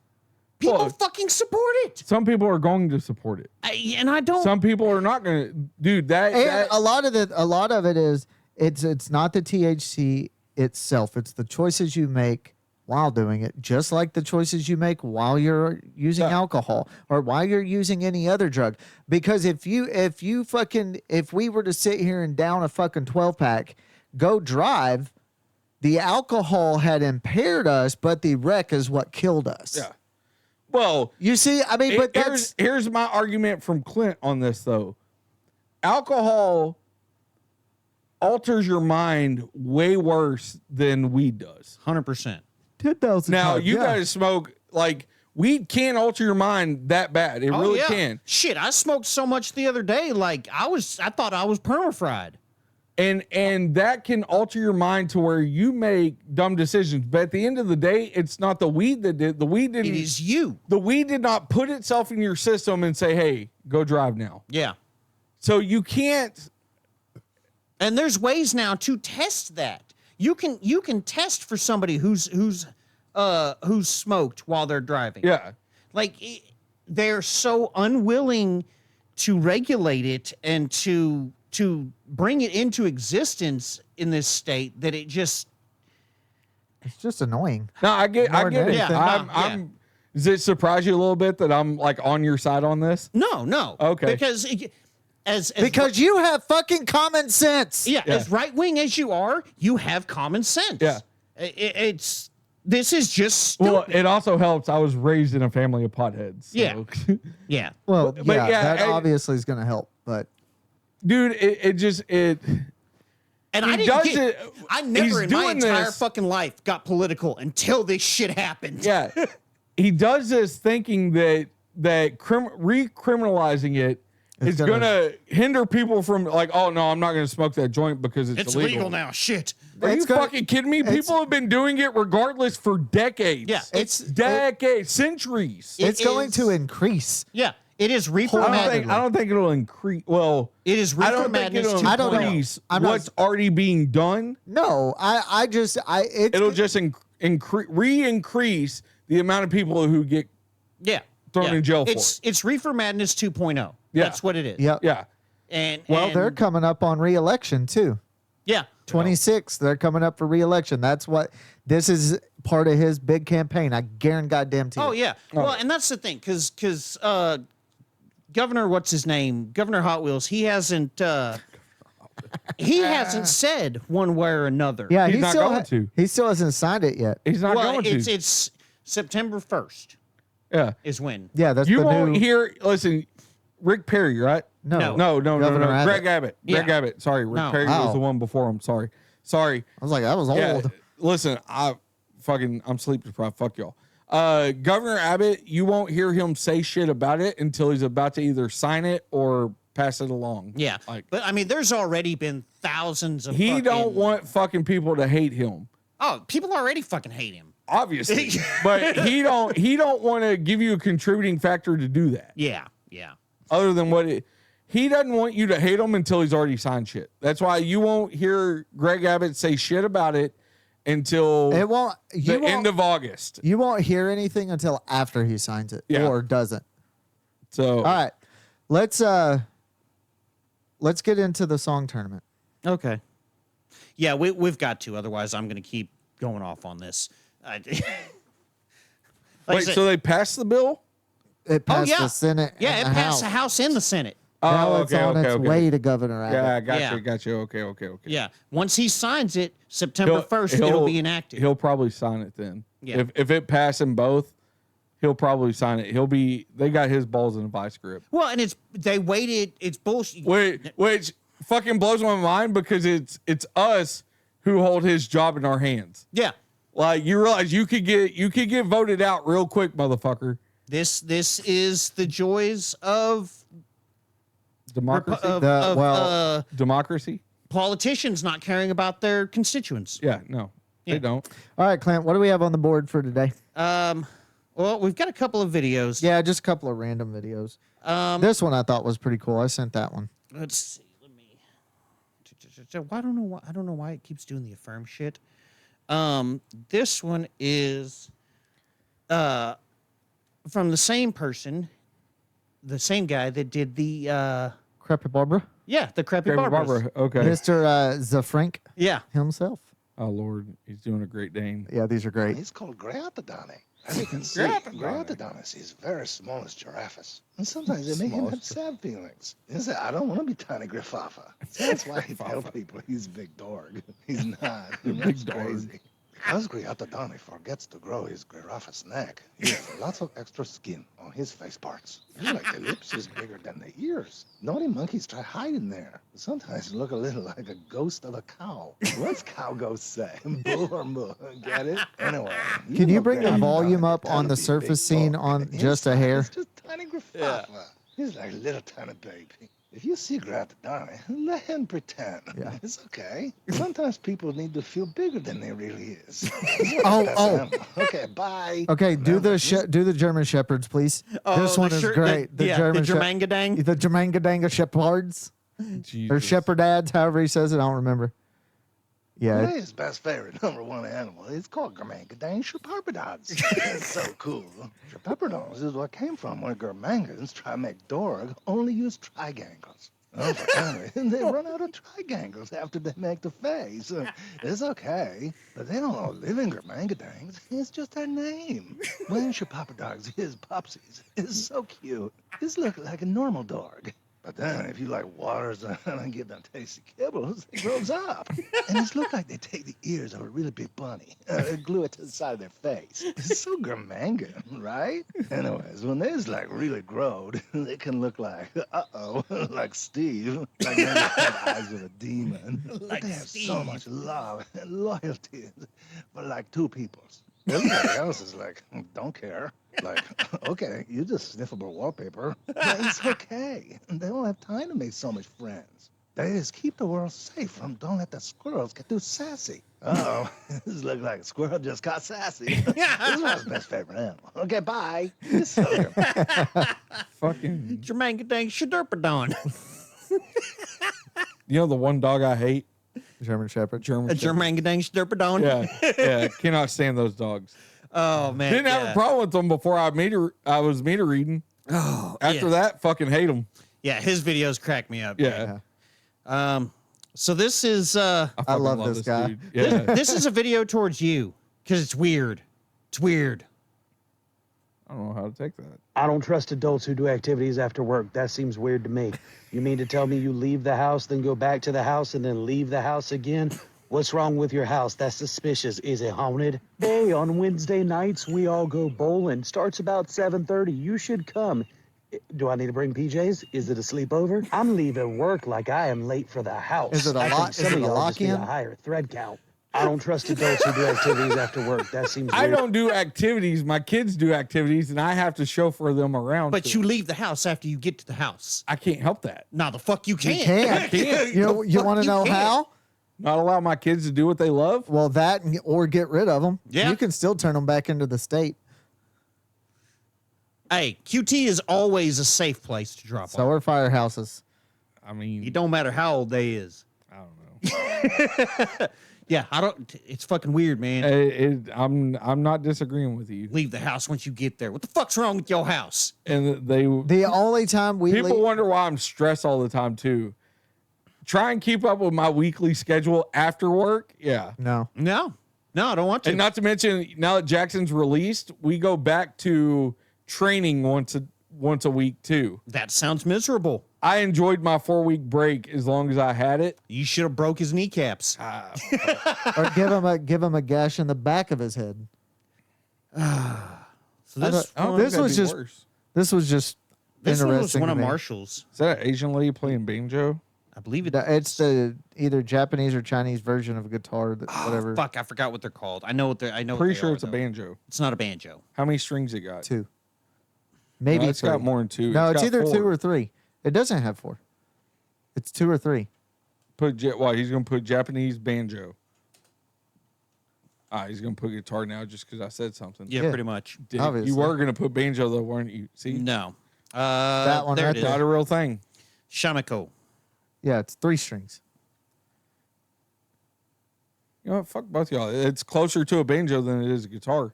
People Well, fucking support it. Some people are going to support it. And I don't. Some people are not going to. Dude, that And a lot of it is it's not the THC itself. It's the choices you make while doing it, just like the choices you make while you're using alcohol or while you're using any other drug. Because if we were to sit here and down a fucking 12-pack, go drive, the alcohol had impaired us, but the wreck is what killed us. Yeah. Well, You see, I mean, but here's my argument from Clint on this though. Alcohol alters your mind way worse than weed does. 100%. 10,000 Now times, you yeah. guys smoke like weed can alter your mind that bad. It really can. Shit, I smoked so much the other day, like I thought I was perma-fried. And that can alter your mind to where you make dumb decisions. But at the end of the day, it's not the weed that did. The weed didn't. It is you. The weed did not put itself in your system and say, "Hey, go drive now." Yeah. So you can't. And there's ways now to test that. You can test for somebody who's smoked while they're driving. Yeah. They're so unwilling to regulate it and to bring it into existence in this state that it just. It's just annoying. No, I get More it. than I'm. Does it surprise you a little bit that I'm like on your side on this? No. Okay. Because Because you have fucking common sense. yeah, as right wing as you are, you have common sense. Yeah. This is just stupid. Well, it also helps. I was raised in a family of potheads. So. Yeah. Yeah. Well, But that obviously is going to help. But Dude, And I he didn't does it- I never he's in my doing entire this- fucking life got political until this shit happened. yeah, he does this thinking that recriminalizing it is gonna- gonna hinder people from like, oh no, I'm not gonna smoke that joint because it's It's illegal. legal now. Shit. Are you It's gonna- fucking kidding me? People have been doing it regardless for decades. Yeah, it's decades, centuries. it's going is- to increase. Yeah. It is reefer I madness. don't think it'll increase. Well, It is I reefer don't think madness. it'll 2.0. I don't know. increase I'm not- what's already being done. No, It'll just re-increase the amount of people who get Yeah. thrown in jail for It's reefer madness 2.0. Yeah. That's what it is. Yep. yeah. And Well, they're coming up on re-election too. yeah. 26, they're coming up for re-election. This is part of his big campaign. I guarantee you. Oh yeah. Well, and that's the thing, because Governor, what's his name? Governor Hot Wheels. He hasn't said one way or another. Yeah, He's he not still going to. He still hasn't signed it yet. He's not Well, going to. it's September 1st Yeah. is when. Yeah, that's You the won't new. hear. Listen, Rick Perry, right? No. No. Governor Abbott. Greg Abbott. Greg Yeah. Abbott. Sorry, Rick No. Perry was Wow. the one before him. Sorry. I was like, that was Yeah. old. Listen, I'm sleep deprived. Fuck y'all. Governor Abbott, you won't hear him say shit about it until he's about to either sign it or pass it along. Yeah. Like, But I mean, there's already been thousands of. he don't want fucking people to hate him. Oh, people already fucking hate him. Obviously. But he don't want to give you a contributing factor to do that. Yeah. Yeah. Other than he doesn't want you to hate him until he's already signed shit. That's why you won't hear Greg Abbott say shit about it until It won't. the end of August. You won't hear anything until after he signs it Yeah. or doesn't. So All right, let's get into the song tournament. Okay. Yeah, we've got to. Otherwise, I'm going to keep going off on this. Like I wait, said- so they passed the bill? It passed yeah. the Senate. Yeah, and it the passed the House. House and the Senate. Now Oh, it's on its way to Governor Abbott. Yeah, I got Yeah. you, got you. Okay. Yeah. Once he signs it, September 1st, it'll be enacted. He'll probably sign it then. Yeah. If it passes them both, he'll probably sign it. They got his balls in a vice grip. Well, and they waited. It's bullshit. Which fucking blows my mind because it's us who hold his job in our hands. Yeah. Like you realize you could get voted out real quick, motherfucker. This is the joys of Democracy. Democracy. Politicians not caring about their constituents. Yeah, no, they don't. All right, Clint, what do we have on the board for today? Well, we've got a couple of videos. Yeah, just a couple of random videos. This one I thought was pretty cool. I sent that one. Let's see. Let me. I don't know why it keeps doing the affirm shit. This one is from the same person, the same guy that did the Crappy Barbara. the Crappy Okay, Barbara. Barbara. Okay. Mr. Zafrank Yeah. himself. Oh Lord, he's doing a Great Dane. Yeah, these are great. He's called Greatodon. As you can see, Greatodon is very small as giraffes. And sometimes they make him have sad feelings. He said, I don't want to be tiny Griffafa. So that's why he tells people he's a big dog. He's not. That's crazy. Because Greatodon forgets to grow his giraffa's neck, he has lots of extra skin on his face parts. It's like the lips is bigger than the ears. Naughty monkeys try hiding there. Sometimes look a little like a ghost of a cow. What's cow ghost say? Bull or moo? Get it? Anyway. Can you bring the Greatodon volume up can on the be a surface big scene dog, on and just a inside hair? It's just tiny Griffafa. He's like a little tiny baby. If you see Greatodon, let him pretend. Yeah. It's okay. Sometimes people need to feel bigger than they really is. Oh. Okay, bye. Okay, do the German Shepherds, please. This one is great. The Germangadang. The Germangadanga Shepherds. Or Jesus. Shepherdads, however he says it. I don't remember. Yeah. His best favorite #1 animal is called Germangadang Sheparpodons. It's so cool. Sheparpodons is what came from when Germangans try to make Dorg only use trigangles. And they run out of trigangles after they make the face. It's okay, but they don't all live in Germangadangs. It's just their name. When Sheparpodogs is pupsies, it's so cute. This looks like a normal dog. But then, if you like waters them and give them tasty kibbles, it grows up. And it's look like they take the ears of a really big bunny and glue it to the side of their face. It's so Germangan, right? Anyways, when they's like really growed, they can look like, like Steve. Like they have eyes of a demon. Like they have so much love and loyalty for like two peoples. Everybody else is like, don't care. Like, okay, you just sniffable wallpaper. But it's okay. They don't have time to make so much friends. They just keep the world safe from don't let the squirrels get too sassy. Uh-oh, this looks like a squirrel just got sassy. This is my best favorite animal. Okay, bye. It's so good. Fucking. Germangadang Shedurpadon. You know the one dog I hate? German Shepherd. German. Shepherd. Germangadang Shedurpadon. Yeah. Cannot stand those dogs. Oh man. Didn't have a problem with them before I was meter reading. Oh. After that, fucking hate them. Yeah, his videos crack me up. Yeah. So this is I love this guy. dude. Yeah. this is a video towards you because it's weird. It's weird. I don't know how to take that. I don't trust adults who do activities after work. That seems weird to me. You mean to tell me you leave the house, then go back to the house, and then leave the house again? What's wrong with your house? That's suspicious. Is it haunted? Hey, on Wednesday nights, we all go bowling. Starts about 7:30. You should come. Do I need to bring PJs? Is it a sleepover? I'm leaving work like I am late for the house. Is it a I think lock- some is it of a y'all just need lock-in? a higher thread count. I don't trust adults who do activities after work. That seems weird. I don't do activities. My kids do activities, and I have to chauffeur them around. But you leave the house after you get to the house. I can't help that. No, the fuck you can't. You can't. You want to know can't. how? Not allow my kids to do what they love. Well, that or get rid of them. Yeah. You can still turn them back into the state. Hey, QT is always a safe place to drop So off. are firehouses. I mean, It don't matter how old they is. I don't know. Yeah, I don't. It's fucking weird, man. I'm not disagreeing with you. Leave the house once you get there. What the fuck's wrong with your house? And The only time we people leave, wonder why I'm stressed all the time too. Try and keep up with my weekly schedule after work. Yeah. no. No, I don't want to. And not to mention, now that Jackson's released, we go back to training once a week too. That sounds miserable. I enjoyed my 4-week break as long as I had it. You should have broke his kneecaps. Or give him a gash in the back of his head. So this I don't This think that'd was be just- worse. This was just this one was interesting. one to of me. Marshall's. Is that an Asian lady playing banjo? I believe it. It's the either Japanese or Chinese version of a guitar. That, whatever. Fuck, I forgot what they're called. I know what they're. I know. Pretty what they sure are, it's a though. banjo. It's not a banjo. How many strings it got? 2. Maybe No, it's 3. got more than 2. No, it's got either 4. 2 or 3. It doesn't have 4. It's 2 or 3. He's gonna put Japanese banjo. He's gonna put guitar now just because I said something. Yeah, Yeah. pretty much. Dick, Obviously. you were gonna put banjo though, weren't you? See, No. That one there right it is. there. not a real thing. Shamiko. Yeah, it's 3 strings. You know what? Fuck both y'all. It's closer to a banjo than it is a guitar.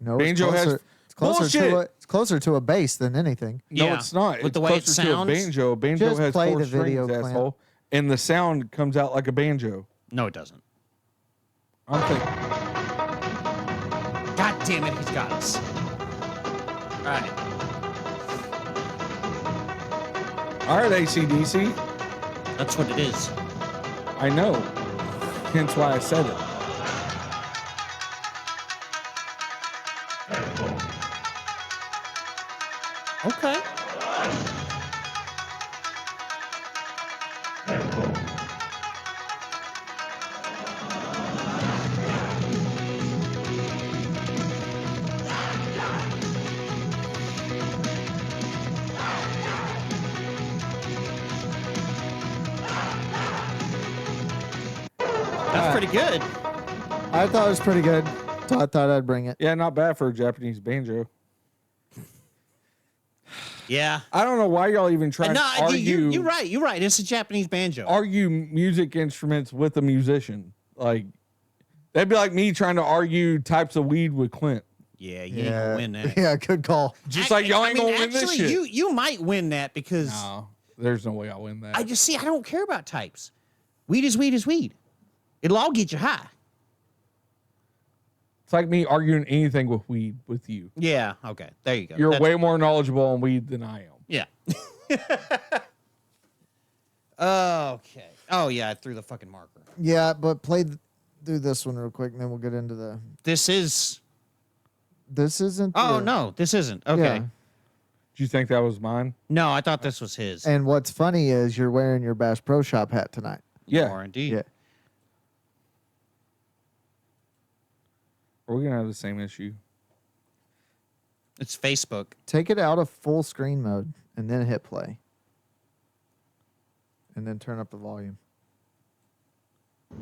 No, Banjo has- it's closer Bullshit! it's closer to a bass than anything. No, Yeah. it's not. With It's the way it closer to a sounds. banjo. A banjo Just has play 4 the video strings, clip. asshole. And the sound comes out like a banjo. No, it doesn't. I'm thinking. God damn it, he's got us. All right. All right, AC/DC. That's what it is. I know. Hence why I said it. Okay. That's pretty good. I thought it was pretty good, so I thought I'd bring it. Yeah, not bad for a Japanese banjo. Yeah. I don't know why y'all even try to No, argue. you're right. You're right. It's a Japanese banjo. Argue music instruments with a musician. Like, that'd be like me trying to argue types of weed with Clint. Yeah, you ain't gonna win that. Yeah, good call. Just like y'all ain't gonna win this actually, shit. You might win that because No, there's no way I'll win that. I don't care about types. Weed is weed is weed. It'll all get you high. It's like me arguing anything with weed with you. Yeah. Okay. There you go. You're way more knowledgeable on weed than I am. Yeah. Okay. Oh yeah, I threw the fucking marker. Yeah, but do this one real quick, and then we'll get into the. This is. This isn't. Oh the- no, this isn't. Okay. Yeah. Do you think that was mine? No, I thought this was his. And what's funny is you're wearing your Bass Pro Shop hat tonight. Yeah. Or indeed. Yeah. Are we gonna have the same issue? It's Facebook. Take it out of full screen mode and then hit play. And then turn up the volume.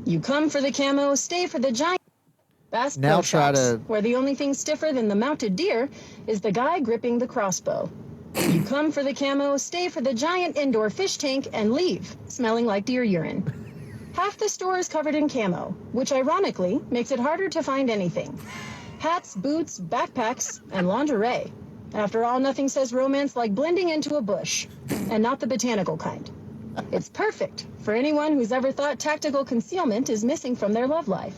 You come for the camo, stay for the giant. Bass Pro Now try Shops, to- where the only thing stiffer than the mounted deer is the guy gripping the crossbow. You come for the camo, stay for the giant indoor fish tank, and leave, smelling like deer urine. Half the store is covered in camo, which ironically makes it harder to find anything. Hats, boots, backpacks, and lingerie. After all, nothing says romance like blending into a bush, and not the botanical kind. It's perfect for anyone who's ever thought tactical concealment is missing from their love life.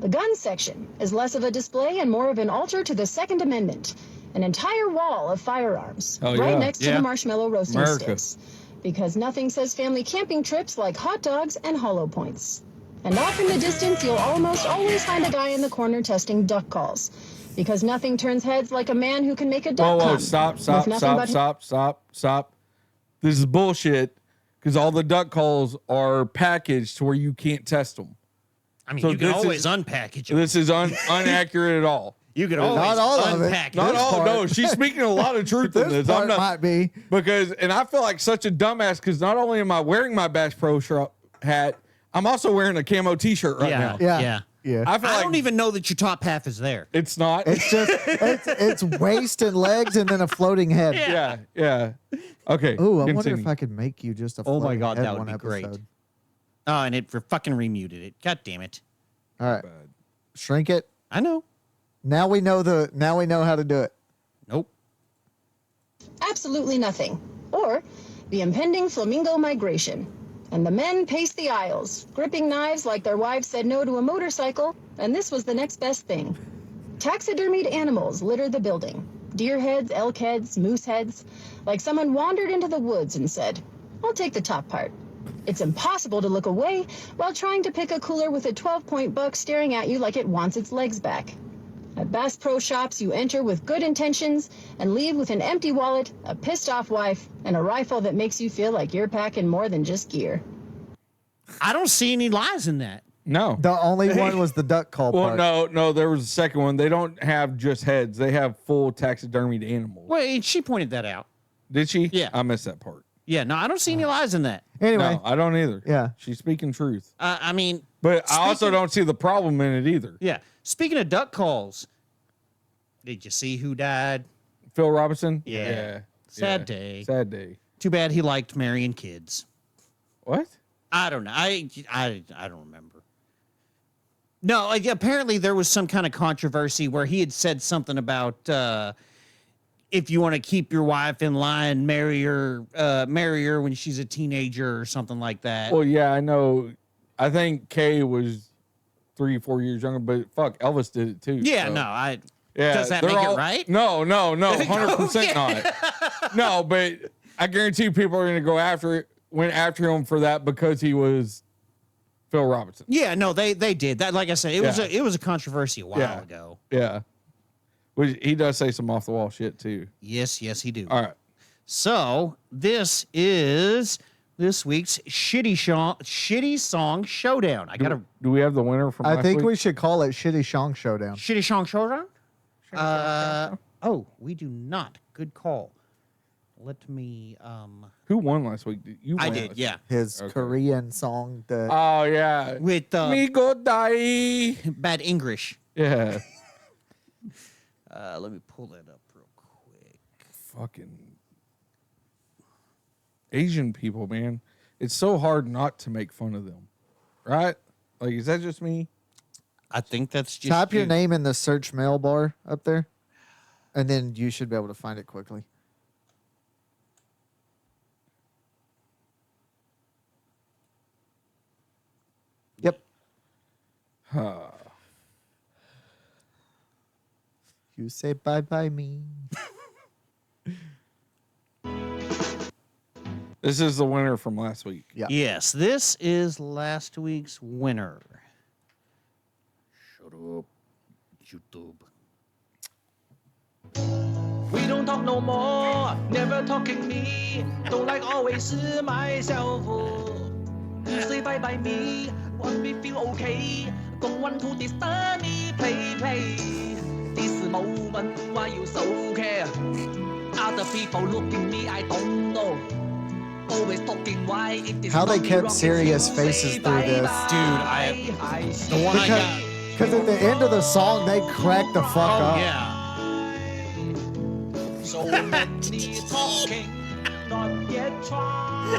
The gun section is less of a display and more of an altar to the Second Amendment. An entire wall of firearms Oh, right yeah. next to Yeah. the marshmallow roasting America. sticks. Because nothing says family camping trips like hot dogs and hollow points. And off in the distance, you'll almost always find a guy in the corner testing duck calls. Because nothing turns heads like a man who can make a duck Whoa, come. stop. with nothing but- This is bullshit because all the duck calls are packaged to where you can't test them. I mean, So you can this always is- unpackage it. This is inaccurate at all. You can always Not all of it. unpackage Not This all. part- No, she's speaking a lot of truth in This this. I'm part not might be. because, and I feel like such a dumbass because not only am I wearing my Bass Pro hat, I'm also wearing a camo T-shirt right now. Yeah. Yeah. I feel I like don't even know that your top half is there. it's not. It's just it's waist and legs and then a floating head. yeah. Okay. Ooh, I wonder continue. if I could make you just a Oh my floating God, head that would one be great. episode. Oh, and it fucking remuted it. God damn it. All right. Shrink it. I know. Now we know how to do it. Nope. Absolutely nothing. Or the impending flamingo migration. And the men pace the aisles, gripping knives like their wives said no to a motorcycle, and this was the next best thing. Taxidermied animals littered the building. Deer heads, elk heads, moose heads, like someone wandered into the woods and said, I'll take the top part. It's impossible to look away while trying to pick a cooler with a 12-point buck staring at you like it wants its legs back. At Bass Pro Shops, you enter with good intentions and leave with an empty wallet, a pissed-off wife, and a rifle that makes you feel like you're packing more than just gear. I don't see any lies in that. No. The only one was the duck call Well, part. no. There was a second one. They don't have just heads. They have full taxidermied animals. Well, she pointed that out. Did she? Yeah. I missed that part. Yeah, no, I don't see any lies in that. Anyway, No, I don't either. Yeah. She's speaking truth. I mean, But I also Speaking- don't see the problem in it either. yeah. Speaking of duck calls, did you see who died? Phil Robinson? Yeah. Sad day. Sad day. Too bad he liked marrying kids. What? I don't know. I don't remember. No, like, apparently there was some kind of controversy where he had said something about if you want to keep your wife in line, marry her when she's a teenager or something like that. Well, yeah, I know. I think Kay was 3-4 years younger, but fuck, Elvis did it too. Yeah, so. no, Yeah, does that they're make all- it right? No, 100% not. No, but I guarantee you people are going to went after him for that because he was Phil Robinson. Yeah, no, they did that. Like I said, it was a controversy a while ago. Yeah. Which he does say some off the wall shit too. Yes, he do. All right. So this is this week's shitty song showdown. Do we have the winner from I last think week? we should call it Shitty Shong Showdown. shitty song showdown. Oh, we do not. Good call. Let me. Who won last week? You won I last did. week. Yeah. His Korean song. The Oh yeah. With Me go die. bad English. Yeah. Let me pull that up real quick. Fucking Asian people, man. It's so hard not to make fun of them. Right? Like, is that just me? I think that's just type your you. name in the search mail bar up there, and then you should be able to find it quickly. Yep. You say bye bye me. This is the winner from last week. Yeah. Yes, this is last week's winner. Shut up, YouTube. We don't talk no more, never talking me. Don't like always see myself. You say bye bye me, want me feel okay. Don't want to disturb me, play. This moment, why you so care? Other people looking me, I don't know. Always talking why it is How they not me kept wrong, serious if you faces say through this. bye-bye. Dude, I The one I got. Because at the end of the song, they crack the fuck Oh up. yeah. so many talking, not yet try.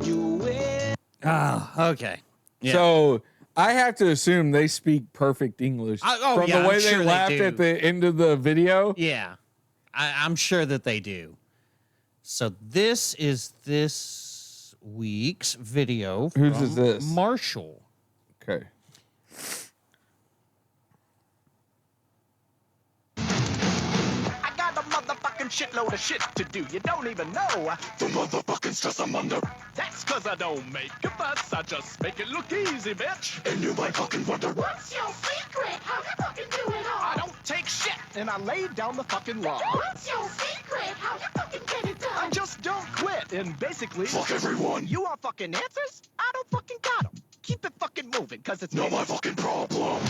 You will. Oh, okay. Yeah. So I have to assume they speak perfect English from yeah, the way I'm they sure they laughed do. at the end of the video. Yeah, I'm sure that they do. So this is this week's video. Whose from is this? Marshall. Okay. I got a motherfucking shitload of shit to do. You don't even know the motherfucking stress I'm under. That's cause I don't make a fuss. I just make it look easy, bitch. And you might fucking wonder, what's your secret? How you fucking do it all? I don't take shit and I lay down the fucking law. What's your secret? How you fucking get it done? I just don't quit and basically fuck everyone. You want fucking answers? I don't fucking got them. Keep it fucking moving cause it's not my fucking problem.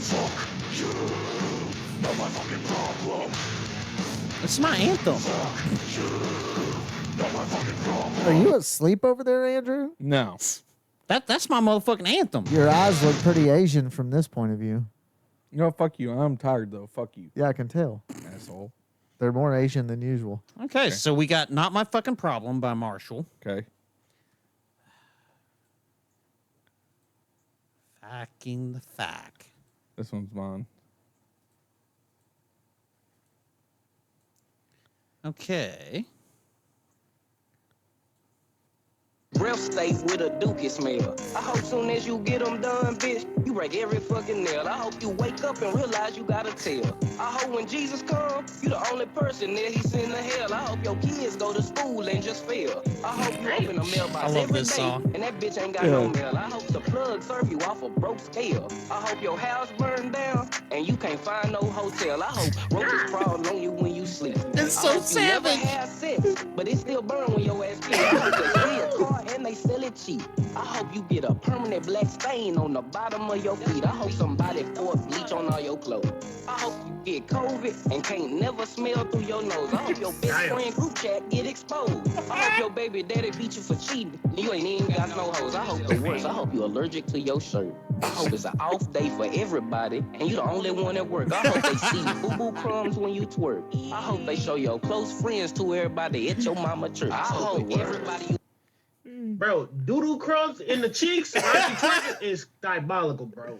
Fuck you. Not my fucking problem. It's my anthem. Not my fucking problem. Are you asleep over there, Andrew? No. That's my motherfucking anthem. Your eyes look pretty Asian from this point of view. No, fuck you. I'm tired though. Fuck you, Yeah, I can tell. asshole. They're more Asian than usual. Okay, so we got "Not My Fucking Problem" by Marshall. Okay. Fucking the fact. This one's mine. Okay. Breath stay with a dookie smell. I hope soon as you get them done, bitch, you break every fucking nail. I hope you wake up and realize you got a tail. I hope when Jesus come, you the only person that he send to hell. I hope your kids go to school and just fail. I hope you open a mailbox I love every this day, song. and that bitch ain't got no mail. I hope the plug serve you off a broke scale. I hope your house burned down and you can't find no hotel. I hope roaches crawl on you when you sleep. It's I so hope you never savage. have sex, but it still burn when your ass sleep. I hope they steal your car and they sell it cheap. I hope you get a permanent black stain on the bottom of your feet. I hope somebody pour bleach on all your clothes. I hope you get COVID and can't never smell through your nose. I hope your best friend group chat get exposed. I hope your baby daddy beat you for cheating. You ain't even got no hoes. I hope the worst. I hope you allergic to your shirt. I hope it's an off day for everybody and you the only one at work. I hope they see boo-boo crumbs when you twerk. I hope they show your close friends to everybody at your mama church. I hope everybody you Bro, doodle crumbs in the cheeks while she twerking is diabolical, bro.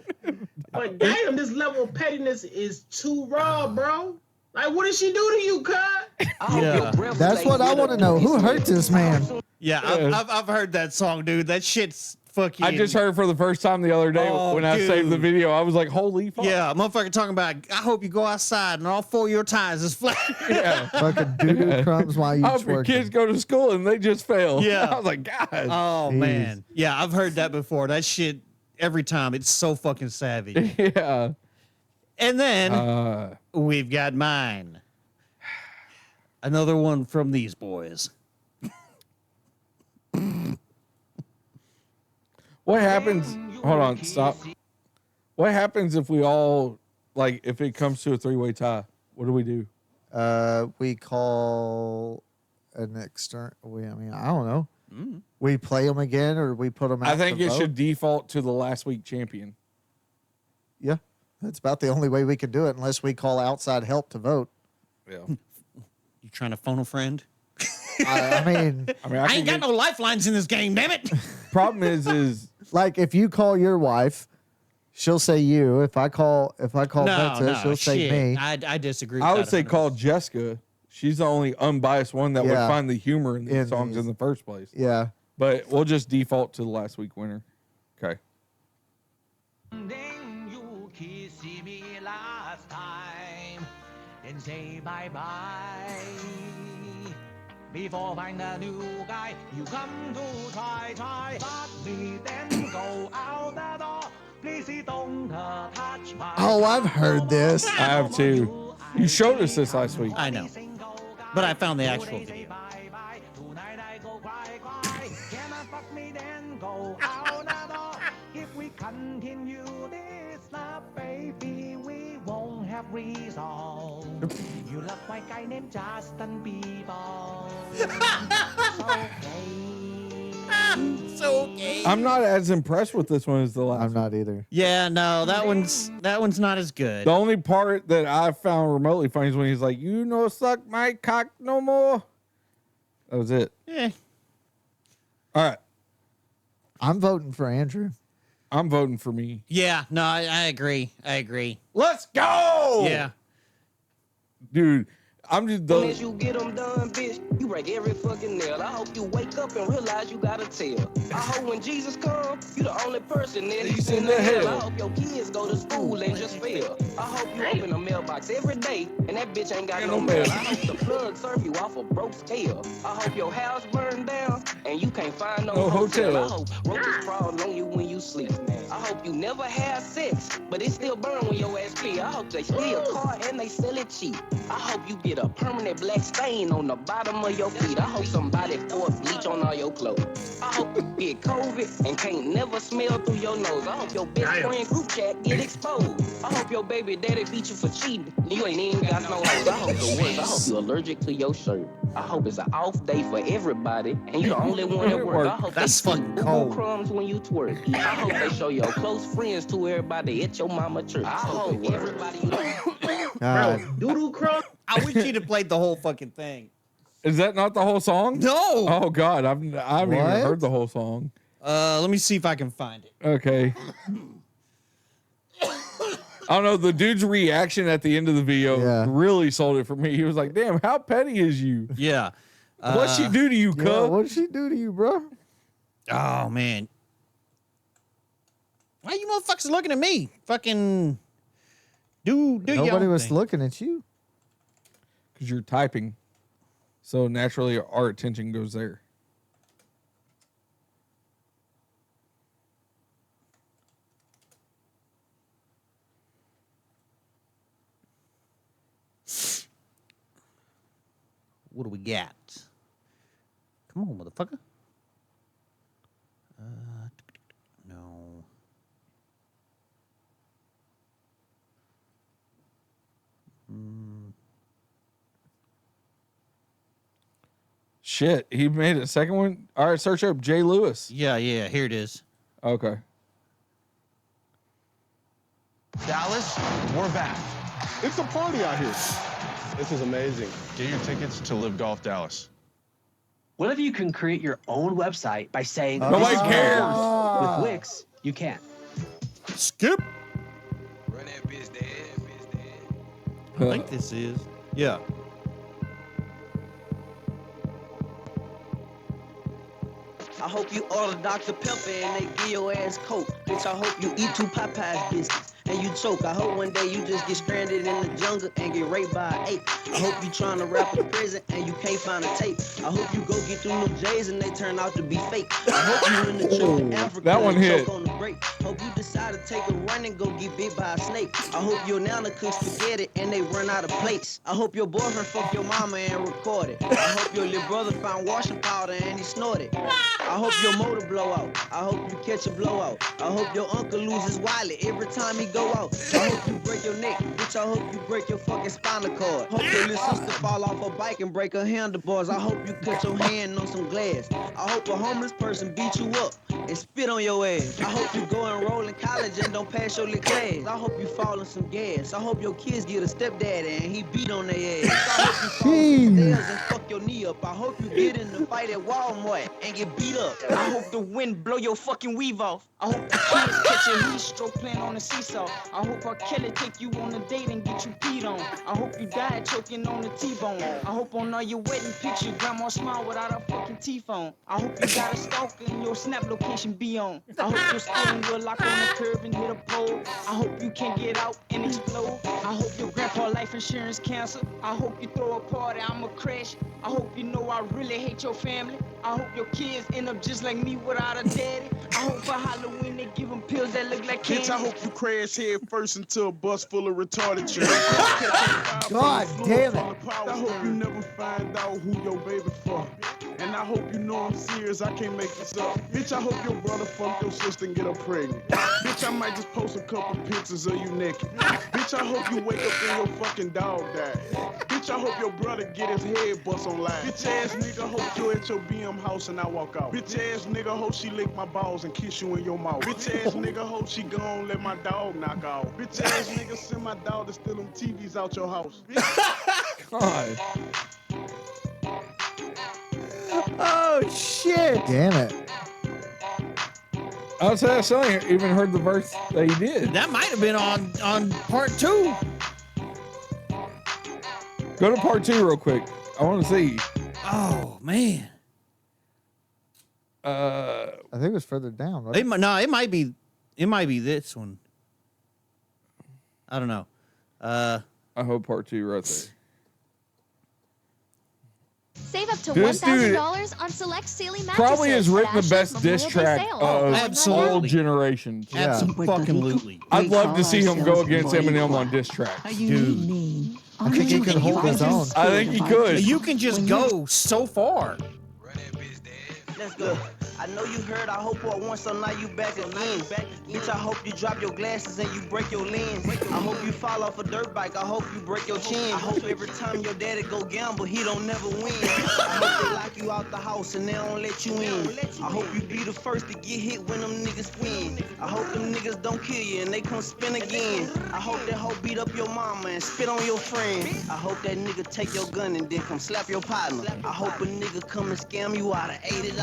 But damn, this level of pettiness is too raw, bro. Like, what did she do to you, cuz? Yeah. That's what I want to know. Who hurt this man? Yeah, I've heard that song, dude. That shit's fucking. I just heard for the first time the other day Oh, when I saved the dude. video. I was like, holy fuck. Yeah, motherfucker talking about, I hope you go outside and all 4 of your tires is flat. Yeah. Fucking doo-doo crumbs while you I hope your twerking. kids go to school and they just fail. Yeah. I was like, God. Oh, Jeez. man. Yeah, I've heard that before. That shit, every time, it's so fucking savage. Yeah. And then we've got mine. Another one from these boys. What happens? Hold on, stop. What happens if we all, like, if it comes to a 3-way tie? What do we do? We call an external. I mean, I don't know. We play them again, or we put them out. I think to it vote? should default to the last week champion. Yeah, that's about the only way we can do it, unless we call outside help to vote. Yeah. You trying to phone a friend? I mean, I ain't got no lifelines in this game, damn it. Problem is like if you call your wife, she'll say you. If I call Princess, she'll say shit. me. I disagree. I with would that say 100%. call Jessica. She's the only unbiased one that would Yeah. find the humor in these In songs these. in the first place. Yeah. But we'll just default to the last week winner. Okay. Then you kiss me last time, then say bye bye. Before find a new guy, you come to try, but me then go out the door. Please don't touch my. Oh, I've heard this. I have too. You showed us this last week. I know. But I found the actual video. Tonight I go cry, cry. Can I fuck me then go out the door? If we continue this love, baby, we won't have resolve. You love my guy named Justin Bieber. So okay. I'm not as impressed with this one as the last I'm not either. Yeah, no, that one's not as good. The only part that I found remotely funny is when he's like, "You no suck my cock no more." That was it. Eh. All right. I'm voting for Andrew. I'm voting for me. Yeah, no, I agree. I agree. Let's go. Yeah. Dude, I'm just Soon as you get them done, bitch, you break every fucking nail. I hope you wake up and realize you gotta tell. I hope when Jesus come, you the only person that he's in the hell. I hope your kids go to school and just fail. I hope you open a mailbox every day and that bitch ain't got no mail. I hope the plug serve you off a broke tail. I hope your house burned down and you can't find no hotel. I hope roaches crawl on you when you sleep. I hope you never have sex, but it still burn when your ass pee. I hope they steal a car and they sell it cheap. I hope you get a permanent black stain on the bottom of your feet. I hope somebody pour bleach on all your clothes. I hope you get COVID and can't never smell through your nose. I hope your best friend group chat get exposed. I hope your baby daddy beat you for cheating. You ain't even got no hoes. I hope the worst. I hope you allergic to your shirt. I hope it's an off day for everybody and you the only one at work. I hope That's they fucking cold crumbs when you twerk. I hope they show your close friends to everybody at your mama church. I hope everybody you know. God. Doodle crumb. I wish you'd have played the whole fucking thing. Is that not the whole song? No. Oh God, I haven't even What? heard the whole song. Let me see if I can find it. Okay. I don't know. The dude's reaction at the end of the video really sold it for me. He was like, "Damn, how petty is you? Yeah. What'd she do to you, Yeah, cub?" what'd she do to you, bro? Oh man. Why you motherfuckers looking at me? Fucking do your Nobody own was thing. looking at you. Because you're typing, so naturally our attention goes there. What do we got? Come on, motherfucker. No. Shit, he made a second one. All right, search up Jay Lewis. Yeah, here it is. Okay. Dallas, we're back. It's a party out here. This is amazing. Get your tickets to Live Golf Dallas. What if you can create your own website by saying, Nobody "This is my cares." house"? With Wix, you can't. Skip. I think this is. Yeah. I hope you order Dr. Pepper and they give your ass Coke. Bitch, I hope you eat 2 Popeyes biscuits and you choke. I hope one day you just get stranded in the jungle and get raped by an ape. I hope you trying to rap a prison and you can't find a tape. I hope you go get through them J's and they turn out to be fake. I hope you in the trip in Africa that one and hit. choke on the grape. Hope you decide to take a run and go get bit by a snake. I hope your nana cooks spaghetti and they run out of plates. I hope your boyfriend fuck your mama and record it. I hope your little brother found washing powder and he snorted. I hope your motor blow out. I hope you catch a blowout. I hope your uncle loses wallet every time he go out. I hope you break your neck. Bitch, I hope you break your fucking spinal cord. Hope your little sister fall off a bike and break her handlebars. I hope you cut your hand on some glass. I hope a homeless person beat you up and spit on your ass. I hope you go enroll in college and don't pass your little class. I hope you fall in some gas. I hope your kids get a stepdaddy and he beat on their ass. I hope you fall some stairs and fuck your knee up. I hope you get in the fight at Walmart and get beat up. I hope the wind blow your fucking weave off. I hope the kids catch a heat stroke playing on the seesaw. I hope R. Kelly take you on a date and get you peed on. I hope you die choking on the T-bone. I hope on all your wedding pictures, grandma smile without a fucking T-phone. I hope you got a stalker and your snap location be on. I hope your steering wheel lock on the curb and hit a pole. I hope you can't get out and explode. I hope your grandpa life insurance cancel. I hope you throw a party, I'ma crash. I hope you know I really hate your family. I hope your kids end up just like me without a daddy. I hope for Halloween they give them pills that look like candy. Bitch, I hope you crash head first into a bus full of retarded children. God damn it. I hope you never find out who your baby for. And I hope you know I'm serious, I can't make this up. Bitch, I hope your brother fuck your sister and get her pregnant. Bitch, I might just post a couple pictures of you naked. Bitch, I hope you wake up and your fucking dog died. Bitch, I hope your brother get his head bust on live. Bitch ass nigga, hope you at your BM house and I walk out. Bitch ass nigga, hope she lick my balls and kiss you in your mouth. Bitch ass nigga, hope she gon' let my dog knock out. Bitch ass nigga, send my dog to steal them TVs out your house. God. Oh shit! Damn it. I was saying, I even heard the verse that he did. That might have been on part 2. Go to part 2 real quick. I want to see. Oh man. I think it was further down. Wasn't it? It might be this one. I don't know. I hope part 2 right there. Save up to This dude $1,000 on select Sealy mattresses. probably has written the at best Ash's diss Memorial Day track sale. of Absolutely. all generations. Yeah. Absolutely. I'd love to see him go against Eminem on diss tracks. Dude. I think he could hold his own. I think he could. You can just go so far. Let's go. I know you heard, I hope I won, so now you back again. Bitch, I hope you drop your glasses and you break your lens. I hope you fall off a dirt bike, I hope you break your chin. I hope every time your daddy go gamble, he don't never win. I hope they lock you out the house and they don't let you in. I hope you be the first to get hit when them niggas win. I hope them niggas don't kill you and they come spin again. I hope that hoe beat up your mama and spit on your friend. I hope that nigga take your gun and then come slap your partner. I hope a nigga come and scam you out of $80.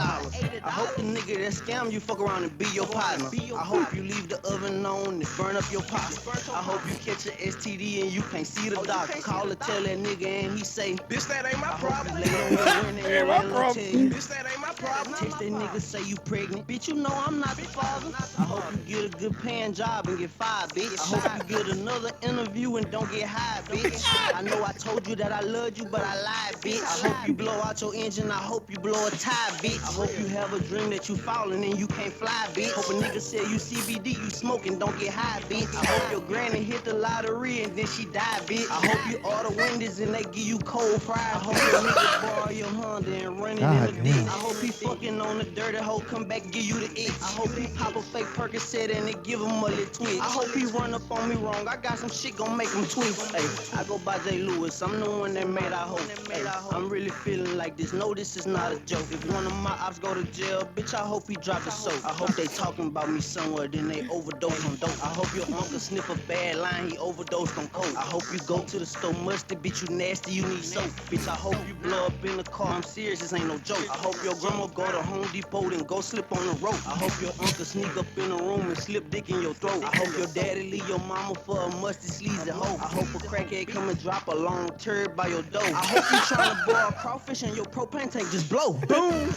I hope the nigga that scam you fuck around and be your partner. I hope you leave the oven on and burn up your pot. I hope you catch an STD and you can't see the doctor. Call or tell that nigga and he say, bitch, that ain't my problem. Ain't my problem. Bitch, that ain't my problem. Text that nigga, say you pregnant. Bitch, you know I'm not the father. I hope you get a good paying job and get fired, bitch. I hope you get another interview and don't get hired, bitch. I know I told you that I loved you, but I lied, bitch. I hope you blow out your engine. I hope you blow a tire, bitch. I hope you have a dream that you falling and you can't fly, bitch. Hope a nigga say you CBD, you smoking, don't get high, bitch. I hope your granny hit the lottery and then she died, bitch. I hope you order Wendy's and they give you cold fries. I hope your nigga borrow your Honda and run it in the ditch. I hope he fucking on the dirty hoe, come back give you the itch. I hope he pop a fake Percocet and they give him a little twitch. I hope he run up on me wrong, I got some shit gon' make him twitch. Hey, I go by J. Lewis, I'm the one that made our hope. Hey, I'm really feeling like this, no, this is not a joke. If one of my ops go to jail, bitch, I hope he drop the soap. I hope they talking about me somewhere, then they overdose on dope. I hope your uncle sniff a bad line, he overdosed on coke. I hope you go to the store musty, bitch, you nasty, you need soap. Bitch, I hope you blow up in the car, I'm serious, this ain't no joke. I hope your grandma go to Home Depot and go slip on the rope. I hope your uncle sneak up in the room and slip dick in your throat. I hope your daddy leave your mama for a musty sleazy hoe. I hope a crackhead come and drop a long turd by your door. I hope you trying to boil crawfish and your propane tank just blow. Boom!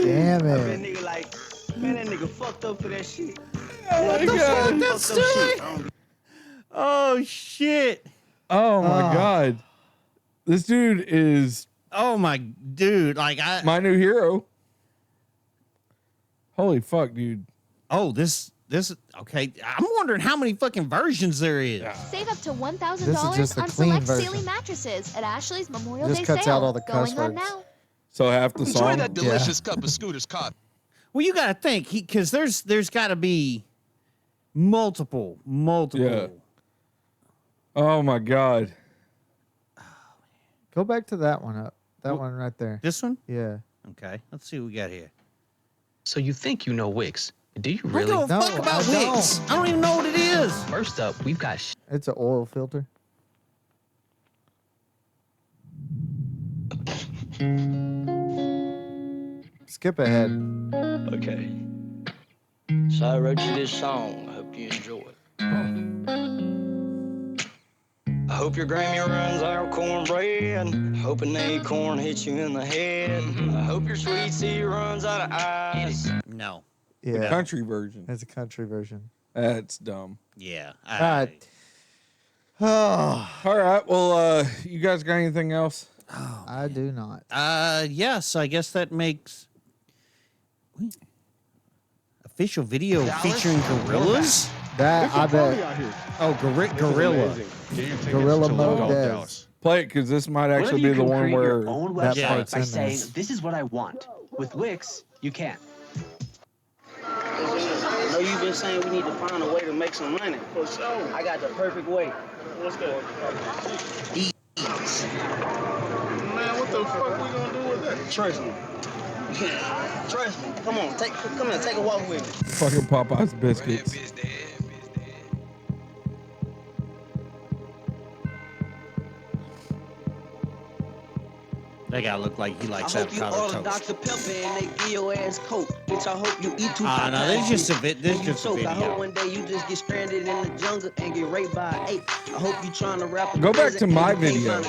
Damn That it. nigga like, man, that nigga fucked up for that shit. Oh my God. That's silly. Oh shit. Oh my Ah. God. This dude is Oh my dude. Like my new hero. Holy fuck, dude. Oh, this okay. I'm wondering how many fucking versions there is. Save up to This is $1,000 just the on clean select version. Sealy mattresses at Ashley's Memorial Just Day cuts sale. out all the cuss Going on words. now. So half the song. cup of Scooter's coffee. Well, you got to think because there's got to be multiple. Yeah. Oh my God. Go back to that one up. That one right there. This one? Yeah. Okay. Let's see what we got here. So you think you know Wix? Do you I really? don't give a fuck about Wix. I don't even know what it is. First up, we've got It's an oil filter. Skip ahead. Okay. So I wrote you this song. I hope you enjoy it. I hope your Grammy runs out cornbread. Hope an acorn hits you in the head. I hope your sweet tea runs out of ice. No. The Yeah. country version. It's a country version. That's dumb. Yeah. All right. Oh, All right. Well, you guys got anything else? I do not. Yes. I guess that makes official video featuring gorillas. That I bet. Oh, gorilla. Gorilla Mode Dez. Play it because this might What actually if be you the can one create where your own that website part's by in saying, there. "This is what I want." With Wix, you can't. I know you've been saying we need to find a way to make some money. For sure. I got the perfect way. What's that? Man, what the fuck we gonna do with that? Trust me. Trust me. Come on, come here, take a walk with me. fucking Popeye's biscuits. That guy look like he likes I hope you avocado order toast. Dr. Pepper and they give your ass Coke. Bitch, I hope you eat too No, this is just a bit. This is just a I hope video. one day you just get stranded in the jungle and get raped by an ape. I hope you trying to rap. Go back to my video. I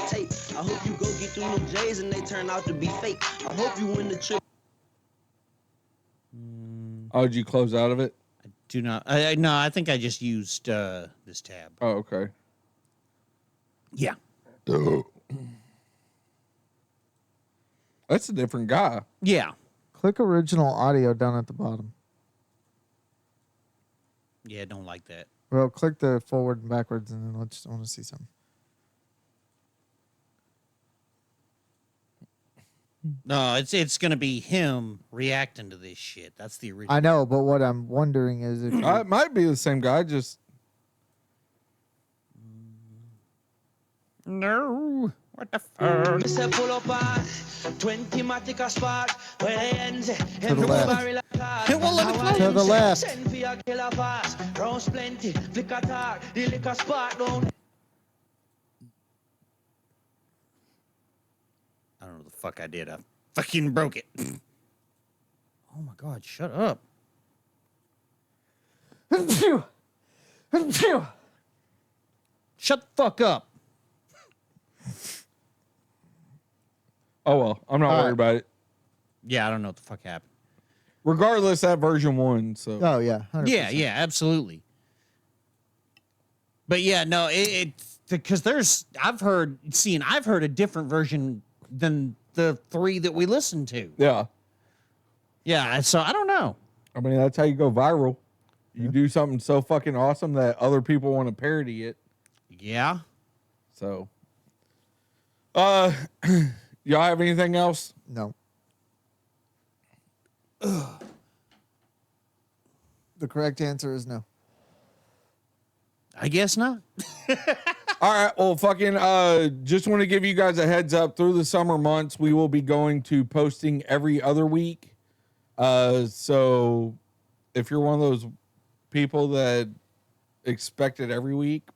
hope you go get through them J's and they turn out to be fake. I hope you win the trip. Oh, did you close out of it? Do not. No, I think I just used this tab. Oh, okay. Yeah. That's a different guy. Yeah. Click original audio down at the bottom. Yeah, don't like that. Well, click the forward and backwards, and then I want to see something. No, it's gonna be him reacting to this shit. That's the original. I know, but what I'm wondering is if you, It might be the same guy. Just No. What the fuck? Say pull up on 20 matic a spot where they ends to the left. to the left. Send for your killer pass. Rounds plenty, flick a talk, the liquor spot down. I don't know what the fuck I did. I fucking broke it. Oh my god, shut up. Shut the fuck up. Oh well, I'm not worried about it. Yeah, I don't know what the fuck happened. Regardless, that version won. So Oh yeah, 100%. Yeah, absolutely. But yeah, no, it's because I've heard a different version than the three that we listened to. yeah. Yeah, so I don't know. I mean, that's how you go viral. You do something so fucking awesome that other people want to parody it. Yeah. So, y'all have anything else? No. The correct answer is no. I guess not. All right. Well, fucking, just want to give you guys a heads up. Through the summer months, we will be going to posting every other week. So if you're one of those people that expect it every week,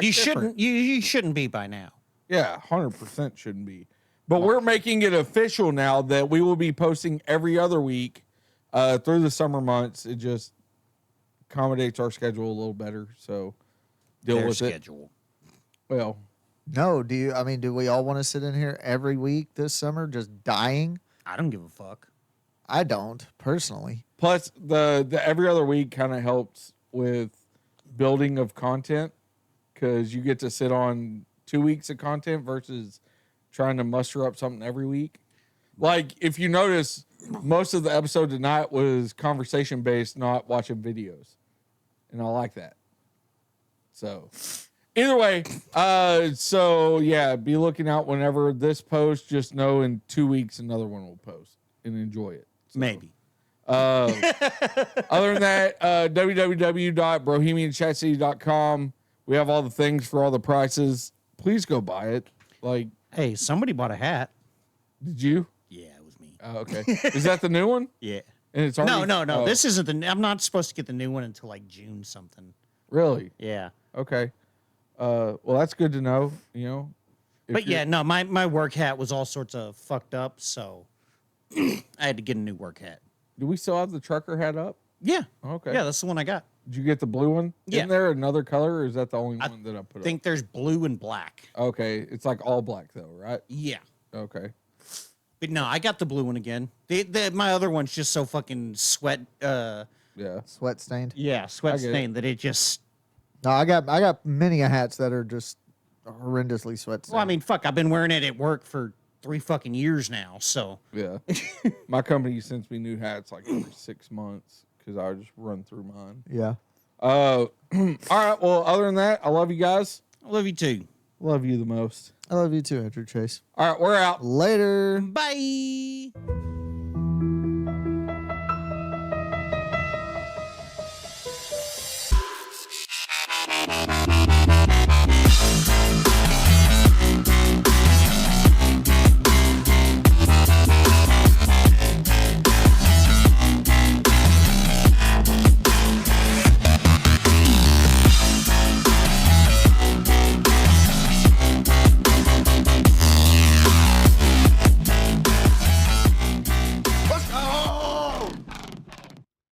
You shouldn't be by now. Yeah, 100% shouldn't be. But we're making it official now that we will be posting every other week through the summer months. It just accommodates our schedule a little better. So deal Their with schedule. it. Well, No, do we all want to sit in here every week this summer just dying? I don't give a fuck. I don't personally. Plus, the every other week kind of helps with building of content because you get to sit on 2 weeks of content versus trying to muster up something every week. Like, if you notice, most of the episode tonight was conversation based, not watching videos. And I like that. So, either way, so yeah, be looking out whenever this posts. Just know in 2 weeks, another one will post and enjoy it. So, Maybe. other than that, www.bohemianchatcity.com. We have all the things for all the prices. Please go buy it. Like, hey, somebody bought a hat. Did you? Yeah, it was me. Oh, okay. Is that the new one? Yeah. And it's already, no. oh. This isn't I'm not supposed to get the new one until like June something. Really? Yeah. Okay. Well, that's good to know. You know. But yeah, no, my work hat was all sorts of fucked up, so I had to get a new work hat. Do we still have the trucker hat up? Yeah. Okay. Yeah, that's the one I got. Did you get the blue one? Yeah. Isn't there another color, or is that the only one that I put I think there's blue and black. up? Okay. It's like all black, though, right? Yeah. Okay. But no, I got the blue one again. My other one's just so fucking sweat. Yeah. Sweat stained. Yeah, sweat I get it. stained that it just. No, I got many hats that are just horrendously sweat stained. Well, I mean, fuck, I've been wearing it at work for 3 fucking years now. So Yeah. My company sends me new hats like every 6 months because I just run through mine. Yeah. All right. Well, other than that, I love you guys. I love you too. Love you the most. I love you too, Andrew Chase. All right. We're out. Later. Bye.